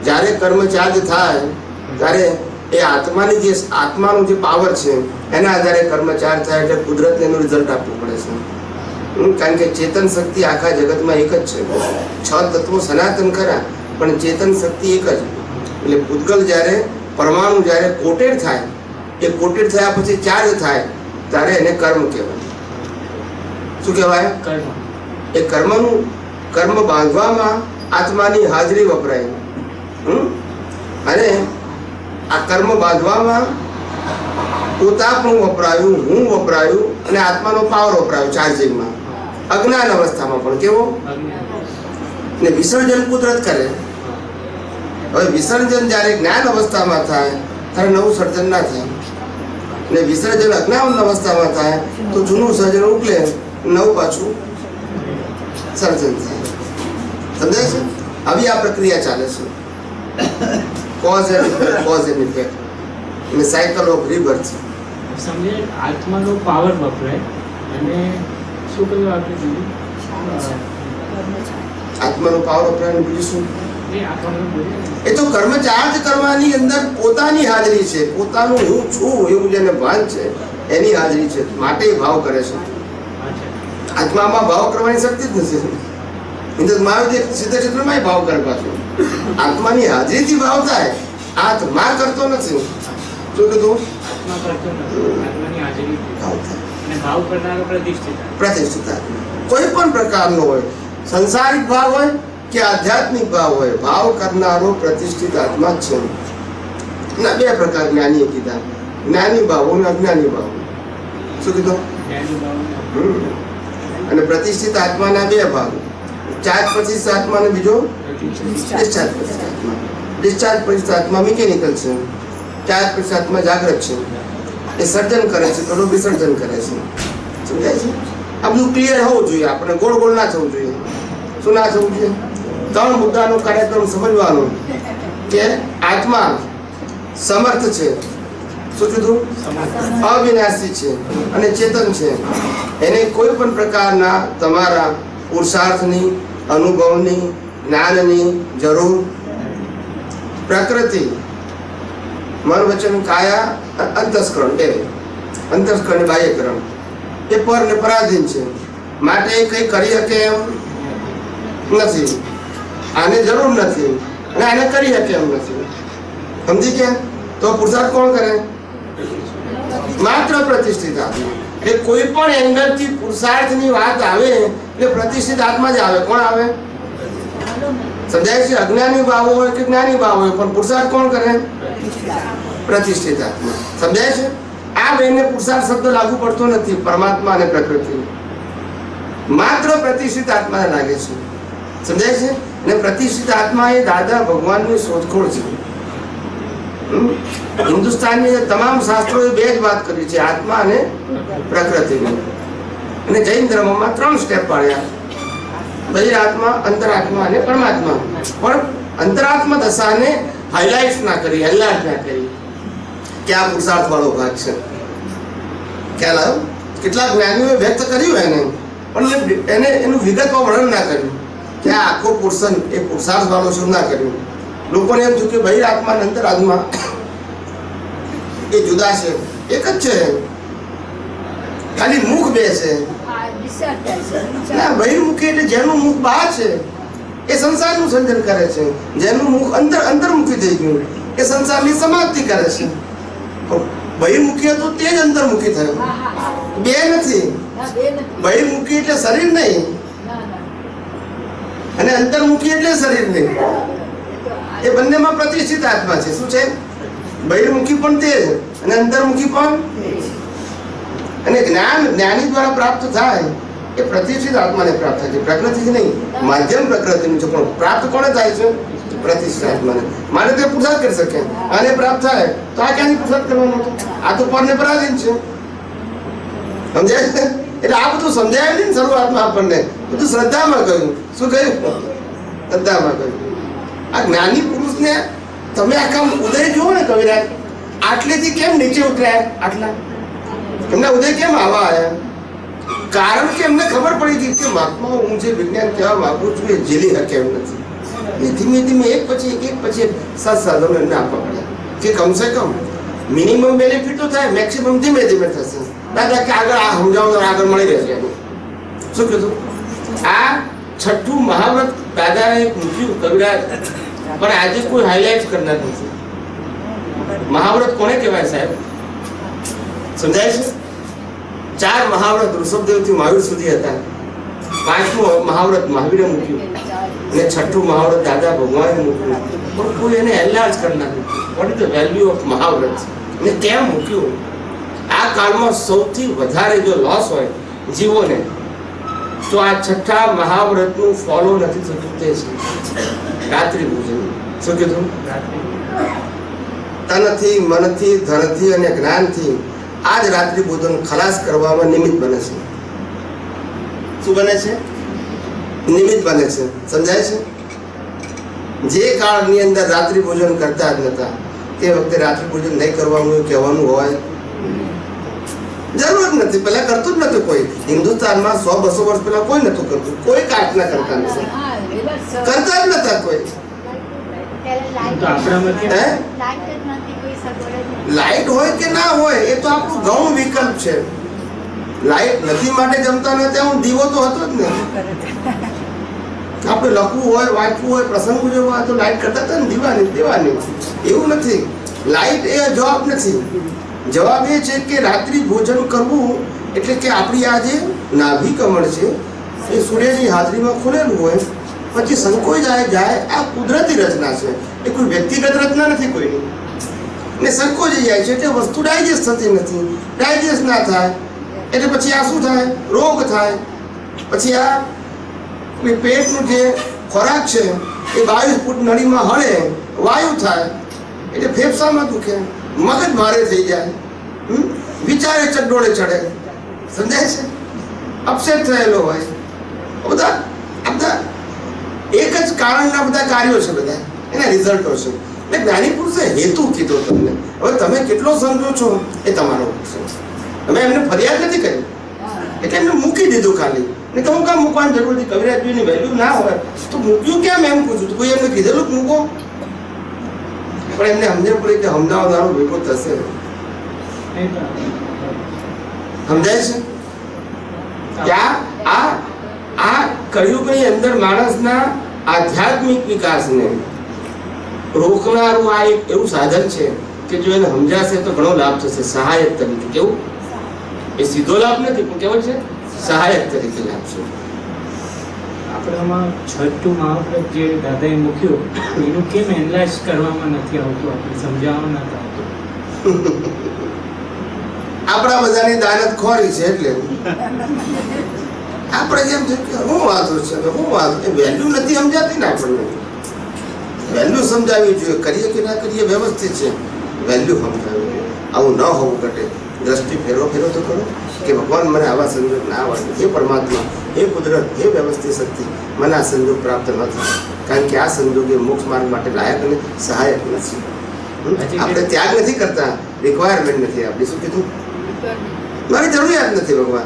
જ્યારે કર્મ ચાર્જ થાય ત્યારે એ આત્માનું જે પાવર છે એના આધારે કર્મ ચાર્જ થાય, એટલે કુદરતને એનું રિઝલ્ટ આપવું પડે છે. કારણ કે ચેતન શક્તિ આખા જગતમાં એક જ છે. 6 તત્વો સનાતન ખરા, પણ ચેતન શક્તિ એક જ. એટલે પૂતગલ જ્યારે પરમાણુ જ્યારે કોટેડ થાય, એ કોટેડ થયા પછી ચાર્જ થાય ત્યારે એને કર્મ કહેવાય. શું કહેવાય? કર્મ. એ કર્મ બાંધવામાં આત્માની હાજરી વપરાય. અને આ કર્મ બાંધવામાં પોતાપણું વપરાયું, હું વપરાયું, અને આત્માનો પાવર વપરાયો ચાર્જિંગમાં. અજ્ઞાન અવસ્થામાં પણ કેવો? ને વિસર્જન કુદરત કરે. હવે વિસર્જન જ્યારે જ્ઞાન અવસ્થામાં થાય ત્યારે નવું સર્જન ના થાય. ને વિસર્જન અજ્ઞાન અવસ્થામાં થાય તો જૂનું સર્જન ઉકલે, નવું પાછું સર્જન થાય. સમજાય છે? આવી આ પ્રક્રિયા ચાલે છે. કોઝ એન્ડ ઇફેક્ટ, અને સાયકલ ઓફ રિબર્થ. સમજે આત્માનો પાવર વપરાય. અને શું કહ્યું આપણે બીજું? આત્માનો પાવર વપરાય, બીજું શું? એ આપણને બોલ્યા એ તો કર્મ ચાર્જ કરવાની અંદર પોતાની હાજરી છે, પોતાનું હું છું એવું જેને ભાન છે એની હાજરી છે, માટે ભાવ કરે છે. આત્મામાં ભાવ કરવાની શક્તિ જ નથી. મહાવીર સિદ્ધ ક્ષેત્રમાં ભાવ કરે પાછો. આત્માની હાજરીથી ભાવ થાય, આત્મા કરતો નથી. શું કીધું? આત્મા કરતો નથી, આત્માની હાજરીથી ભાવ થાય. અને ભાવ કરનારો પ્રતિષ્ઠિત. કોઈ પણ પ્રકારનો હોય, સંસારિક ભાવ હોય કે આધ્યાત્મિક ભાવ હોય, ભાવ કરનારો પ્રતિષ્ઠિત આત્મા જ છે. ના, 2 પ્રકાર જ્ઞાનીએ કીધા, જ્ઞાની ભાવો અને અજ્ઞાની ભાવો. શું કીધું? અને પ્રતિષ્ઠિત આત્માના 2 ભાગ, ચાર્જ પ્રતિષ્ઠિત આત્મા અને બીજો ડિસ્ચાર્જ પ્રતિષ્ઠિત આત્મા. ડિસ્ચાર્જ પ્રતિષ્ઠિત આત્મા મિકેનિકલ છે, ચાર્જ પ્રતિષ્ઠિત આત્મા જાગૃત છે. એ સર્જન કરે છે, થોડું વિસર્જન કરે છે. સમજાય છે? આ બધું ક્લિયર હોવું જોઈએ. આપણે ગોળ ગોળ ના થવું જોઈએ. શું ના થવું જોઈએ? 3 મુદ્દાનો કાર્યક્રમ સમજવાનો કે આત્મા સમર્થ છે. શું કીધું? અવિનાશી છે અને ચેતન છે. એને કોઈ પણ પ્રકારના તમારા પુરુષાર્થની, અનુભવની, જ્ઞાનની જરૂર. પ્રકૃતિ, મન, વચન, કાયા, અંતસ્કરણ, અંતસ્કરણ બાહ્યકરણ એ પર ને પરાધીન છે. માટે એ કંઈ કરી શકે એમ નથી, આને જરૂર નથી, અને આને કરી શકે એમ નથી. સમજી ગયા? તો પુરુષાર્થ કોણ કરે? માત્ર પ્રતિષ્ઠિત આત્મા. એટલે કોઈ પણ એંગલથી પુરુષાર્થની વાત આવે એટલે પ્રતિષ્ઠિત આત્મા જ આવે. કોણ આવે? સમજાય છે? અજ્ઞાની ભાવો હોય કે જ્ઞાની ભાવ હોય, પણ પુરુષાર્થ કોણ કરે? પ્રતિષ્ઠિત આત્મા. સમજાય છે? આ બેને પુરુષાર્થ શબ્દ લાગુ પડતો નથી પરમાત્મા અને પ્રકૃતિ. માત્ર પ્રતિષ્ઠિત આત્માને લાગે છે. સમજાય છે? અને પ્રતિષ્ઠિત આત્મા એ દાદા ભગવાનની શોધખોળ છે. હિન્દુસ્તાનની તમામ શાસ્ત્રોએ 2 જ વાત કરી છે, આત્મા અને પ્રકૃતિની. અને જૈન ધર્મમાં 3 સ્ટેપ પાડ્યા, બહિરાત્મા, અંતરાત્મા અને પરમાત્મા. પણ અંતરાત્મા દશાને હાઇલાઇટ ના કરી, હાઇલાઇટ ના કરી કે આ પુરુષાર્થ વાળો ભાગ છે. ખ્યાલ આવ્યો? કેટલાક જ્ઞાનીઓએ વ્યક્ત કર્યું એને, પણ એનું વિગતમાં વર્ણન ના કર્યું કે આ આખો પુરુષન એ પુરુષાર્થ વાળો શું ના કર્યું. લોકોને એમ થયું કે બહિરાત્મા અને અંતરાત્મા એ જુદા છે, એક જ છે, ખાલી મુખ 2 છે. ના, બહિર્મુખી એટલે જેનું મુખ બહાર છે એ સંસારનું સર્જન કરે છે, જેનું મુખ અંતર્મુખી થઈ ગયું એ સંસારની સમાપ્તિ કરે છે. બહિર્મુખી હતું તે જ અંતર્મુખી થયો, હા, હા, હા. બે નથી. ના, બે નથી. બહિર્મુખી એટલે શરીર નહીં ના, ના. અને અંતર્મુખી એટલે શરીર નહીં. એ તો આ- એ બંનેમાં પ્રતિષ્ઠિત આત્મા છે. શું છે? બહિર્મુખી પણ તે જ અને અંતર્મુખી પણ. અને જ્ઞાન જ્ઞાની દ્વારા પ્રાપ્ત થાય એ પ્રતિષ્ઠિત આત્માને પ્રાપ્ત થાય છે, પ્રકૃતિથી નહીં. માધ્યમ પ્રકૃતિનું છે પણ પ્રાપ્ત કોને થાય છે? પ્રતિષ્ઠિત આત્માને. મારે તે પુરુષાર્થ કરી શકે, આને પ્રાપ્ત થાય તો આ ક્યાંથી પુરુષાર્થ કરવાનો હતો? આ તો પરને પરાધીન છે. સમજાય છે? એટલે આ બધું સમજાય નહીં શરૂઆતમાં આપણને. બધું શ્રદ્ધામાં કહ્યું. શું કહ્યું? શ્રદ્ધામાં કહ્યું. આ જ્ઞાની પુરુષને તમે આખા ઉદય જુઓ ને કવિરાજ, આટલેથી કેમ નીચે ઉતર્યા? આટલા એમના ઉદય કેમ આવા આવ્યા? કારણ કે એમને ખબર પડી ગઈ કે મહાત્મા હું જે વિજ્ઞાન કહેવા માંગુ છું એ ઝીલી શકે એમ નથી. એ ધીમે ધીમે એક પછી સત સાધનો એમને આપવા પડ્યા કે કમસે કમ મિનિમમ બેનિફિટ તો થાય, મેક્સિમમ ધીમે ધીમે થશે. દાદા કે આગળ આ સમજાવો આગળ મળી રહેશે. શું કીધું? આ છઠ્ઠું મહાવ્રત દાદાએ મૂક્યું કવિરાજ, પણ આજે કોઈ હાઈલાઇટ કરનાર નથી. મહાવ્રત કોને કહેવાય સાહેબ? સમજાય છે? 4 મહાવ્રત ઋષભદેવ થી મહાવીર સુધી હતા. 5મું મહાવ્રત મહાવીરે મૂક્યું અને 6ઠું મહાવ્રત દાદા ભગવાને મૂક્યું, પણ કોઈ એને એલાર્જ કરનાર નથી. What is the value of મહાવ્રત અને કેમ મૂક્યું? આ કાળમાં સૌથી વધારે જો લોસ હોય જીવોને તો આ 6ઠા મહાવ્રતનું ફોલો નથી થતું. તે છે રાત્રિ ભોજન. શું કીધું? તનથી, મનથી, ધનથી અને જ્ઞાનથી આ જ રાત્રિ ભોજન ખલાસ કરવામાં નિમિત્ત બને છે. શું બને છે? નિમિત્ત બને છે. સમજાય છે? જે કાળની અંદર રાત્રિ ભોજન કરતા જ નતા તે વખતે રાત્રિ ભોજન નહીં કરવાનું એવું કહેવાનું હોય જરૂર નથી. પહેલા કરતું જ નતું કોઈ. હિન્દુસ્તાનમાં 100-200 વર્ષ પહેલા કોઈ નતું કરતું. કોઈ કાટના કરતા નથી, હા, એવા સ- કરતા જ નતા કોઈ. તો આપણામાં હે? કેમ લાઈટ હોય કે ના હોય એ તો આપણું ગૌણ વિકલ્પ છે. લાઈટ નથી માટે જમતા નથી, હું દીવો તો હતો જ ને. આપણે લખવું હોય, વાંચવું હોય, પ્રસંગ ઉજવવો હોય તો લાઈટ કરતા હતા ને, દીવાની. એવું નથી. લાઈટ એ જવાબ નથી. જવાબ એ છે કે રાત્રિ ભોજન કરવું એટલે કે આપણી આ જે નાભી કમળ છે એ સૂર્યની હાજરીમાં ખુલેલું હોય પછી સંકોચ જાય. આ કુદરતી રચના છે, એ કોઈ વ્યક્તિગત રચના નથી કોઈની. ને સંકોચી જાય છે એટલે વસ્તુ ડાયજેસ્ટ થતી નથી. ડાયજેસ્ટ ના થાય એટલે પછી આ શું થાય? રોગ થાય. પછી આ પેટનું જે ખોરાક છે એ 22 ફૂટ નળીમાં હળે, વાયુ થાય એટલે ફેફસામાં દુખે, મગજ ભારે થઈ જાય, વિચારે ચડોળે ચડે. સમજાય છે? અપસેટ થયેલો હોય. બધા એક જ કારણના બધા કાર્યો છે, બધા એના રિઝલ્ટો છે. એટલે જ્ઞાની પુરુષે હેતુ કીધો તમને. હવે તમે કેટલો સમજો છો એ તમારો છે. અમે એમને ફરિયાદ નથી કરી એટલે એમને મૂકી દીધું ખાલી. ને તો હું કામ મૂકવાની જરૂર નથી? કવિરાજજીની વેલ્યુ ના હોય તો મૂક્યું કેમ એમ પૂછું? કોઈ એમને કીધેલું જ મૂકો? પણ એમને સમજણ પડી કે સમજાવનારો ભેગો થશે. સમજાય છે? કે આ કળિયુગની અંદર માણસના આધ્યાત્મિક વિકાસને રોકનારું આ એક એવું સાધન છે કે જો એને સમજાશે તો ઘણો લાભ થશે. સહાયક તરીકે. કેવું? એ સીધો લાભ નથી પણ કેવો છે? સહાયક તરીકે લાભ છે. આપણામાં 6ઠું મહાવ્રત જે દાદાએ મૂક્યું એનું કેમ એનલાઇઝ કરવામાં નથી આવતું, આપણે સમજાવવા નથી આવતું? આપણા બધાની દાનત ખોરી છે એટલે આપણે જેમ છે કે હું વાંધો છે, હું વાંધો, એ વેલ્યુ નથી સમજાતી ને આપણને. વેલ્યુ સમજાવવી જોઈએ. કરીએ કે ના કરીએ વ્યવસ્થિત છે, વેલ્યુ સમજાવવી. આવું ન હોવું ઘટે. દ્રષ્ટિ ફેરો તો કરો કે ભગવાન મને આવા સંજોગ ના આવે. હે પરમાત્મા, હે કુદરત, હે વ્યવસ્થિત શક્તિ, મને આ સંજોગ પ્રાપ્ત ન થાય. કારણ કે આ સંજોગ એ મોક્ષ માર્ગ માટે લાયક અને સહાયક નથી. આપણે ત્યાગ નથી કરતા, રિક્વાયરમેન્ટ નથી આપણી. શું કીધું? મારી જરૂરિયાત નથી ભગવાન.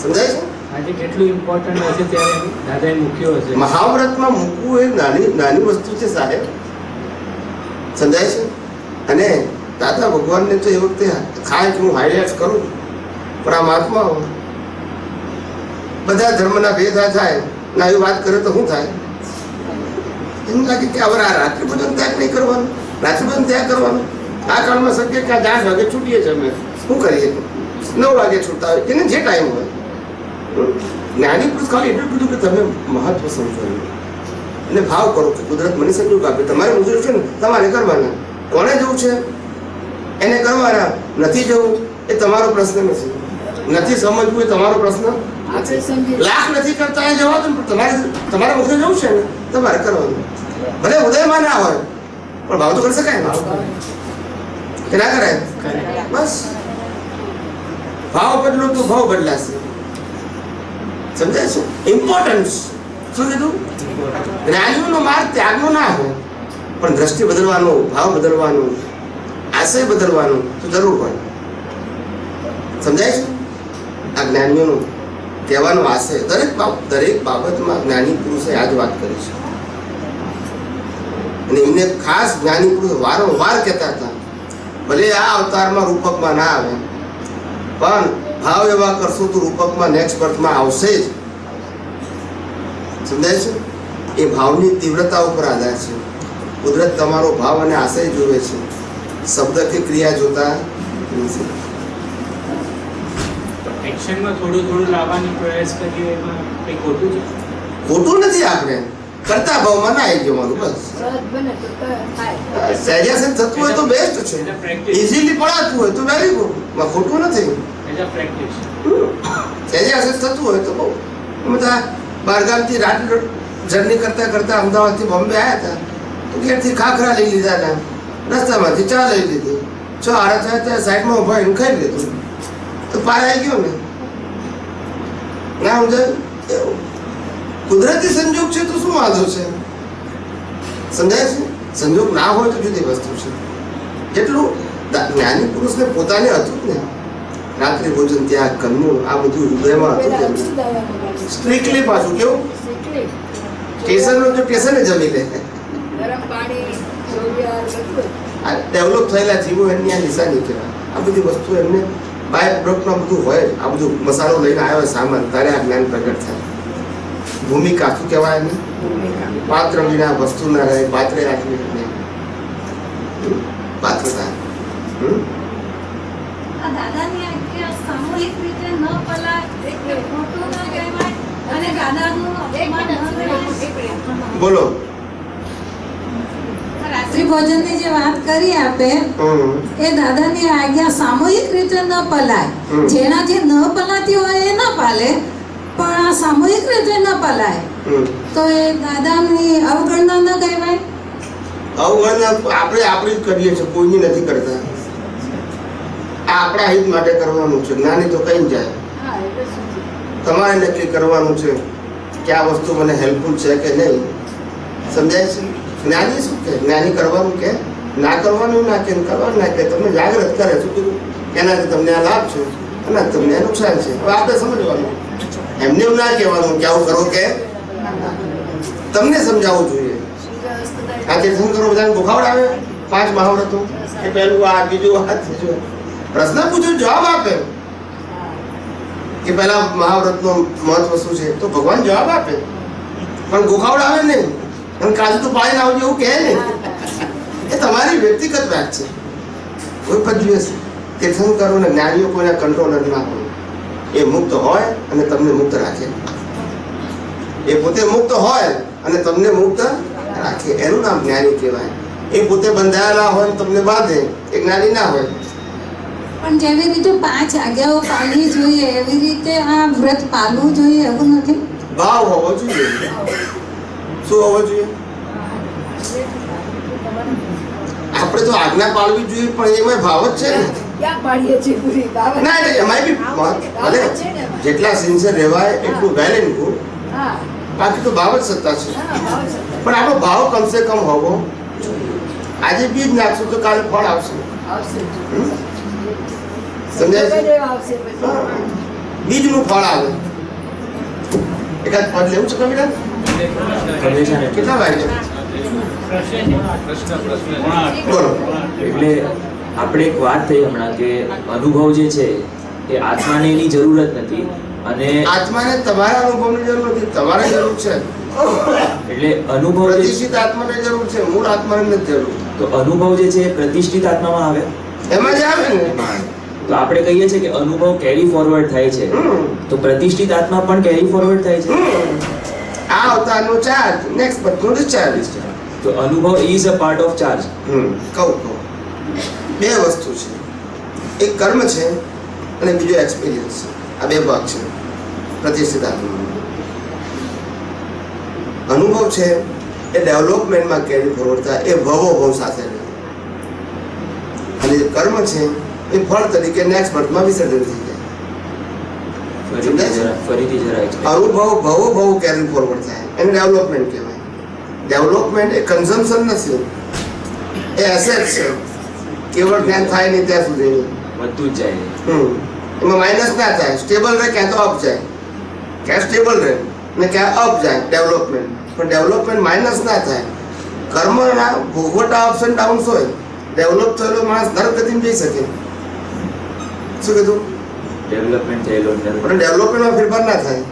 સમજાય છે? આજે કેટલું ઇમ્પોર્ટન્ટ હશે ત્યારે દાદાએ મૂક્યો હશે. મહાવ્રતમાં મૂકવું એ નાની વસ્તુ છે સાહેબ. સમજાય છે? અને દાદા ભગવાનને તો એ વખતે ખાય કે હું હાઈલાઇટ કરું, પણ આ મહાત્માઓ બધા ધર્મના ભેદા થાય ના એવી વાત કરે તો શું થાય? એમ લાગે કે હવે આ રાત્રિ ભોજન ત્યાગ નહીં કરવાનું, રાત્રિ ભોજન ત્યાગ કરવાનું. આ કાળમાં શક્ય કે 8 વાગે છૂટીએ છીએ અમે, શું કરીએ? 9 વાગે છૂટતા હોય, એને જે ટાઈમ હોય. જ્ઞાની પુરુષ ખાલી એટલું બધું કે તમે મહત્વ સમજો અને ભાવ કરો કે કુદરત મને સંજોગ આપે, તમારે મજૂરી છે ને તમારે કરવાના. કોને જવું છે એને કરવાના, નથી જવું એ તમારો પ્રશ્ન નથી, નથી સમજવું એ તમારો પ્રશ્ન. આપણે સમજીએ લાખ નથી કરતા એ જવા દો, પણ તમારે મુખે જવું છે ને તમારે કરવાનું. ભલે ઉદયમાં ના હોય પણ ભાવ તો કરી શકાય ને, કે ના કરાય? બસ ભાવ બદલો તો ભાવ બદલાશે. સમજાય છે? ઇમ્પોર્ટન્સ શું કીધું? જ્ઞાનીઓનો માર્ગ ત્યાગનો ના હોય, પણ દ્રષ્ટિ બદલવાનો, ભાવ બદલવાનો, આશય બદલવાનો તો જરૂર હોય. સમજાય છે? આ જ્ઞાનીઓનો કહેવાનો આશય દરેક બાબતમાં જ્ઞાની પુરુષે આ જ વાત કરી છે. અને એમને ખાસ જ્ઞાની પુરુષ વારંવાર કહેતા હતા, ભલે આ અવતારમાં રૂપકમાં ના આવે પણ ભાવ એવા કરશો તો રૂપકમાં નેક્સ્ટ બર્થમાં આવશે જ. સમજાય છે? એ ભાવની તીવ્રતા ઉપર આધાર છે. કુદરત તમારો ભાવ અને આશય જોવે છે, શબ્દ કે ક્રિયા જોતા નથી. એક્શનમાં થોડું લાવવાની પ્રયાસ કરીએ એમાં કંઈ ખોટું છે? ખોટું નથી. આપણે કરતા ભાવમાં ના આવી જવાનું. બસ સહજ બને તો થાય. સહેજાસન થતું હોય તો બેસ્ટ છે, ઇઝીલી પડાતું હોય તો વેરી ગુડ, ખોટું નથી. એઝ અ પ્રેક્ટિસ સહેજાસન થતું હોય તો બહુ. બધા બહારગામથી રાત જર્ની કરતા કરતા અમદાવાદથી બોમ્બે આવ્યા હતા તો ઘેરથી ખાખરા લઈ લીધા હતા, રસ્તામાંથી ચા લઈ લીધી, 6 આડા ત્યાં સાઈડમાં ઉભા એને ખાઈ લીધું તો પાર આવી ગયો ને. ના સમજાય? કુદરતી સંજોગ છે તો શું વાંધો છે? સમજાય છે? સંજોગ ના હોય તો જુદી વસ્તુ છે. જેટલું જ્ઞાની પુરુષને પોતાને હતું જ ને, રાત્રિ ભોજન ત્યાગ કરવું, આ બધું હૃદયમાં હતું જ. સ્ટ્રિક્ટલી પાછું કેવું સ્ટેશનનું જો સ્ટેશને જમી લે. ગરમ પાણી, ચોરિયાર બધું. આ ડેવલપ થયેલા જીવો એમની આ નિશાની કહેવાય. આ બધી વસ્તુ એમને બાય પ્રોડક્ટમાં બધું હોય. આ બધું મસાલો લઈને આવ્યો સામાન, તારે આ જ્ઞાન પ્રગટ થાય. ભૂમિકા શું કહેવાય એને? પાત્ર વિના વસ્તુ ના રહે, પાત્રે રાખવી નહીં. પાત્રતા. દાદાની આજ્ઞા સામૂહિક રીતે ન પલાય, એટલે ખોટું ન કહેવાય અને દાદાનું અપમાન ન કરાય. બોલો. રાત્રિ ભોજનની જે વાત કરી આપે એ દાદાની આજ્ઞા સામૂહિક રીતે ન પલાય. જેનાથી ન પલાતી હોય એ ન પાલે, પણ આ સામૂહિક રીતે ન પલાય તો એ દાદાની અવગણના ન કહેવાય. અવગણના આપણે આપણી જ કરીએ છીએ, કોઈની નથી કરતા. આ આપણા હિત માટે કરવાનું છે. જ્ઞાની તો કઈ જાય, હા, એટલે શું છે? તમારે નક્કી કરવાનું છે કે આ વસ્તુ મને હેલ્પફુલ છે કે નહીં. સમજાય છે? જ્ઞાની શું કે? જ્ઞાની કરવાનું કે ના કરવાનું ના કે કરવાનું ના કે તમને જાગૃત કરે. શું કીધું? એનાથી તમને આ લાભ છે, એનાથી તમને આ નુકસાન છે. હવે આપણે સમજવાનું. એમને એવું ના કહેવાનું કે આવું કરો કે તમને સમજાવવું જોઈએ. આ તીર્થંકરો બધાને ભૂખાવડાવે 5 મહાવ્રતો કે પહેલું આ, બીજું આ, ત્રીજું. પ્રશ્ન પૂછો, જવાબ આપે કે પહેલા મહાવ્રતનો મહત્વ શું છે, તો ભગવાન જવાબ આપે, પણ ગોખાવડાવે નહીં. અને કાજુ તો પાણી આવજો એવું કહે નહીં. એ તમારી વ્યક્તિગત વાત છે. કોઈ પણ દિવસ તીર્થંકરો અને જ્ઞાનીઓ કોઈના કંટ્રોલર ના હોય. એ મુક્ત હોય અને તમને મુક્ત રાખે. એ પોતે મુક્ત હોય અને તમને મુક્ત રાખે, એનું નામ જ્ઞાની કહેવાય. એ પોતે બંધાયેલા હોય અને તમને બાંધે, એ જ્ઞાની ના હોય. પણ જેવી રીતે 5 આજ્ઞાઓ પાળવી જોઈએ એવી રીતે આ વ્રત પાળવું જોઈએ એવું નથી. ભાવ હોવો જોઈએ. શું હોવો જોઈએ? આપણે તો આજ્ઞા પાળવી જોઈએ, પણ એમાં ભાવ જ છે ને. ક્યાં પાડીએ છીએ પૂરી દાવત? ના એટલે એમાં બી ભલે જેટલા સિન્સિયર રહેવાય એટલું વેલ એન્ડ ગુડ. હા, બાકી તો ભાવ જ સત્તા છે. હા, ભાવ છે. પણ આપણો ભાવ કમસે કમ હોવો જોઈએ. આજે બીજ નાખશું તો કાલે ફળ આવશે. આવશે. સમજાય છે? સંજોગ આવશે પછી. હા. બીજનું ફળ આવે. એકાદ પદ લેવું છે કવિતા? કેટલા વાગે? બોલો. એટલે આપણે એક વાત થઈ હમણાં કે અનુભવ જે છે એ આત્માને એની જરૂર જ નથી, અને આત્માને તમારા અનુભવની જરૂર નથી, તમારે જરૂર છે. એટલે અનુભવ જે પ્રતિષ્ઠિત આત્માને જરૂર છે, મૂળ આત્માને નથી જરૂર. તો અનુભવ જે છે એ પ્રતિષ્ઠિત આત્મામાં આવે, એમાં જ આવે ને. એમાં આવે. તો આપણે કહીએ છીએ કે અનુભવ કેરી ફોરવર્ડ થાય છે, તો પ્રતિષ્ઠિત આત્મા પણ કેરી ફોરવર્ડ થાય છે. આ અવતારનો ચાર્જ નેક્સ્ટ બર્થનો ડિસ્ચાર્જ. તો અનુભવ is a part of charge. કહું બે વસ્તુ છે, એક કર્મ છે અને બીજો એક્સપિરિયન્સ છે. આ બે ભાગ છે પ્રતિષ્ઠિત આત્મામાં. અનુભવ છે એ ડેવલપમેન્ટમાં કેરી ફોરવર્ડ થાય, એ ભવ સાથે રહે. અને જે કર્મ છે એ ફળ તરીકે નેક્સ્ટ બર્થમાં વિસર્જન થઈ જાય. ફરીથી જરા અનુભવ ભવો કેરી ફોરવર્ડ થાય, એને ડેવલપમેન્ટ કહેવાય. ડેવલપમેન્ટ એ કન્ઝમ્પશન નથી, એ એસેટ છે. કેવળ જ્ઞાન થાય નહીં ત્યાં સુધી વધતું જ જાય. એમાં માઇનસ ના થાય, સ્ટેબલ રહે, ક્યાં તો અપ જાય, ક્યાં સ્ટેબલ રહે ને ક્યાં અપ જાય ડેવલપમેન્ટ. પણ ડેવલપમેન્ટ માઇનસ ના થાય. કર્મના ભોગવટા અપ્સ એન્ડ ડાઉન્સ હોય. ડેવલપ થયેલો માણસ નરક ગતિમાં જઈ શકે. શું કીધું? ડેવલપમેન્ટ થયેલો પણ ડેવલપમેન્ટમાં ફેરફાર ના થાય.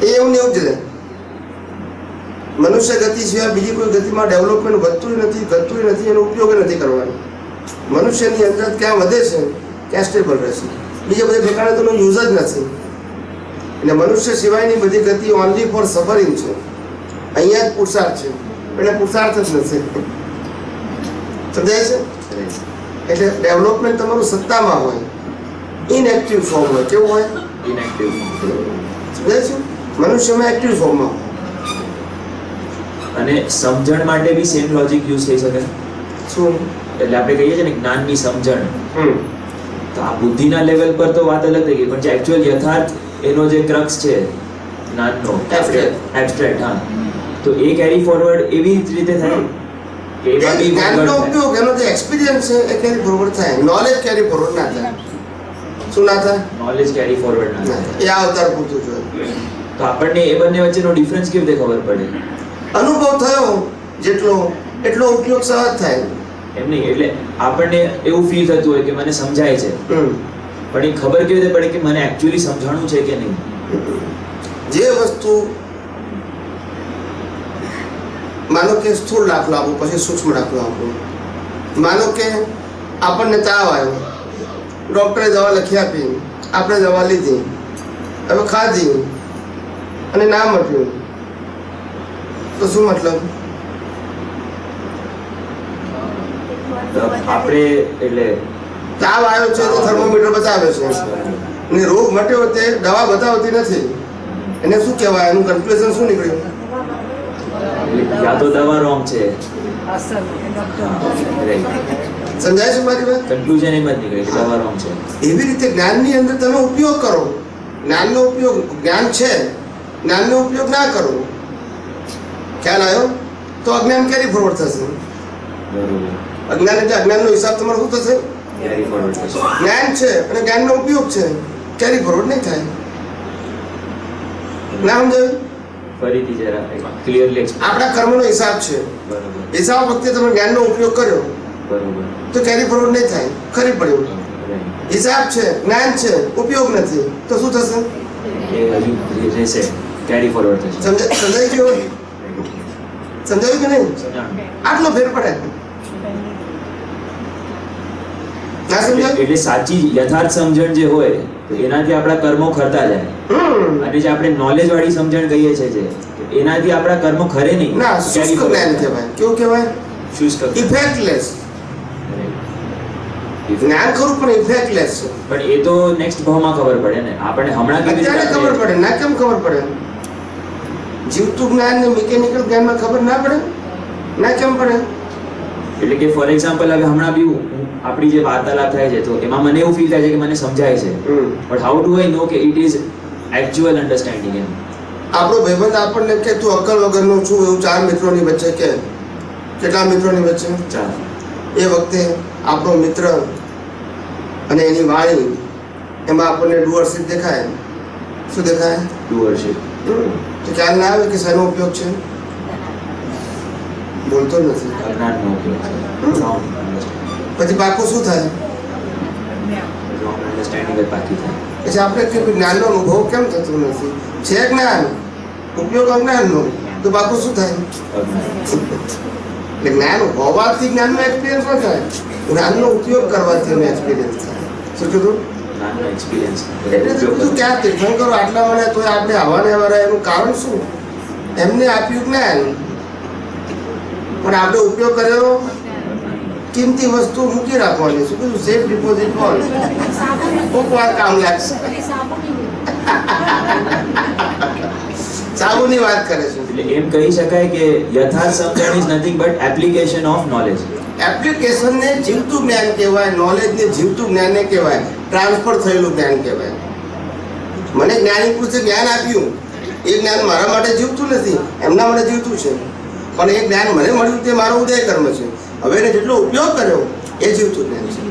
એ એવું ને એવું જ રહે. મનુષ્ય ગતિ સિવાય બીજી કોઈ ગતિમાં ડેવલપમેન્ટ વધતું નથી, ઘટતું નથી, એનો ઉપયોગ નથી કરવાનો. મનુષ્યની અંદર ક્યાં વધે છે, ક્યાં સ્ટેબલ રહેશે, બીજા બધા ઠેકાણે તેનો યુઝ જ નથી. એટલે મનુષ્ય સિવાયની બધી ગતિ ઓનલી ફોર સફરિંગ છે. અહીંયા જ પુરુષાર્થ છે, એટલે પુરુષાર્થ જ નથી. સમજાય છે? એટલે ડેવલપમેન્ટ તમારું સત્તામાં હોય, ઇનએક્ટિવ ફોર્મ હોય. કેવું હોય? ઇનએક્ટિવ. સમજાય છે? મનુષ્યમાં એક્ટિવ ફોર્મમાં હોય. અને સમજણ માટે બી સેમ લોજિક યુઝ થઈ શકે. શું? એટલે આપણે કહીએ છીએ ને જ્ઞાનની સમજણ, તો આ બુદ્ધિના લેવલ પર તો વાત અલગ થઈ ગઈ, પણ જે એકચ્યુઅલ યથાર્થ એનો જે ક્રક્સ છે જ્ઞાનનો એબ્સ્ટ્રેક્ટ, હા, તો એ કેરી ફોરવર્ડ એવી જ રીતે થાય કે એમાં બી જ્ઞાનનો ઉપયોગ, એનો જે એક્સપિરિયન્સ છે એ કેરી ફોરવર્ડ થાય. નોલેજ કેરી ફોરવર્ડ ના થાય. શું ના થાય? નોલેજ કેરી ફોરવર્ડ ના થાય. એ આ અવતાર પૂરતું જોઈએ. તો આપણને એ બંને વચ્ચેનો ડિફરન્સ કેવી રીતે ખબર પડે? અનુભવ થયો જેટલો એટલો ઉપયોગ સહજ થાય. એમ નહીં, એટલે આપણને એવું ફીલ થતું હોય કે મને સમજાય છે, પણ એ ખબર કેવી રીતે પડે કે મને એકચ્યુઅલી સમજાણું છે કે નહીં? જે વસ્તુ માનો કે સ્થૂળ દાખલો આપો, પછી સૂક્ષ્મ દાખલો આપો. માનો કે આપણને તાવ આવ્યો, ડૉક્ટરે દવા લખી આપી, આપણે દવા લીધી, હવે ખાધી અને ના મટ્યું, તો શું મતલબ? આપણે એટલે તાવ આવ્યો છે તો થર્મોમીટર બતાવે છે, અને રોગ મટ્યો તે દવા બતાવતી નથી. એને શું કહેવાય? એનું કન્ક્લુઝન શું નીકળ્યું? યા તો દવા રોંગ છે, સમજાય છે મારી વાત? કન્ક્લુઝન એમ જ નીકળે કે દવા રોંગ છે. એવી રીતે જ્ઞાનની અંદર તમે ઉપયોગ કરો. જ્ઞાનનો ઉપયોગ, જ્ઞાન છે, જ્ઞાનનો ઉપયોગ ના કરો, ખ્યાલ આવ્યો તો અજ્ઞાન કેરી ફોરવર્ડ થશે. અજ્ઞાન એટલે અજ્ઞાનનો હિસાબ તમારો શું થશે? કેરી ફોરવર્ડ થશે. જ્ઞાન છે અને જ્ઞાનનો ઉપયોગ છે, કેરી ફોરવર્ડ નહીં થાય. ના સમજાયું? ફરીથી જરા ક્લિયરલી એક્સપ્લેન. આપણા કર્મનો હિસાબ છે. બરોબર. હિસાબ વખતે તમે જ્ઞાનનો ઉપયોગ કર્યો બરોબર. તો કેરી ફોરવર્ડ નહીં થાય. ખરી પડ્યું. હિસાબ છે, જ્ઞાન છે, ઉપયોગ નથી, તો શું થશે? એ હજુ રહેશે, કેરી ફોરવર્ડ થશે. સમજાઈ ગયું? સમજાયું કે નહીં? આટલો ફેર પડે. ના સમજાયું? એટલે સાચી યથાર્થ સમજણ જે હોય તો એનાથી આપણા કર્મો ખરતા જાય, અને જે આપણે નોલેજ વાળી સમજણ કહીએ છીએ જે એનાથી આપણા કર્મો ખરે નહીં. ના, શુષ્ક જ્ઞાન કહેવાય. કેવું કહેવાય? શુષ્ક. ઇફેક્ટલેસ જ્ઞાન ખરું પણ ઇફેક્ટલેસ છે. પણ એ તો નેક્સ્ટ ભાવમાં ખબર પડે ને, આપણને હમણાં કેવી રીતે અત્યારે ખબર પડે? ના, કેમ ખબર પડે? જીવતું જ્ઞાન ને મિકેનિકલ જ્ઞાનમાં ખબર ના પડે? ના, કેમ પડે? એટલે કે ફોર એક્ઝામ્પલ હવે હમણાં બી આપણી જે વાર્તાલાપ થાય છે તો એમાં મને એવું ફીલ થાય છે કે મને સમજાય છે, બટ હાઉ ડુ આઈ નો કે ઇટ ઇઝ એકચ્યુઅલ અન્ડરસ્ટેન્ડિંગ? એમ આપણો ભાઈબંધ આપણને કે તું અક્કલ વગરનો છું, એવું 4 મિત્રોની વચ્ચે કે કેટલા મિત્રોની વચ્ચે? 4. એ વખતે આપણો મિત્ર અને એની વાણી એમાં આપણને ડુઅરશીપ દેખાય. શું દેખાય? ડુઅરશીપ. તો ખ્યાલ ના આવે કે શેનો ઉપયોગ છે? બોલતો નથી. અજ્ઞાનનો ઉપયોગ છે. પછી પાકું શું થાય? રોંગ અન્ડરસ્ટેન્ડિંગ જ બાકી થાય. પછી આપણે કે જ્ઞાનનો અનુભવ કેમ થતો નથી? છે જ્ઞાન, ઉપયોગ અજ્ઞાનનો, તો પાકું શું થાય? એટલે જ્ઞાન હોવાથી જ્ઞાનનો એક્સપિરિયન્સ ન થાય, જ્ઞાનનો ઉપયોગ કરવાથી એનો એક્સપિરિયન્સ થાય. શું કીધું? જ્ઞાનનો એક્સપિરિયન્સ એટલે તો બધું ક્યાં તીર્થંકરો આટલા મને તો આપણે આવવાને વાળા એનું કારણ શું? એમને આપ્યું જ્ઞાન, પણ આપણે ઉપયોગ કર્યો કિંમતી વસ્તુ મૂકી રાખવાની. શું કીધું? સેફ ડિપોઝિટ બોલ કોક વાર કામ લાગશે. સાબુની વાત કરે છે. એટલે એમ કહી શકાય કે યથાર્થ સમજણ is nothing but application of knowledge. એપ્લિકેશનને જીવતું જ્ઞાન કહેવાય, નોલેજને જીવતું જ્ઞાનને કહેવાય, ટ્રાન્સફર થયેલું જ્ઞાન કહેવાય. મને જ્ઞાની પુરુષે જ્ઞાન આપ્યું, એ જ્ઞાન મારા માટે જીવતું નથી, એમના માટે જીવતું છે. પણ એ જ્ઞાન મને મળ્યું તે મારો ઉદય કર્મ છે. હવે એને જેટલો ઉપયોગ કર્યો એ જીવતું જ્ઞાન છે.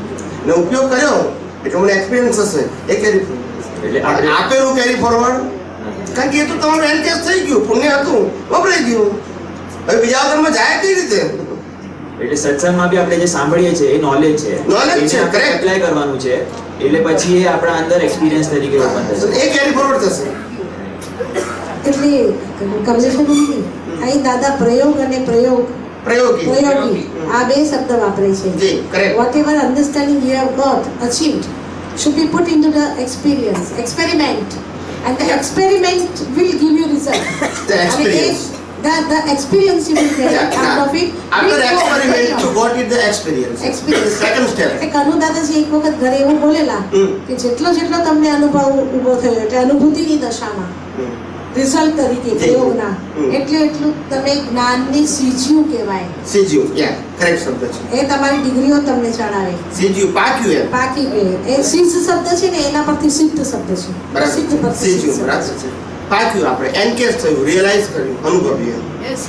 અને ઉપયોગ કર્યો એટલે મને એક્સપિરિયન્સ હશે, એ કેરી એટલે આપણે આપેલું કેરી ફોરવર્ડ. કારણ કે એ તો તમારું એનકેસ થઈ ગયું, પુણ્ય હતું, વપરાઈ ગયું. હવે બીજા અવતારમાં જાય કઈ રીતે? એટલે સત્સંગમાં બી આપણે જે સાંભળીએ છીએ એ નોલેજ છે, Knowledge છે, correct. એપ્લાય કરવાનું છે. એટલે પછી એ આપણા અંદર એક્સપિરિયન્સ તરીકે ઓપન થશે. એ કેરી ફોરવર્ડ થશે. એટલે કમલેશભાઈ અહીં દાદા પ્રયોગ અને પ્રયોગી પ્રયોગી આ બે શબ્દ વાપરે છે. જી, correct. Whatever understanding you have got achieved should be put into the experience, experiment, and the experiment will give you result. The experience. The experience you will get out of it. After will go experiment, better. you got it the experience. Experience. Second step. એટલે કનુ દાદાજી એક વખત ઘરે એવું બોલેલા કે જેટલો તમને અનુભવ ઊભો થયો એટલે અનુભૂતિની દશામાં રિઝલ્ટ તરીકે પ્રયોગના એટલું તમે જ્ઞાનની સીજ્યું કહેવાય. સીજ્યું, yeah, correct શબ્દ છે. એ તમારી ડિગ્રીઓ તમને ચડાવે, સીજ્યું, પાક્યું એમ. પાકી ગઈ. એ સિદ્ધ શબ્દ છે ને એના પરથી સિદ્ધ શબ્દ છે. સિદ્ધ બરાબર. પરથી સીજ્યું, સિદ્ધ બરાબર શબ્દ છે. પાક્યું, આપણે એનકેસ થયું, રિયલાઇઝ કર્યું, અનુભવ્યું. બસ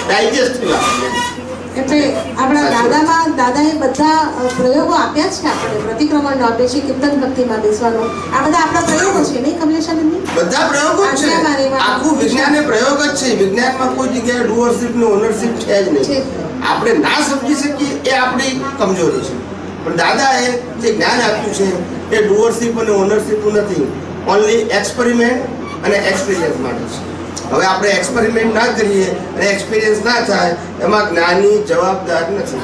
ડાયજેસ્ટ થયું આપણે. એટલે આપણા દાદાએ બધા પ્રયોગો આપ્યા છે. આપણે પ્રતિક્રમણ આપે છે, કીર્તન ભક્તિમાં બેસવાનો, આ બધા આપણા પ્રયોગો છે નહીં કમલેશાનંદજી? બધા પ્રયોગો જ છે. આખું વિજ્ઞાન એ પ્રયોગ જ છે. વિજ્ઞાનમાં કોઈ જગ્યાએ ડુઅરશિપ ને ઓનરશિપ છે જ નહીં. આપણે ના સમજી શકીએ એ આપણી કમજોરી છે. પણ દાદાએ જે જ્ઞાન આપ્યું છે એ ડુઅરશિપ અને ઓનરશિપ નથી, ઓનલી એક્સપેરિમેન્ટ અને એક્સપિરિયન્સ માટે છે. હવે આપણે એક્સપેરિમેન્ટ ના કરીએ અને એક્સપિરિયન્સ ના થાય એમાં જ્ઞાની જવાબદાર નથી.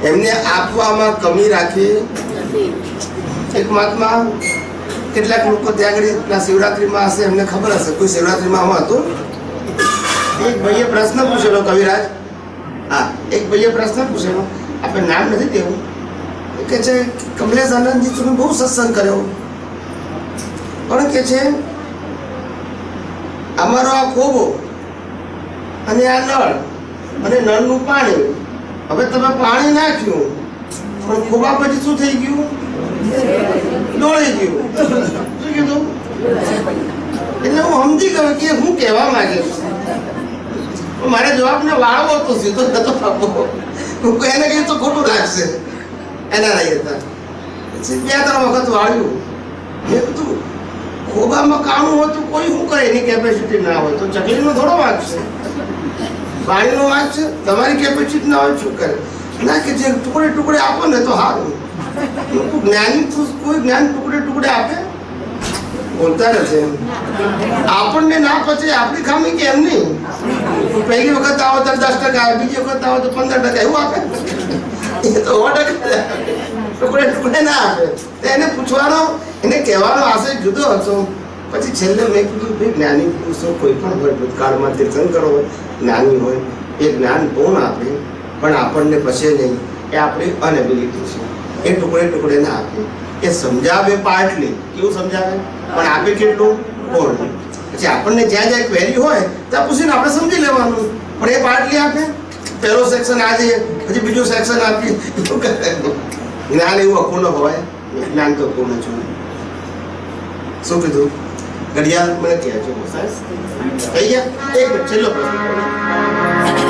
એમને આપવામાં કમી રાખી. એક મહાત્મા, કેટલાક લોકો ત્યાં આગળ શિવરાત્રીમાં હશે, એમને ખબર હશે, કોઈ શિવરાત્રીમાં આમાં હતું. એક ભાઈએ પ્રશ્ન પૂછેલો, કવિરાજ, હા, એક ભાઈએ પ્રશ્ન પૂછેલો, આપણે નામ નથી દેવું, કે છે કમલેશ આનંદજી તમે બહુ સત્સંગ કર્યો, પણ કે છે અમારો આ ખોબો અને આ નળ અને નળનું પાણી, હવે તમે પાણી નાખ્યું પણ ખોબા પછી શું થઈ ગયું? ડોળી ગયું. શું કીધું? એટલે હું સમજી ગયો કે હું કહેવા માંગે છું. મારે જવાબને વાળવો હતો, સીધો નતો આપવો. હું એને કહ્યું તો ખોટું લાગશે. એના નહીં હતા. બે ત્રણ વખત વાળ્યું. મેં કીધું ખોબામાં કાણું હોય તો કોઈ શું કરે, એની કેપેસિટી ના હોય તો ચકલીનો થોડો વાંક છે, પાણીનો વાંક છે. તમારી કેપેસિટી ના હોય શું કરે? ના, કે જે ટુકડે ટુકડે આપો ને તો સારું. જ્ઞાની કોઈ જ્ઞાન ટુકડે ટુકડે આપે? બોલતા નથી. આપણને ના પચે આપણી ખામી કે એમ નહીં. પહેલી વખત આવો તો 10%, બીજી વખત આવો તો 15%, એવું આપે? એ તો 100% ટુકડે ટુકડે ના આપે. એને પૂછવાનો, એને કહેવાનો આશય જુદો હતો. પછી છેલ્લે મેં કીધું ભાઈ જ્ઞાની પુરુષો કોઈ પણ હોય, ભૂતકાળમાં તીર્થંકરો હોય, જ્ઞાની હોય, એ જ્ઞાન પૂર્ણ આપે પણ આપણને પછે નહીં. એ આપણી અનેબિલિટી છે. એ ટુકડે ટુકડે ના આપે. એ સમજાવે પાર્ટલી, કેવું સમજાવે, પણ આપે કેટલું? પૂર્ણ. પછી આપણને જ્યાં જ્યાં ક્વેરી હોય ત્યાં પૂછીને આપણે સમજી લેવાનું, પણ એ પાર્ટલી આપે. પહેલો સેક્શન આજે, પછી બીજું સેક્શન આપી, એવું કરે. જ્ઞાન એવું અપૂર્ણ હોય, જ્ઞાન તો પૂર્ણ છે. શું કીધું? ઘડિયાળ મને કહેજો સાહેબ. થઈ ગયા? એક મિનિટ, છેલ્લો પ્રશ્ન.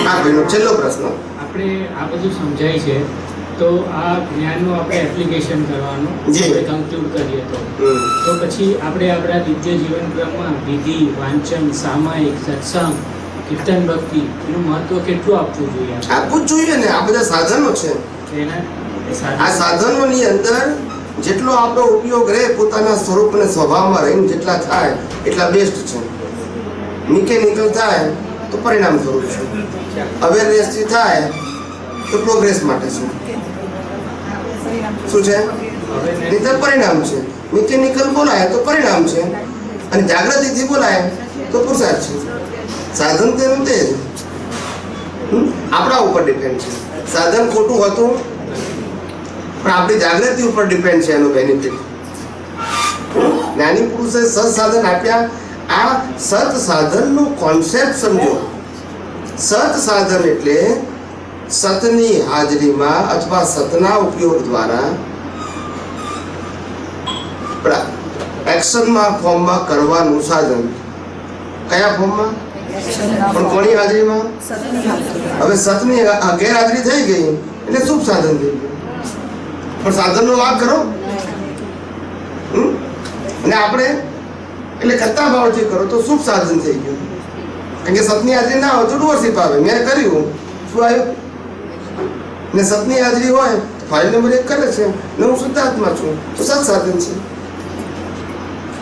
હા ભાઈનો છેલ્લો પ્રશ્ન. આપણે આ બધું સમજાય છે તો આ જ્ઞાનનું આપણે એપ્લિકેશન કરવાનું કન્ક્લુડ કરીએ તો પછી આપણે આપણા દિવ્ય જીવન ક્રમમાં વિધિ, વાંચન, સામાયિક, સત્સંગ, કીર્તન ભક્તિ એનું મહત્વ કેટલું આપવું જોઈએ? આપવું જ જોઈએ ને. આ બધા સાધનો છે. આ સાધનોની અંદર જેટલો આપણો ઉપયોગ રહે, પોતાના સ્વરૂપ અને સ્વભાવમાં રહીને જેટલા થાય એટલા બેસ્ટ છે. મિકેનિકલ થાય તો પરિણામ સ્વરૂપ છે. અવેરનેસથી થાય તો પ્રોગ્રેસ માટે છે. શું છે? નહીંતર પરિણામ છે. મિકેનિકલ બોલાય તો પરિણામ છે, અને જાગૃતિથી બોલાય તો પુરુષાર્થ છે. સાધન તેનું તે જ આપણા ઉપર ડિપેન્ડ છે. સાધન ખોટું હતું પણ આપણી જાગૃતિ ઉપર ડિપેન્ડ છે એનો બેનિફિટ. જ્ઞાની પુરુષે સત સાધન આપ્યા. આ સત સાધનનો કોન્સેપ્ટ સમજો. સત સાધન એટલે સતની હાજરીમાં અથવા સતના ઉપયોગ દ્વારા એક્શનમાં ફોર્મમાં કરવાનું સાધન. કયા ફોર્મમાં? પણ કોની હાજરીમાં? હવે સતની ગેરહાજરી થઈ ગઈ એટલે શુભ સાધન થઈ ગયું. પણ સાધનનો વાગ કરો અને આપણે એટલે કરતા ભાવથી કરો તો શુભ સાધન થઈ ગયું. કારણ કે સતની હાજરી ના હોય તો ડોરશીપ આવે. મેં કર્યું, શું આવ્યું? ને સતની હાજરી હોય ફાઇલ નંબર 1 કરે છે ને હું શુદ્ધાત્મા છું તો સત સાધન છે.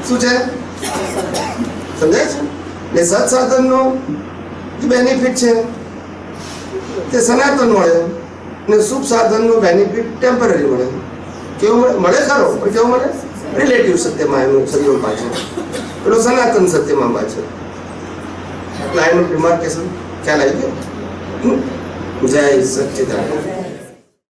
શું છે? સમજાય છે? ને સત સાધનનો જે બેનિફિટ છે તે સનાતન મળે ને શુભ સાધનનો બેનિફિટ ટેમ્પરરી મળે. કેવું મળે? મળે ખરો, પણ કેવું મળે? રિલેટિવ સત્યમાં એનું સદીઓ પાછળ, પેલો સનાતન સત્યમાં પાછળ. લાઈન ઓફ ડિમાર્કેશન ખ્યાલ આવી ગયો? જય સચ્ચિદાનંદ.